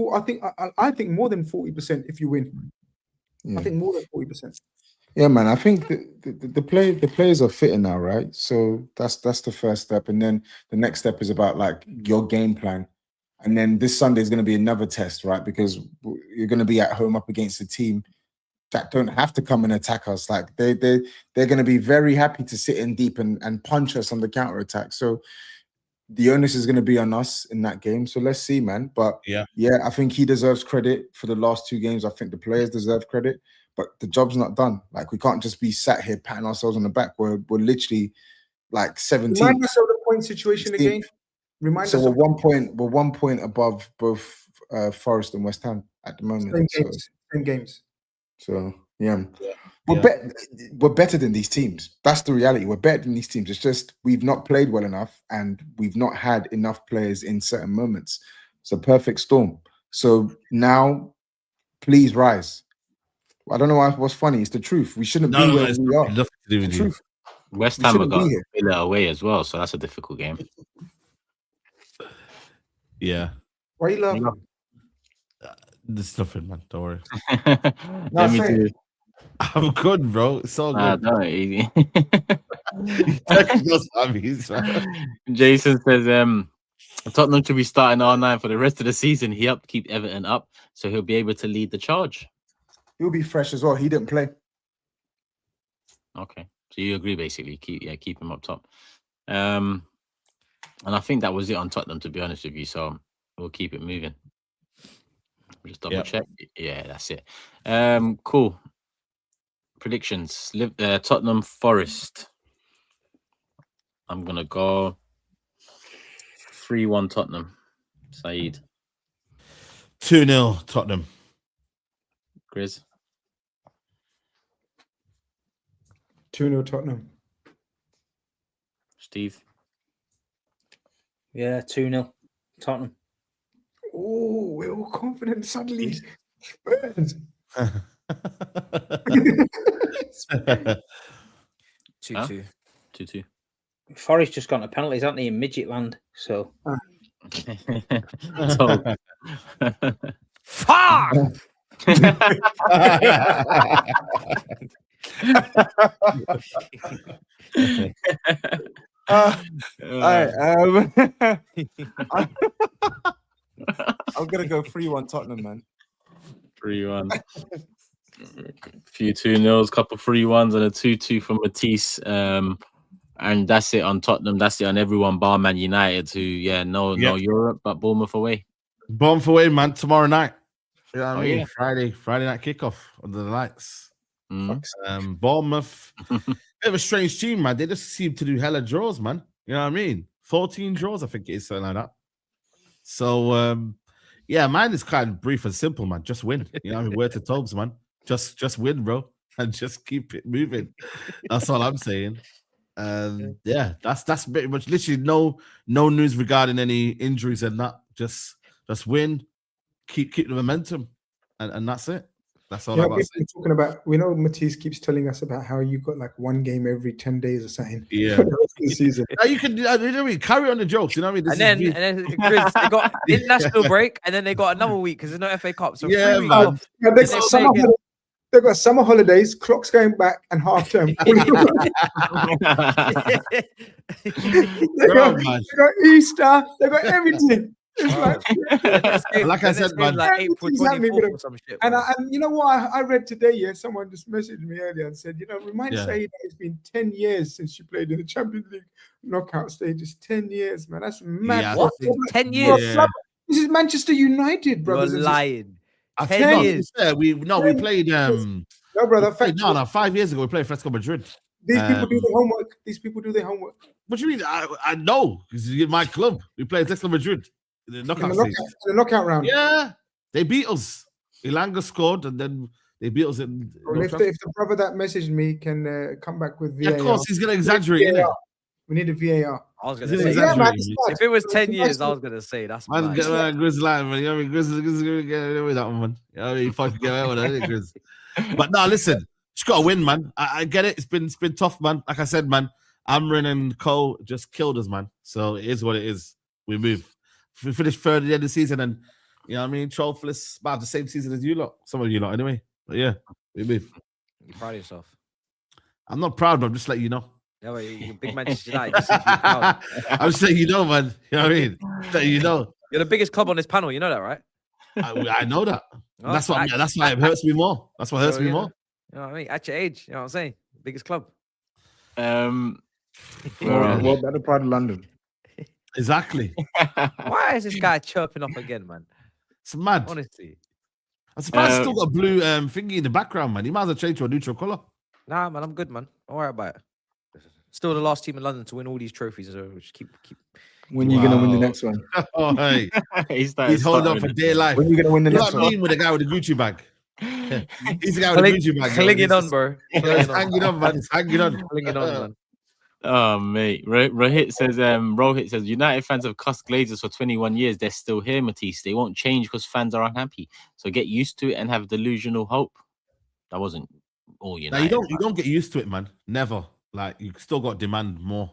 I think more than 40% if you win. Yeah. I think more than 40%. Yeah, man. I think the players are fitting now, right? So that's the first step, and then the next step is about like your game plan, and then this Sunday is going to be another test, right? Because you're going to be at home up against a team that don't have to come and attack us. Like they're going to be very happy to sit in deep and punch us on the counter attack. So the onus is going to be on us in that game. So let's see, man. But yeah, I think he deserves credit for the last 2 games. I think the players deserve credit, but the job's not done. Like we can't just be sat here patting ourselves on the back. We're literally like 17. Remind us of the point situation 16. Again. Remind so us. We're 1 point above both Forest and West Ham at the moment. Same games. So yeah. We're better than these teams. That's the reality. We're better than these teams. It's just we've not played well enough and we've not had enough players in certain moments. It's a perfect storm. So now, please rise. I don't know what's funny. It's the truth. We shouldn't be where we are. It's the truth. West Ham have got Villa away as well, so that's a difficult game. Yeah. Why you laughing? There's nothing, man. Don't worry. Let me do. I'm good, bro. It's all good. Jason says, Tottenham should be starting R9 for the rest of the season. He helped keep Everton up, so he'll be able to lead the charge. He'll be fresh as well. He didn't play. Okay, so you agree basically. Keep him up top. And I think that was it on Tottenham, to be honest with you. So we'll keep it moving. Just double check. Yeah, that's it. Cool. Predictions. Tottenham Forest. I'm gonna go 3-1 Tottenham. SAEED. 2-0 Tottenham. GRIZZ. 2-0 Tottenham. Steve. Yeah, 2-0 Tottenham. Oh, we're all confident suddenly. Spurs. 2-2. 2-2. Forest just got a penalties, aren't they, in midget land? So. Fuck! All right. I'm gonna go 3-1 Tottenham, man. 3-1. Few 2-0s, couple 3-1s, and a 2-2 from Matisse. And that's it on Tottenham. That's it on everyone, bar Man United, who no Europe, but Bournemouth away. Bournemouth away, man. Tomorrow night. You know what I mean? Yeah. Friday night kickoff under the lights. Bournemouth. Bit of a strange team, man. They just seem to do hella draws, man. You know what I mean? 14 draws, I think it is, something like that. So mine is kind of brief and simple, man. Just win. You know what I mean? Word to TOBS, man. Just win, bro. And just keep it moving. That's all I'm saying. That's pretty much literally no news regarding any injuries and that. Just win, keep the momentum, and that's it. That's all I'm talking about. We know Matisse keeps telling us about how you got like 1 game every 10 days or something. Yeah, for the rest of the season. You can carry on the jokes. You know what I mean? And then GRIZZ, they got international break, and then they got another week because there's no FA Cup. So 3 weeks off. Yeah, they've got summer holidays, clocks going back, and half term. They got Easter, they got everything. Like I said, man, like April 24th or some shit. And you know what I read today? Yeah, someone just messaged me earlier and said, remind SAEED that it's been 10 years since you played in the Champions League knockout stages. 10 years, man. That's mad. Yeah, what? 10 years? Yeah. This is Manchester United, brothers. You're lying. 10 years. We played. No, brother. 5 years ago we played Atletico Madrid. These people do their homework. These people do their homework. What do you mean? I know because you're my club. We play Atletico Madrid in the knockout stage. The knockout round. Yeah, they beat us. Ilanga scored, and then they beat us in. Well, if the brother that messaged me can come back with VAR, of course, he's gonna exaggerate. We need a VAR. I was gonna say, if it was 10 years, I was gonna say that's man. Grizz line, man. You know what I mean? Grizz gonna get away with that one, man. You know what I mean? Fucking get away with that, Grizz. But no, listen, just gotta win, man. I get it. It's been tough, man. Like I said, man, Amrin and Cole just killed us, man. So it is what it is. We move. We finished third at the end of the season, and you know what I mean, trophyless. About the same season as you lot. Some of you lot, anyway. But yeah, we move. You proud of yourself? I'm not proud, but I'm just letting you know. Yeah, well, you're big Manchester United. Just proud. I'm just letting you know, man. You know what I mean? Letting you know. You're the biggest club on this panel. You know that, right? I know that. Oh, that's why it hurts me more. That's what hurts me more. You know what I mean? At your age, you know what I'm saying? Biggest club. What about the pride of London? Exactly. Why is this guy chirping up again, man? It's mad. Honestly. I'm surprised he's still got a blue thingy in the background, man. He might as well change to a neutral colour. Nah, man, I'm good, man. Don't worry about it. Still the last team in London to win all these trophies. So just keep. When are you gonna win the next one? Oh, hey. He's holding on for dear life. When are you gonna win the next one? What I mean with the guy with the Gucci bag? He's the guy with the Gucci bag. Clinging on, bro. He's hanging on, man. He's hanging on. Clinging on, man. Oh, mate. Rohit says, United fans have cussed Glazers for 21 years. They're still here, Matisse. They won't change because fans are unhappy. So get used to it and have delusional hope. That wasn't all United. No, you don't get used to it, man. Never. Like, you still got to demand more,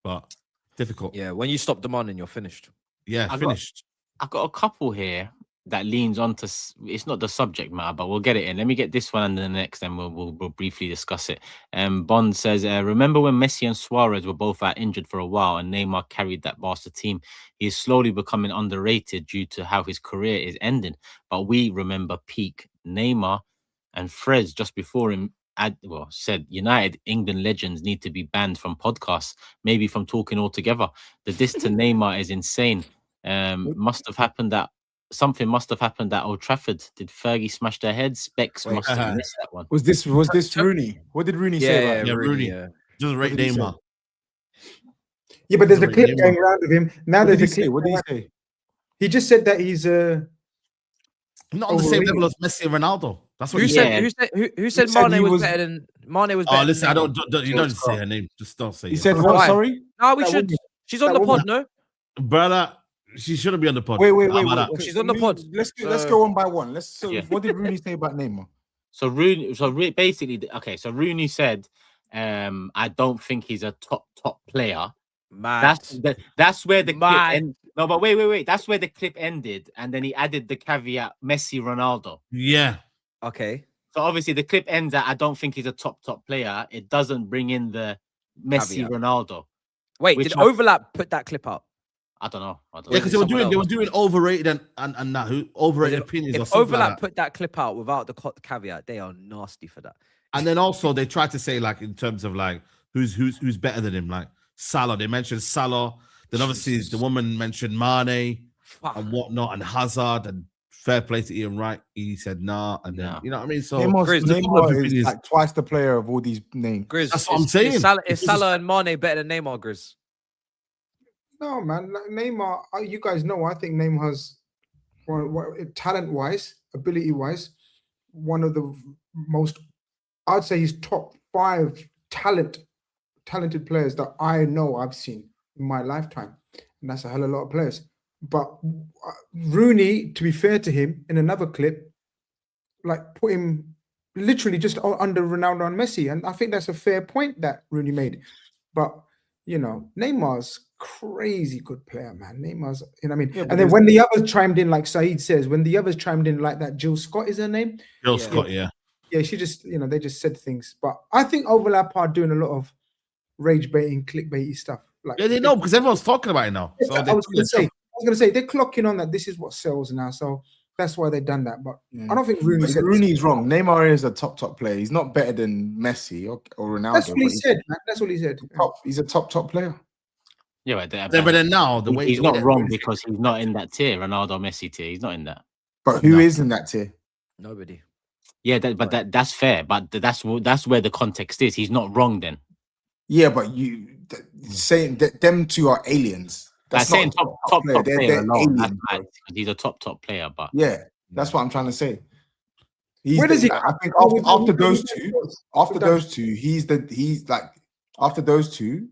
but difficult. Yeah, when you stop demanding, you're finished. Yeah, finished. I've got a couple here that leans onto, it's not the subject matter, but we'll get it in. Let me get this one and then the next, then we'll briefly discuss it. Bond says, remember when Messi and Suarez were both out injured for a while and Neymar carried that Barca team? He is slowly becoming underrated due to how his career is ending. But we remember peak Neymar and Frez just before him said United England legends need to be banned from podcasts, maybe from talking altogether. The diss to Neymar is insane. Something must have happened at Old Trafford. Did Fergie smash their heads? Specs must have missed that one. Was this Rooney? What did Rooney say about Yeah, Rooney. Just rate Neymar. Yeah, but there's a clip going around of him. Now there's a clip. What did he say? He just said that he's not on the same level as Messi and Ronaldo. That's what Who said Mane was better than Mane was better? Oh, listen, you don't say her name. Just don't say it. He said what? Sorry? No, we should. She's on the pod, no? Brother, she shouldn't be on the pod. Wait. She's on the pod. Let's go one by one. What did Rooney say about Neymar? So Rooney said, I don't think he's a top player. Man, that's where the clip ended. No, but wait. That's where the clip ended, and then he added the caveat: Messi, Ronaldo. Yeah. Okay. So obviously the clip ends at I don't think he's a top player. It doesn't bring in the Messi, caveat. Ronaldo. Wait, did Overlap put that clip up? I don't know. Yeah, because they were doing overrated and that overrated opinions. If Overlap put that clip out without the caveat, they are nasty for that. And then also they tried to say like in terms of like who's better than him, like Salah. They mentioned Salah. Then obviously the woman mentioned Mane and whatnot and Hazard and fair play to Ian Wright. He said nah, and then you know what I mean. So Neymar is like twice the player of all these names. GRIZZ, that's what I'm saying. Is Salah and Mane better than Neymar, GRIZZ? No, man. Neymar, you guys know. I think Neymar's talent-wise, ability-wise, one of the most. I'd say he's top 5 talented players that I know I've seen in my lifetime, and that's a hell of a lot of players. But Rooney, to be fair to him, in another clip, like put him literally just under Ronaldo and Messi, and I think that's a fair point that Rooney made. But you know, Neymar's crazy good player, man. Neymar's, you know what I mean? Yeah, and then when the others chimed in, like Saeed says, when the others chimed in like that, Jill Scott is her name? Jill Scott, yeah. Yeah, she just, you know, they just said things. But I think Overlap are doing a lot of rage baiting, clickbaity stuff. Like, yeah, they know because everyone's talking about it now. So I was going to say, they're clocking on that this is what sells now. So that's why they've done that. But I don't think Rooney's wrong. Neymar is a top player. He's not better than Messi or Ronaldo. That's what he said, man. That's what he said. He's a top player. Yeah, but then now the way he's not wrong because he's not in that tier, Ronaldo, Messi tier. He's not in that. But who is in that tier? Nobody. Yeah, that's fair. But that's where the context is. He's not wrong then. Yeah, but saying that them two are aliens. That's That's saying not top player They're alone. That's aliens, mad, bro. 'cause he's a top player, but Yeah, that's what I'm trying to say. Where does he? I think Oh, after we- those we- two, he's like after those two,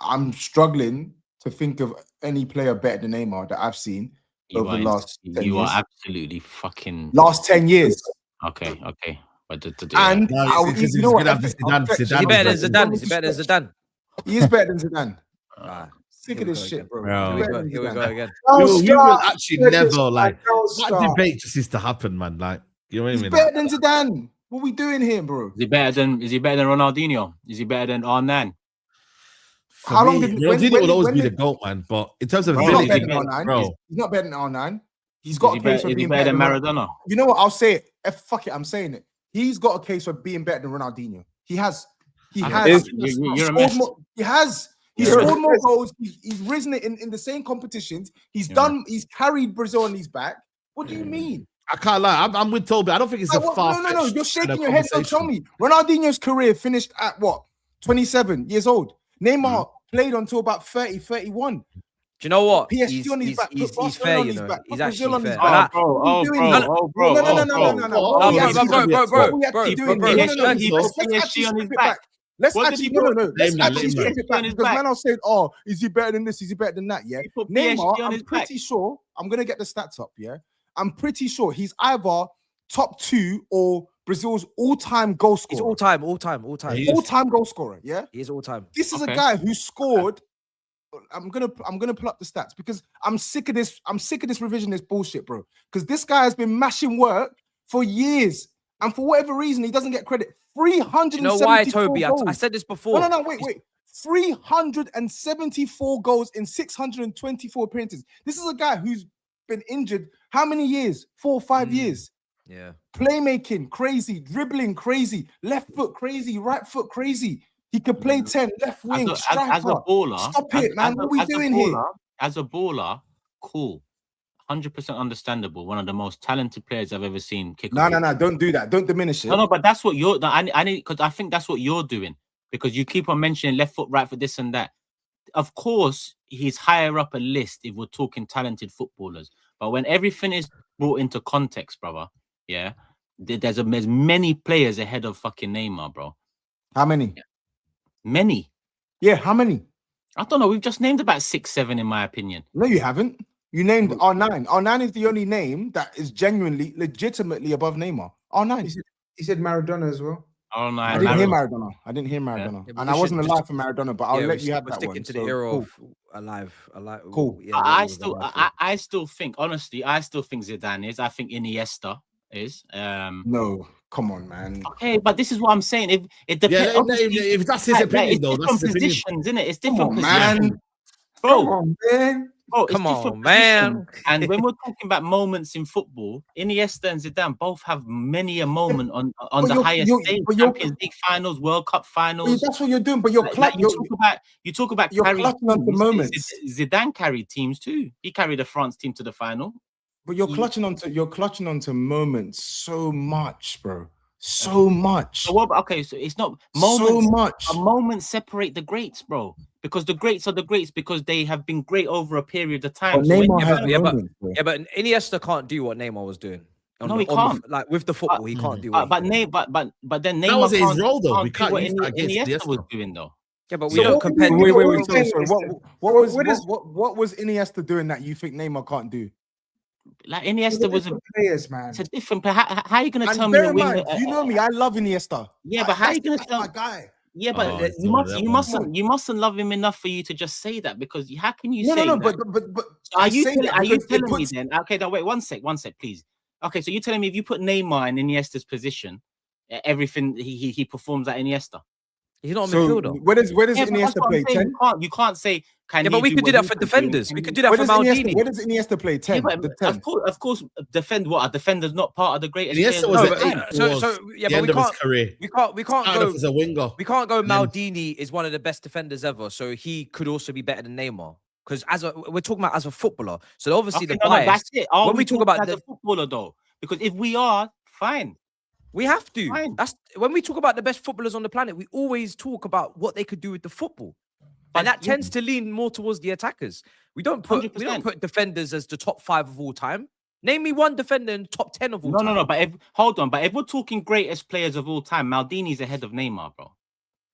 I'm struggling to think of any player better than Neymar that I've seen over the last 10 you years. are absolutely fucking Last 10 years. okay. But And No, you know what? Is he better than Zidane? Is he better than Zidane? He is better than Zidane. Ah, Sick here of we this go shit, again. bro. Bro. He's better than Here we Zidane. go again. You will actually never like Don't that start. debate just needs to happen, man. Like, you know what I He's mean? better than Zidane. What we doing here, bro? Is he better than Ronaldinho? Is he better than R9? For How long me, did- Ronaldinho when will always when be did- the GOAT, man. But in terms of He's not ability, better than R9. bro, He's not better than R9. He's Is got he a case for better being than better than Maradona? You know what? I'll say it. Fuck it. I'm saying it. He's got a case for being better than Ronaldinho. He has. He I has. think you're a scored mess. more, he has. He's You're a scored more goals. He's risen it in the same competitions. He's Yeah. done. He's carried Brazil on his back. What do you mean? I can't lie. I'm with Toby. I don't think it's Like, a what? far. No. You're shaking your head. So tell me, Ronaldinho's career finished at what? 27 years old. Neymar played until about 30, 31. Do you know what? PSG on his back. Put He's Barcelona fair, on you his know. back. He's Put Brazil actually on his fair. back. But What are we doing here? bro. No. What we actually bro, doing- bro, what we bro, actually bro, doing bro, here- bro. No, He let's put actually PSG on his strip it back. Let's What did actually he no. put? Let's Let him actually know. strip it back On his because back. man, I said, "Oh, is he better than this? Is he better than that?" Yeah, He put Neymar. PSG on I'm his pretty back. sure. I'm gonna get the stats up. Yeah, I'm pretty sure he's either top 2 or Brazil's all-time goal He's scorer. all time. He is. All-time goal scorer. Yeah, He is all time. this is Okay. a guy who scored. I'm gonna pull up the stats because I'm sick of this. I'm sick of this revisionist bullshit, bro. Because this guy has been mashing work for years, and for whatever reason, he doesn't get credit. 374 You know why, Toby? I goals. said this before. No, wait. 374 goals in 624 appearances. This is a guy who's been injured how many years? 4 or 5 years. Yeah. Playmaking, crazy. Dribbling, crazy. Left foot, crazy. Right foot, crazy. He could play 10, left wing, As striker. a baller, Stop it, man. What are we doing here? As a baller, cool. 100% understandable. One of the most talented players I've ever seen kick. No. Don't do that. Don't diminish it. No, but that's what you're. I need because I think that's what you're doing because you keep on mentioning left foot, right foot, this and that. Of course, he's higher up a list if we're talking talented footballers. But when everything is brought into context, brother, yeah, there's many players ahead of fucking Neymar, bro. How many? Many. Yeah, how many? I don't know. We've just named about 6, 7, in my opinion. No, you haven't. You named R9. R9 is the only name that is genuinely, legitimately above Neymar. R9. He said Maradona as well. Oh no, I didn't hear Maradona. Yeah, but And we I wasn't should alive for Maradona, but I'll let you have we're that sticking one. to the So, era cool. of alive. Cool. Yeah, I was still, alive. I still think, honestly, I still think Zidane is. I think Iniesta is. No, come on, man. Okay, but this is what I'm saying. If it Yeah, depends, if that's his opinion, though, it's that's different his opinion. positions, isn't it? It's Come different on, positions, man. bro. Come on, man. Bro, it's Come different on, man. positions. And when we're talking about moments in football, Iniesta and Zidane both have many a moment on the highest stage. Champions League finals, World Cup finals. That's what you're doing, but you're You talk about you're carrying clutching onto teams. moments. Zidane carried teams too. He carried the France team to the final. But you're clutching onto moments so much, bro. So much. So what? Okay, so it's not moments. So much. A moment separate the greats, bro. Because the greats are the greats because they have been great over a period of time. But So when Neymar you has have- moments, bro. Yeah, but Iniesta can't do what Neymar was doing. No, he can't. Like with the football, he can't do what. but he did. but then Neymar That was his can't- role, though. We do can't what use that against Iniesta was Iniesta. doing though. Yeah, but we So don't what compare. do you- Wait. Sorry. What was Iniesta doing that you think Neymar can't do? Like Iniesta was players, man. it's a different player. How are you going to tell And me bear the in winger? mind, you know me, I love Iniesta. Yeah, but how are you going to That's tell? my guy? Yeah, but Oh, it's one of them ones. you mustn't love him enough for you to just say that because how can you No, say no, that? but Are I you say telling, that are you because it telling puts- me then? Okay, now wait one sec, please. Okay, so you're telling me if you put Neymar in Iniesta's position, everything he performs at Iniesta. He's not a So midfielder. where does Yeah, but that's Iniesta what I'm play? saying. 10? You can't say can. Yeah, but he we do could do what that he for can do? defenders. We could do that Where for does Maldini. Iniesta play? 10. Yeah, but The 10. of course, defend what a defender's not part of the greatest. Iniesta players was of at all 8 time. towards yeah, the but end of his career. We can't Started go. off as a winger. We can't go. then- Maldini is one of the best defenders ever, so he could also be better than Neymar. Because we're talking about as a footballer, so obviously Okay, the no, bias. that's it. Are when we we talk talking about as a footballer though, because if we are, fine. We have to. Fine. That's when we talk about the best footballers on the planet. We always talk about what they could do with the football, But and that yeah. tends to lean more towards the attackers. We don't put 100%. defenders as the top 5 of all time. Name me one defender in top 10 of all time. No. But hold on. But if we're talking greatest players of all time, Maldini's ahead of Neymar, bro.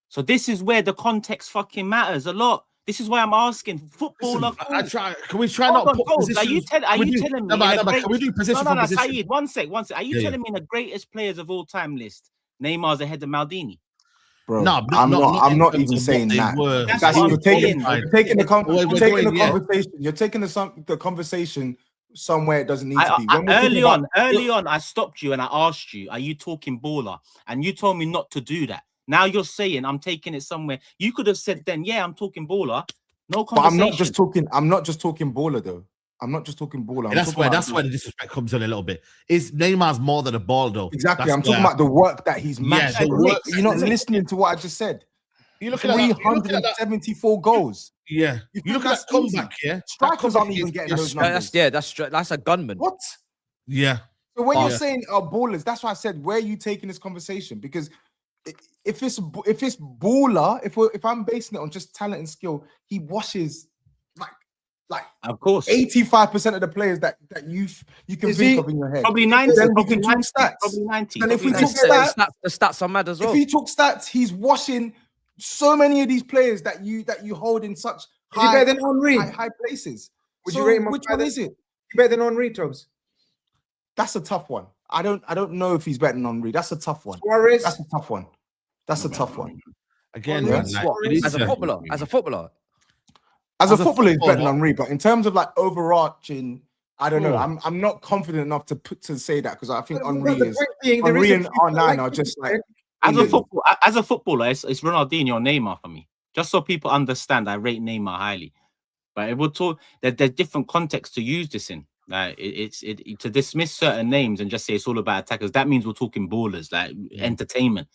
So this is where the context fucking matters a lot. This is why I'm asking. Footballer. Can we try not put Are you positions? telling me? Can we do position for position? Saeed, one sec. Are you telling me in the greatest players of all time list, Neymar's ahead of Maldini? Bro, No, I'm not in even terms of saying what they that. were. That's You're what I'm taking saying. the We're conversation. You're taking the conversation somewhere it doesn't need to be. Early on, I stopped you and I asked you, "Are you talking baller?" And you told me not to do that. Now you're saying I'm taking it somewhere. You could have said then, "Yeah, I'm talking baller." No But conversation. I'm not just talking baller though. I'm not just talking baller. That's where the disrespect comes in a little bit. Is Neymar's more than a ball though? Exactly. I'm talking about the work that he's matched. the work. You're not listening to what I just said. You look at 374 goals. Yeah. You look at that comeback, yeah. Strikers aren't even getting those numbers. That's a gunman. What? Yeah. So when you're saying ballers, that's why I said, where are you taking this conversation? Because if it's baller, if I'm basing it on just talent and skill, he washes like of course 85% of the players that you can think of in your head. Probably 90. Then we Probably can talk 90. stats. Probably 90. And if we probably talk 90. stats, The stats are mad as well. if you talk stats, he's washing so many of these players that you hold in such high, better than Henry? high places. Would So you rate him which higher one than- is it? You better than Henry, Tobs? That's a tough one. I don't know if he's better than Henry. That's a tough one. Suarez? That's a tough one. That's a tough one. Again, Yeah. man, like, it is As a footballer, As a footballer, he's better than Henry. But in terms of like overarching, I don't know. I'm not confident enough to say that because I think Henry and R9 are just like as a footballer, it's Ronaldinho or Neymar for me. Just so people understand, I rate Neymar highly. But it will talk. There's different contexts to use this in. Like to dismiss certain names and just say it's all about attackers. That means we're talking ballers, like entertainment.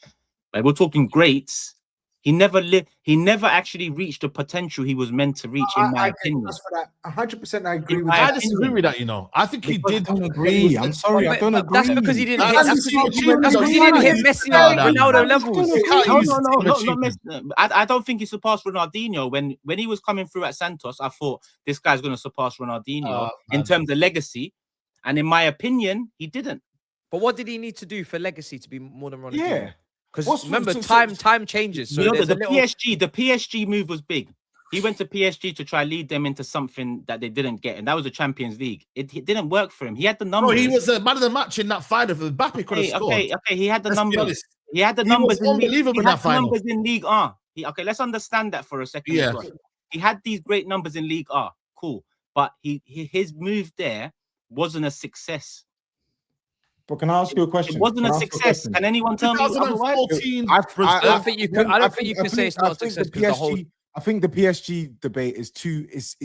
But we're talking greats. He never actually reached the potential he was meant to reach, in my opinion. 100% I agree with I that. disagree with that, you know. I think he did. I don't agree. I'm sorry, I don't agree. That's because he didn't hit. That's That's because he didn't hit Messi or Ronaldo levels. No, not Messi. I don't think he surpassed Ronaldinho. When he was coming through at Santos, I thought this guy's going to surpass Ronaldinho in terms of legacy. And in my opinion, he didn't. But what did he need to do for legacy to be more than Ronaldinho? Yeah. Because remember, time changes. So you know, the little... PSG move was big. He went to PSG to try lead them into something that they didn't get, and that was the Champions League. It didn't work for him. He had the numbers. No, he was the man of the match in that final. For Mbappe could have scored. Okay. He had the Let's be numbers. honest. He had the numbers. Was unbelievable in that final. Numbers in League R. Okay, let's understand that for a second. Yeah. Well. He had these great numbers in League R. Cool, but his move there wasn't a success. But can I ask you a question? It wasn't a success. Can anyone tell me otherwise? 2014. I don't think you could. I don't think you could say it's not a success because the whole. I think the PSG debate is too. It's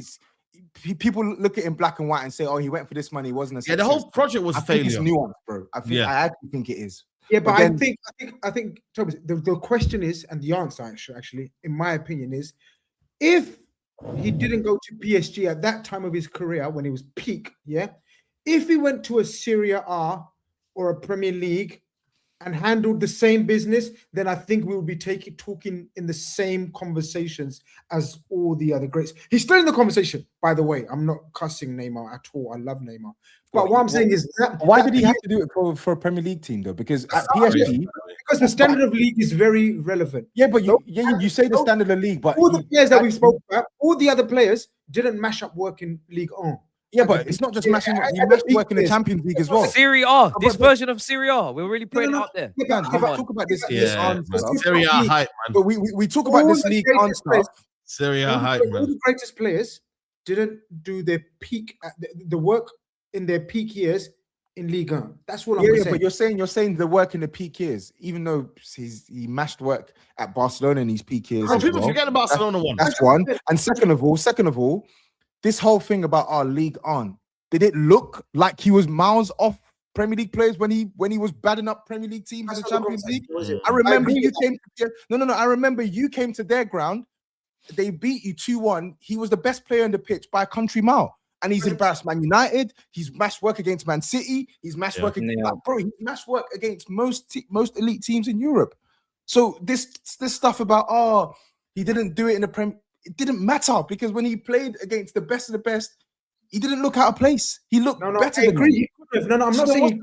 people look at it in black and white and say, "Oh, he went for this money. It wasn't a success." Yeah, the whole project was a failure. It's nuanced, bro. I actually think it is. Yeah, but I think Thomas, the question is, and the answer actually, in my opinion, is if he didn't go to PSG at that time of his career when he was peak, if he went to a Serie A or a Premier League and handled the same business, then I think we would be talking in the same conversations as all the other greats. He's still in the conversation, by the way. I'm not cussing Neymar at all. I love Neymar. But what I'm saying is that... Why did he have to do it for a Premier League team, though? Because at PSG... Because the standard of league is very relevant. Yeah, but you say the standard of league, but... All the players that we spoke about, all the other players didn't mash up work in League 1. Yeah, but it's not just mashing up. He mashed work in the Champions League as well. Serie A, this version of Serie A, we're really putting it out there. Talk about this. Serie A hype, man. But we talk about this league on stuff. Serie A hype, man. All the greatest players didn't do their peak, the work in their peak years in Ligue 1. That's what I'm saying. But you're saying the work in the peak years, even though he mashed work at Barcelona in his peak years. People forget the Barcelona one. That's one. And second of all, this whole thing about our league on, did it look like he was miles off Premier League players when he was batting up Premier League teams in the Champions League? I remember you came to I remember you came to their ground. They beat you 2-1. He was the best player on the pitch by a country mile. and he's embarrassed Man United. He's mashed work against Man City. He's mashed work against, like, bro. He's mashed work against most elite teams in Europe. So this stuff about he didn't do it in the Prem, it didn't matter because when he played against the best of the best, he didn't look out of place. He looked better than agree. No, I'm not saying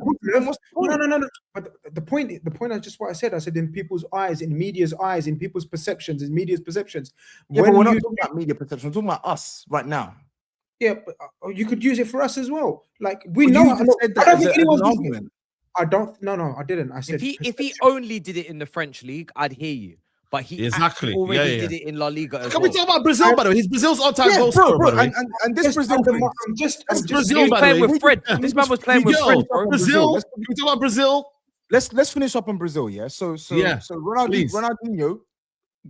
no. But the point is just what I said. I said in people's eyes, in media's eyes, in people's perceptions, in media's perceptions. Yeah, but we're not talking about media perception. We're talking about us right now. Yeah, but you could use it for us as well. Like we know. I don't think anyone's using it. I don't. No, I didn't. I said if he only did it in the French league, I'd hear you. But he already did it in La Liga as Can we talk about Brazil, by the way? He's Brazil's all-time goal scorer, by the way. And this Brazil, Brazil, he was playing with Fred. This man was playing with Fred. Brazil. Can we talk about Brazil? Let's finish up on Brazil, yeah. So Ronaldinho,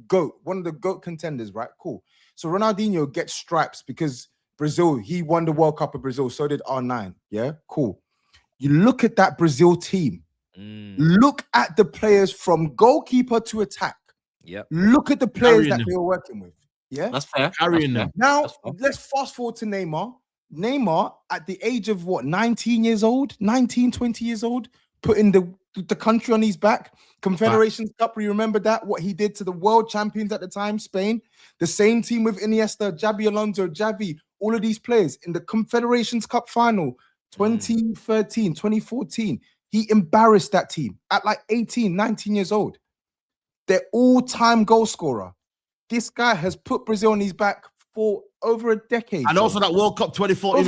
GOAT, one of the GOAT contenders, right? Cool. So Ronaldinho gets stripes because Brazil, he won the World Cup of Brazil. So did R9. Yeah, cool. You look at that Brazil team. Look at the players from goalkeeper to attack. Yeah. Look at the players that they were working with. Yeah. That's fair. Carrying them. Now, let's fast forward to Neymar. Neymar, at the age of 19 years old, 19, 20 years old, putting the country on his back. Confederations Cup, you remember that? What he did to the world champions at the time, Spain. The same team with Iniesta, Xabi Alonso, Xavi, all of these players in the Confederations Cup final, 2013, 2014. He embarrassed that team at like 18, 19 years old. Their all-time goal scorer. This guy has put Brazil on his back for over a decade. And also that World Cup 2014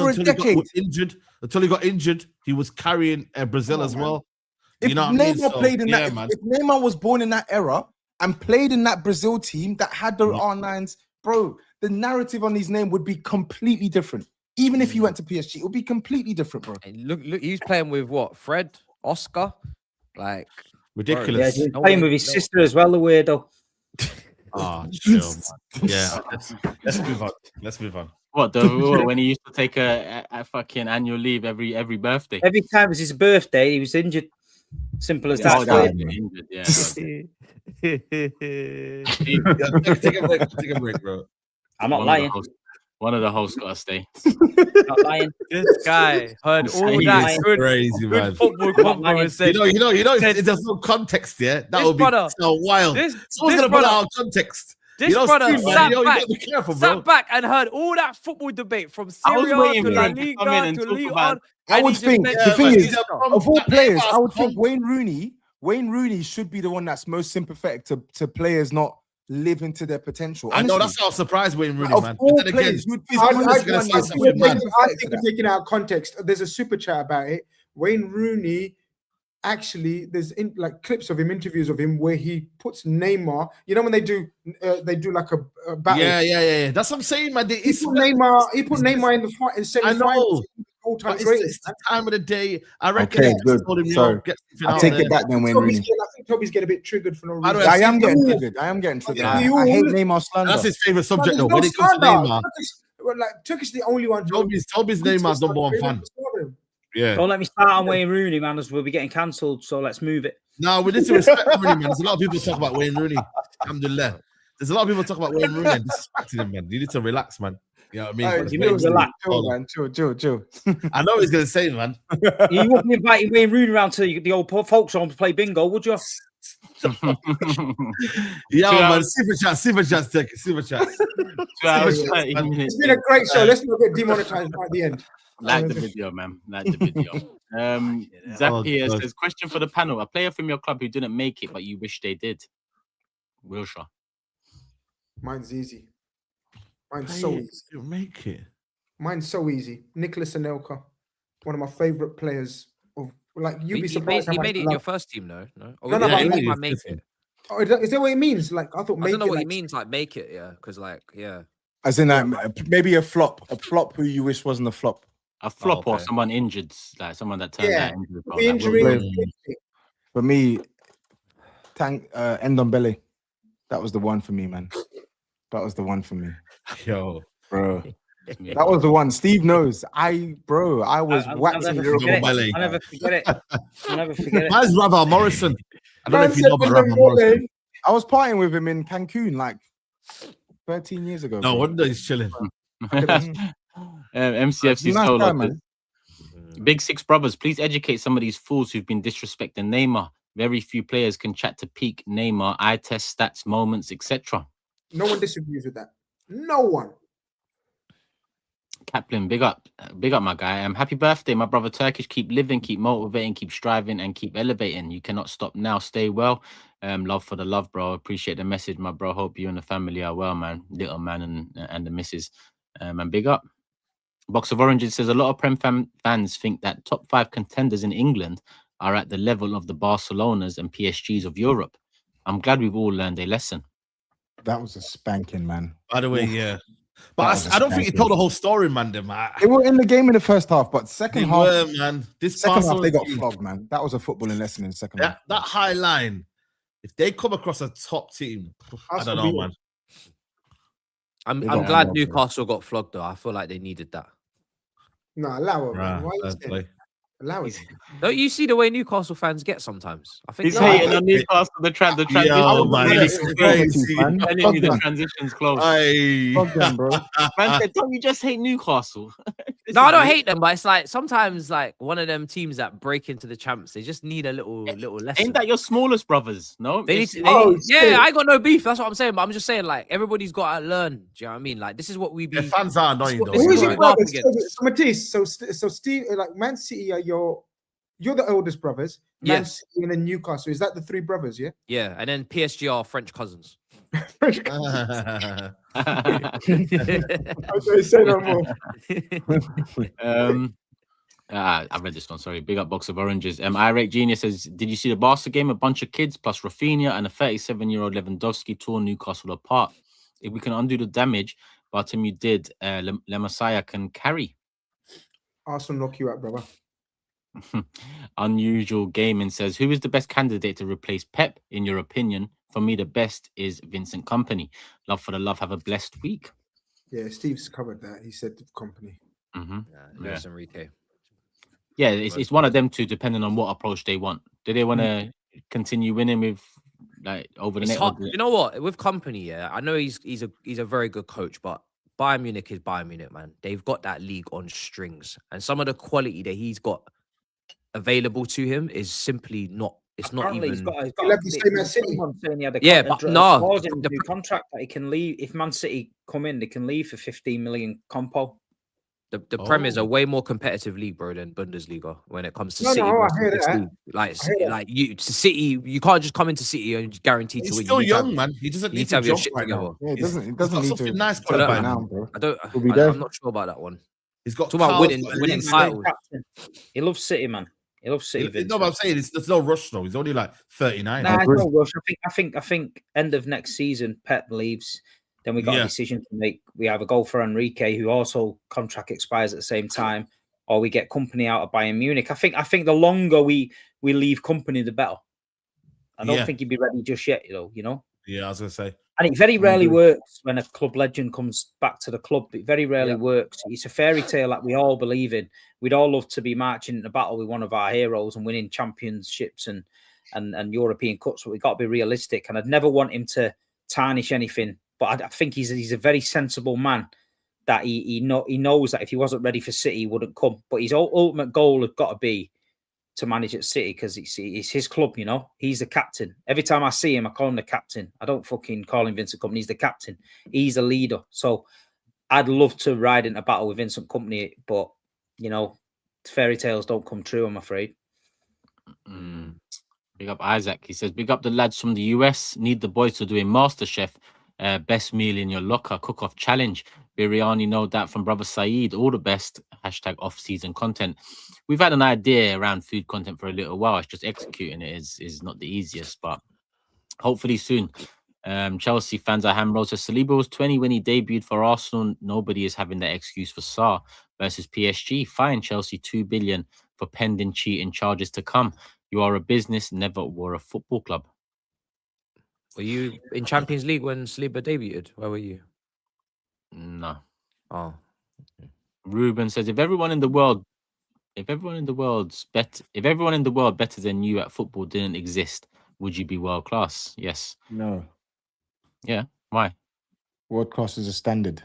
until he got injured, he was carrying Brazil as well. If you know Neymar played in that, if Neymar was born in that era and played in that Brazil team that had the R9s, bro, the narrative on his name would be completely different. Even if he went to PSG, it would be completely different, bro. And look, he's playing with what? Fred, Oscar, like ridiculous. Yeah, he's playing with his sister as well, the weirdo. Chill, man. Yeah, let's move on. Let's move on. What when he used to take a fucking annual leave every birthday? Every time it was his birthday, he was injured. Simple as that. Take a break, bro. I'm not lying. One of the hosts got to stay. Not lying. This guy heard all that good, crazy, man. Football combo and said, you know, if there's no context, yeah, that would be so wild. Someone's gonna put out context. This brother sat back and heard all that football debate from Syria to La Liga to Leon. I would think the thing is, of all players, I would think Wayne Rooney should be the one that's most sympathetic to players not living to their potential. Honestly. I know that's not a surprise, Wayne Rooney, man. I think we're taking out context. There's a super chat about it. Wayne Rooney. Actually, there's like clips of him, interviews of him where he puts Neymar. You know when they do like a battle. Yeah. That's what I'm saying, man. He put Neymar in the fight in semi-final. It's the time of the day. I reckon. Okay, good. So I take it back then, Wayne Rooney. I think Toby's getting a bit triggered for no reason. I am getting triggered. I hate Neymar slander. That's his favorite subject, though. When it comes to Neymar, like Turkish, the only one. Toby's Neymar's number one fan. Yeah. Don't let me start on Wayne Rooney, man, as we'll be getting cancelled. So let's move it. No, we need to respect Rooney, man. There's a lot of people talk about Wayne Rooney. Alhamdulillah. There's a lot of people talk about Wayne Rooney and disrespecting him, man. You need to relax, man. You know what I mean? You need to relax. Chill. I know what he's going to say, man. You wouldn't be inviting Wayne Rooney around to the old folks home to play bingo, would you? Yeah, man. Super chats. It's been a great show. Let's not get demonetized by the end. Like the video, man. Like the video. Zach here says, question for the panel. A player from your club who didn't make it, but you wish they did. Wilshire. Mine's easy. Mine's so easy. You make it. Mine's so easy. Nicholas Anelka, one of my favorite players. Like you'd be surprised. He made it in your first team, no? He might make it. Oh, is that what it means? Like I thought. I don't know what he means. Like make it, yeah. Because as in maybe a flop who you wish wasn't a flop. A flop or someone injured, like someone that turned out injured. Injury. For me, Ndombele. That was the one for me, man. That was the one for me. Yo, bro. That was the one. Steve knows. I was waxing. I'll never forget it. Mine's Ravel Morrison. I don't know if you know about Ravel Morrison. I was partying with him in Cancun like 13 years ago. No wonder he's chilling. MCFC Nice Solo guy, says, man. Big Six brothers, please educate some of these fools who've been disrespecting Neymar. Very few players can chat to peak Neymar, eye test stats, moments, etc. No one disagrees with that. No one. Kaplan, big up my guy. Happy birthday, my brother Turkish. Keep living, keep motivating, keep striving, and keep elevating. You cannot stop now. Stay well. Love for the love, bro. Appreciate the message, my bro. Hope you and the family are well, man. Little man and the missus. And big up. Box of Oranges says a lot of Prem fans think that top 5 contenders in England are at the level of the Barcelonas and PSGs of Europe. I'm glad we've all learned a lesson. That was a spanking, man. By the way, Oof. yeah. That But was a I don't think he spanking. told the whole story, man. Them, They were in the game in the first half, but they second half, were, man. This second half they Barcelona got team, flogged, man. That was a footballing lesson in the second half. that high line, if they come across a top team, I don't know, man. I'm They got glad flogged, Newcastle got flogged though. I feel like they needed that. No, allow it, man. Right, Why are you fair saying play. that? Allow it. Don't you see the way Newcastle fans get sometimes? I think He's No, hating I- on Newcastle. The transition. Yo, man, man, it's it's crazy. man. Telling Fuck you the them. transition's close. Aye. Fuck them, bro. Man said, don't you just hate Newcastle? No, I don't hate them, but it's like sometimes like one of them teams that break into the champs, they just need a little lesson. Ain't that your smallest brothers? No, They need It's- to, Oh, yeah, shit. I got no beef. That's what I'm saying. But I'm just saying, like, everybody's got to learn. Do you know what I mean? Like, this is what we be. Their fans are annoying, though. This Who is is what your we go up brothers? So, against. so Matisse, so Steve, like Man City are you're the oldest brothers. Man Yes. City and then Newcastle. Is that the 3 brothers? Yeah. Yeah, and then PSG are French cousins. Okay, say no more. I read this one. Sorry. Big up Box of Oranges. Irate Genius says, did you see the Barca game? A bunch of kids plus Rafinha and a 37-year-old Lewandowski tore Newcastle apart. If we can undo the damage Bartomeu did, Le Messiah can carry. Arsenal knock you out, brother. Unusual Gaming says, who is the best candidate to replace Pep, in your opinion? For me, the best is Vincent Kompany. Love for the love. Have a blessed week. Yeah, Steve's covered that. He said the company. Luis Enrique. Yeah, it's one of them two, depending on what approach they want. Do they want to continue winning with like over the It's net? hard. You know what? With Company, yeah, I know he's a very good coach, but Bayern Munich is Bayern Munich, man. They've got that league on strings, and some of the quality that he's got available to him is simply not. It's not Apparently even. he's got He left the same as City. someone saying he had a Yeah, con- but a no, clause in the his contract that he can leave if Man City come in. They can leave for 15 million compo. The Prem is a way more competitive league, bro, than Bundesliga when it comes to No, City. no, I versus hear this that. league. Like, I hear that. like you, to City, you can't just come into City and guarantee to He's win. still You need to have- young, man. He doesn't you need need to to have your jump shit right together. now. Yeah, it He's doesn't got need to. something nice I don't qualified know. now. bro. I don't. He'll be there. I'm not sure about that one. He's got Talk about Carl, winning at winning least. titles. He loves City, man. He loves City. You know what I'm saying? There's no rush though. He's only like 39. Nah, agree. no rush. I think end of next season, Pep leaves. Then we got a Yeah. decision to make. We either go for Enrique, who also contract expires at the same time, or we get Company out of Bayern Munich. I think the longer we leave Company, the better. I don't Yeah. think he'd be ready just yet, you know. Yeah, I was gonna say. And it very I rarely agree. works when a club legend comes back to the club. It very rarely works. It's a fairy tale that we all believe in. We'd all love to be marching in a battle with one of our heroes and winning championships and European cups, but we've got to be realistic. And I'd never want him to tarnish anything. But I think he's a very sensible man. That he knows that if he wasn't ready for City, he wouldn't come. But his ultimate goal had got to be to manage at City because it's his club, you know. He's the captain. Every time I see him, I call him the captain. I don't fucking call him Vincent Kompany. He's the captain. He's the leader. So I'd love to ride into battle with Vincent Kompany, but you know, fairy tales don't come true, I'm afraid. Big up Isaac. He says, big up the lads from the US. Need the boys to do a MasterChef. Best meal in your locker. Cook-off challenge. Biryani, know that from brother SAEED. All the best. # off-season content. We've had an idea around food content for a little while. It's just executing it is not the easiest, but hopefully soon. Chelsea fans are Hamrose says Saliba was 20 when he debuted for Arsenal. Nobody is having that excuse for Sarr versus PSG. Fine Chelsea 2 billion for pending cheating charges to come. You are a business, never were a football club. Were you in Champions League when Saliba debuted? Where were you? No. Oh, Ruben says if everyone in the world better than you at football didn't exist, would you be world class? Yes. No. Yeah. Why? World class is a standard.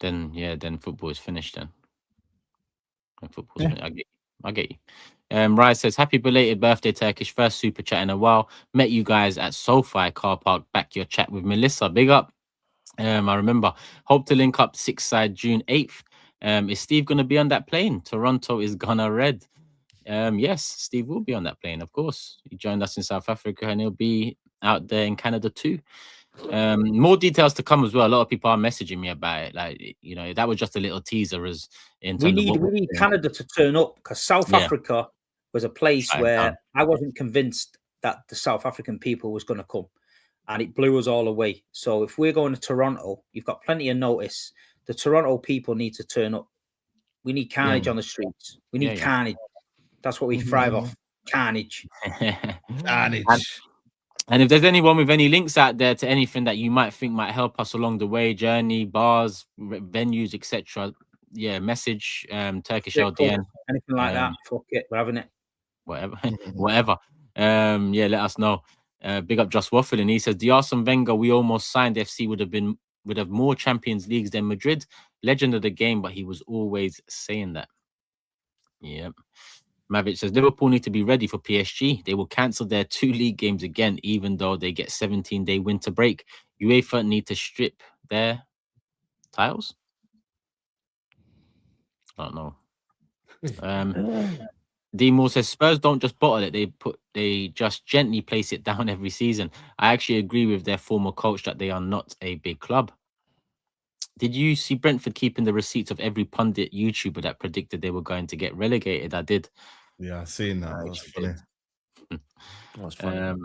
then yeah, then football is finished then. When football's Yeah. finished. I get you. Rise says, happy belated birthday, Turkish. First super chat in a while. Met you guys at SoFi car park. Back your chat with Melissa. Big up. I remember. Hope to link up 6 side June 8th. Is Steve going to be on that plane? Toronto is gonna red. Yes, Steve will be on that plane, of course. He joined us in South Africa and he'll be out there in Canada too. More details to come as well. A lot of people are messaging me about it. Like, you know, that was just a little teaser as in We terms of what need Canada to turn up, because South Yeah. Africa was a place Shut it where down. I wasn't convinced that the South African people was going to come, and it blew us all away. So if we're going to Toronto, you've got plenty of notice. The Toronto people need to turn up. We need carnage on the streets. We need Yeah. carnage. That's what we thrive off. Carnage. Carnage. And if there's anyone with any links out there to anything that you might think might help us along the way, journey, bars, venues, etc., yeah, message Turkish Yeah, cool. LDN, Anything like that. Fuck it. We're having it. whatever, whatever. Yeah, let us know. Big up Just Waffle, and he says the Arsene Wenger we almost signed FC would have more Champions Leagues than Madrid. Legend of the game, but he was always saying that. Yep. Mavic says Liverpool need to be ready for PSG. They will cancel their 2 league games again, even though they get 17-day winter break. UEFA need to strip their tiles. I don't know. D Moore says Spurs don't just bottle it; they just gently place it down every season. I actually agree with their former coach that they are not a big club. Did you see Brentford keeping the receipts of every pundit YouTuber that predicted they were going to get relegated? I did. Yeah, I seen that. That was funny. That was funny.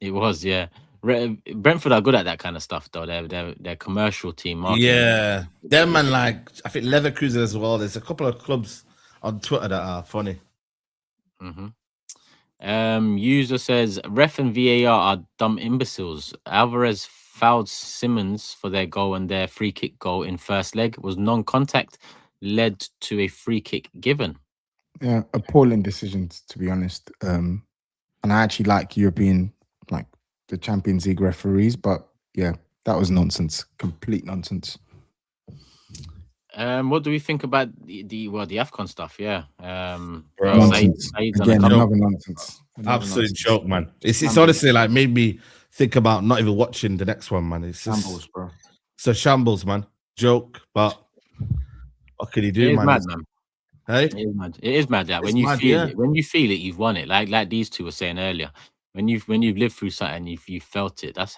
It was, yeah. Brentford are good at that kind of stuff, though. They're commercial team. Marketing. Yeah, them and like I think Leverkusen as well. There's a couple of clubs on Twitter that are funny. User says ref and VAR are dumb imbeciles. Alvarez fouled Simmons for their goal, and their free kick goal in first leg was non-contact, led to a free kick given. Yeah, appalling decisions, to be honest. And I actually like European, like the Champions League referees, but yeah, that was nonsense, complete nonsense. What do we think about the AFCON stuff? Yeah. Nonsense. Saeed's Again, on a another nonsense. Absolute joke, man. It's honestly like made me think about not even watching the next one, man. It's just, Shambles, bro. it's a shambles, man. Joke, but what can you do, It is man? mad, man. Hey, It is mad. It is mad. Like, when It's you mad, feel yeah. it, when you feel it, you've won it. Like these two were saying earlier. When you've lived through something, you felt it. That's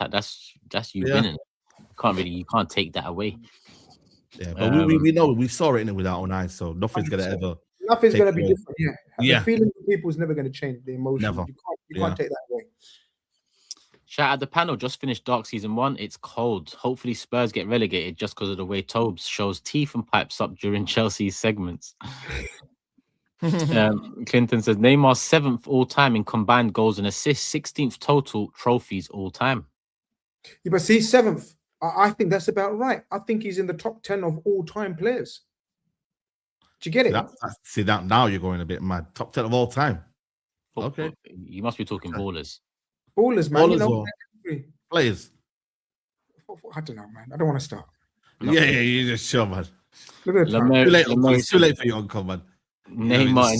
you Yeah. winning it. You can't take that away. yeah, but we know we saw it in it with our own eyes, so nothing's gonna ever. Nothing's Take going to be away. different. Yeah. Yeah. The feeling of people is never going to change. The emotion. Never. You can't take that away. Shout out the panel. Just finished Dark Season 1. It's cold. Hopefully Spurs get relegated just because of the way Tobes shows teeth and pipes up during Chelsea's segments. Clinton says Neymar 7th all time in combined goals and assists, 16th total trophies all time. Yeah, but see, 7th. I think that's about right. I think he's in the top 10 of all-time players. Do you get it? See that now you're going a bit mad. Top 10 of all time. Okay. You must be talking ballers. Ballers, man. Ballers or players. I don't know, man. I don't want to start. No. Yeah, you're just sure, man. Look at the time. Lemo- Too late, Lemo it's too says, late for your uncle, man. Neymar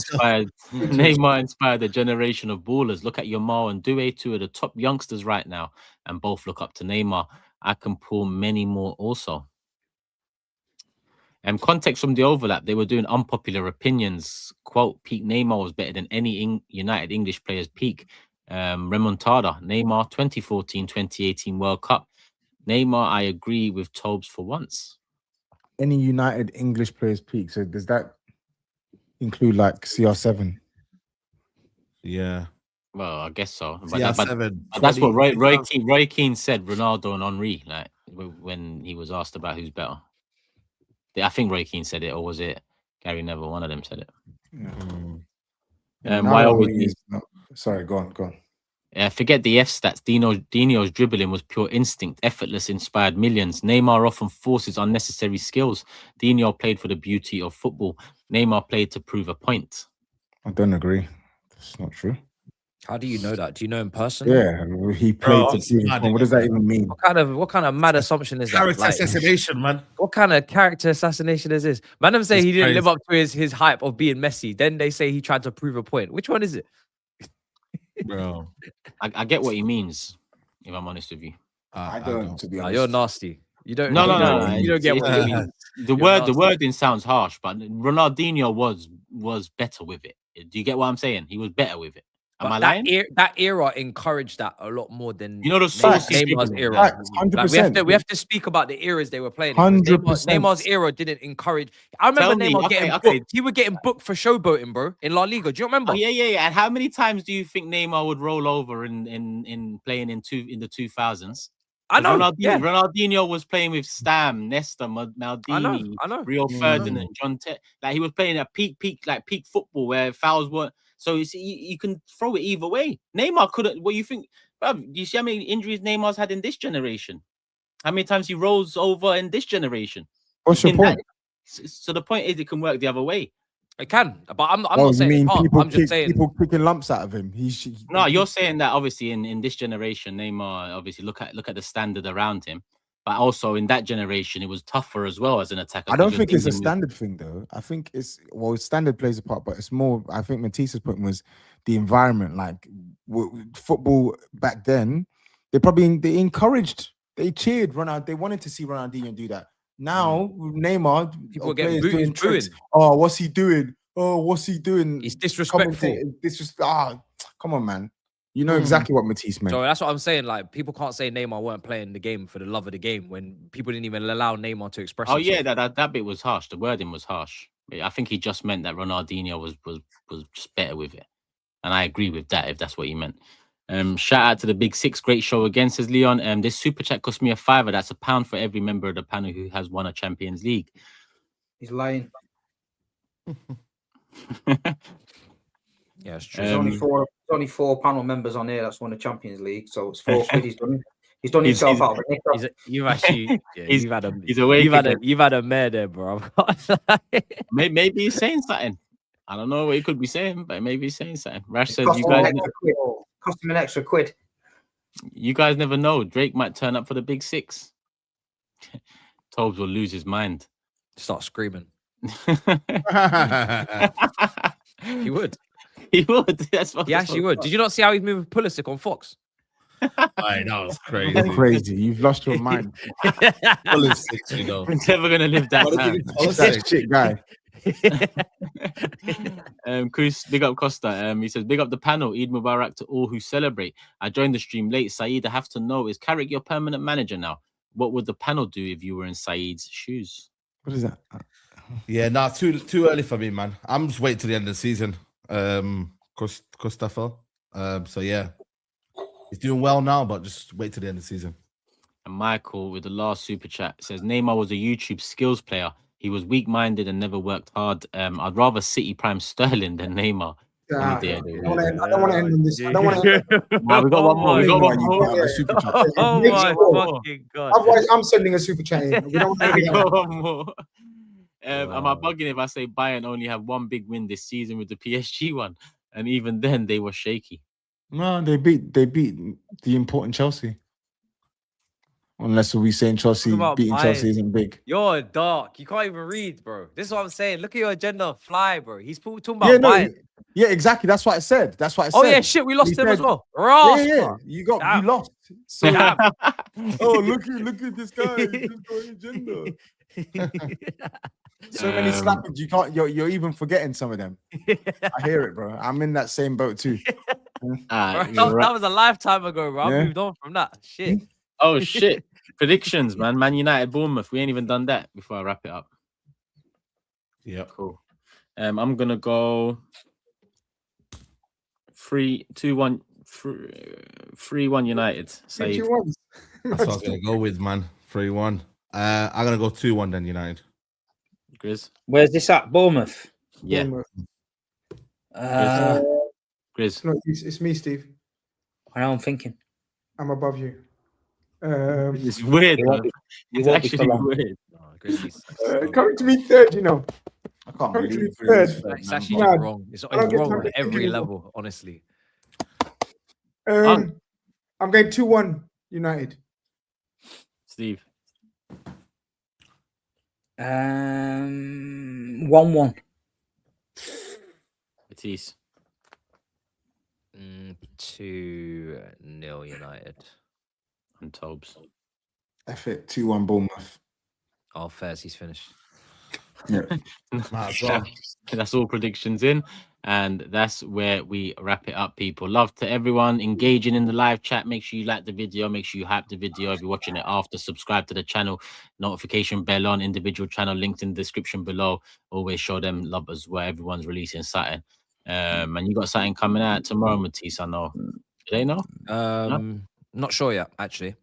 inspired a generation of ballers. Look at Yamal and Doué, 2 of the top youngsters right now, and both look up to Neymar. I can pull many more also. Context from the overlap, they were doing unpopular opinions. Quote, peak Neymar was better than any United English player's peak. Remontada, Neymar 2014-2018 World Cup. Neymar, I agree with Tobes for once. Any United English players peak. So does that include like CR7? Yeah. Well, I guess so. But, Yeah, but that's what Roy Keane said, Ronaldo and Henry, like when he was asked about who's better. I think Roy Keane said it, or was it Gary Neville? One of them said it. Yeah. Why always? Sorry, go on. Forget the F stats. Dino's dribbling was pure instinct, effortless, inspired millions. Neymar often forces unnecessary skills. Dino played for the beauty of football. Neymar played to prove a point. I don't agree. That's not true. How do you know that? Do you know him personally? Yeah, he played Bro, to it's prove mad, it. What does that even mean? What kind of mad assumption is that? Character Like, assassination, man. what kind of character assassination is this? Man, them say It's he didn't live crazy. up to his hype of being Messi. Then they say he tried to prove a point. Which one is it? Bro. I get what he means, if I'm honest with you. I don't, to be Nah, honest. you're nasty. You don't. No, you no, don't, no, no. You don't get what he It's- means. The nasty. wording sounds harsh, but Ronaldinho was better with it. Do you get what I'm saying? He was better with it. Am I lying? That era encouraged that a lot more than You know the saucy Neymar's people, era. man. Facts, Like, 100%. we have to speak about the eras they were playing. in, because 100%. Neymar's era didn't encourage. I remember Tell me, Neymar okay, getting okay. booked. He was getting booked for showboating, bro, in La Liga. Do you remember? Oh, yeah. And how many times do you think Neymar would roll over in playing in the 2000s? I know. Ronaldinho was playing with Stam, Nesta, Maldini, I know. Rio Ferdinand, John like he was playing at peak football where fouls weren't. So you can throw it either way. Neymar couldn't. What you think? Bruv, do you see how many injuries Neymar's had in this generation? How many times he rolls over in this generation? What's your point? So the point is, it can work the other way. It can, but I'm Oh, not you saying. mean people I'm just saying. people kicking lumps out of him? No, you're saying that obviously in this generation, Neymar obviously look at the standard around him, but also in that generation, it was tougher as well as an attacker. I don't think it's a standard thing though. I think standard plays a part, but it's more. I think Matisse's point was the environment. Like football back then, they encouraged, they cheered Ronaldo. They wanted to see Ronaldinho do that. Now Neymar, People getting doing tricks. Oh, what's he doing? Oh, what's he doing? He's disrespectful. Come on, man. You know exactly what Matisse meant. So that's what I'm saying. Like, people can't say Neymar weren't playing the game for the love of the game when people didn't even allow Neymar to express himself. Yeah, that bit was harsh. The wording was harsh. I think he just meant that Ronaldinho was just better with it, and I agree with that if that's what he meant. Shout out to the Big Six, great show again, says Leon. This super chat cost me £5. That's £1 for every member of the panel who has won a Champions League. He's lying. Yeah, it's true. There's only four panel members on here that's won a Champions League, so it's 4 quid. He's done himself out of it. You've actually, you've had a mare there, bro. Maybe he's saying something. I don't know what he could be saying, but maybe he's saying something. Rash says cost him an extra quid. You guys never know. Drake might turn up for the Big Six. Tobes will lose his mind. Start screaming. He would. He would. He actually would. Did you not see how he's moving Pulisic on Fox? That was crazy. That's crazy. You've lost your mind. Pulisic, you know. We're never gonna live that down. That shit guy. Chris, big up Costa. He says, big up the panel. Eid Mubarak to all who celebrate. I joined the stream late. Saeed, I have to know, is Carrick your permanent manager now? What would the panel do if you were in Saeed's shoes? What is that? Yeah, too early for me, man. I'm just waiting till the end of the season. Costa fell. So yeah, he's doing well now, but just wait till the end of the season. And Michael with the last super chat says Neymar was a YouTube skills player. He was weak-minded and never worked hard. I'd rather City prime Sterling than Neymar. I don't want to end on this. I don't want to. Nah, we got one more. We got one more. Oh my fucking god! Otherwise, I'm sending a super chat in. We don't want We to got one more. Am I bugging if I say Bayern only have one big win this season with the PSG one, and even then they were shaky? No, they beat the important Chelsea. Unless we saying Chelsea beating Chelsea isn't big. You're dark. You can't even read, bro. This is what I'm saying. Look at your agenda fly, bro. He's talking about Bayern. Yeah, exactly. That's what I said. Oh yeah, shit. We lost them as well. Yeah. You lost. So, look at this guy. He's just got agenda. So many slappings. You can't. You're even forgetting some of them. I hear it, bro. I'm in that same boat too. That was a lifetime ago, bro. I moved on from that. Shit. Oh shit. Predictions, man. Man United, Bournemouth. We ain't even done that before I wrap it up. Yeah, cool. I'm gonna go 3-2-1, 3-1 United. Say that's what I was gonna go with, man. 3-1. I'm gonna go 2-1 then United. Grizz. Where's this at? Bournemouth. Yeah. Grizz. No, it's me, Steve. I know. I'm thinking. I'm above you. It's weird. It's actually weird. Coming to me third, you know. I can't believe it's actually just wrong. It's wrong on every level, honestly. I'm going 2-1 United. Steve. 1-1. Matisse. 2-0 United. And Tobes. F it, 2-1 Bournemouth. Oh, first he's finished. Yeah. Might as well. That's all predictions in. And that's where we wrap it up, people. Love to everyone engaging in the live chat. Make sure you like the video. Make sure you hype the video. If you're watching it after, subscribe to the channel. Notification bell on. Individual channel linked in the description below. Always show them love as well. Everyone's releasing something. And you got something coming out tomorrow, Matisse, I know. Do they know? Not sure yet, actually.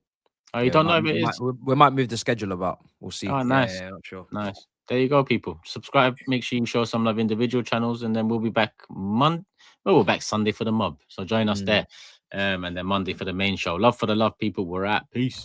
Oh, you don't know if it is? We might move the schedule about. We'll see. Oh, nice. Yeah, not sure. Nice. There you go, people. Subscribe. Make sure you show some love individual channels, and then we'll be back we're back Sunday for the mob. So join us there. And then Monday for the main show. Love for the love, people. We're at. Peace.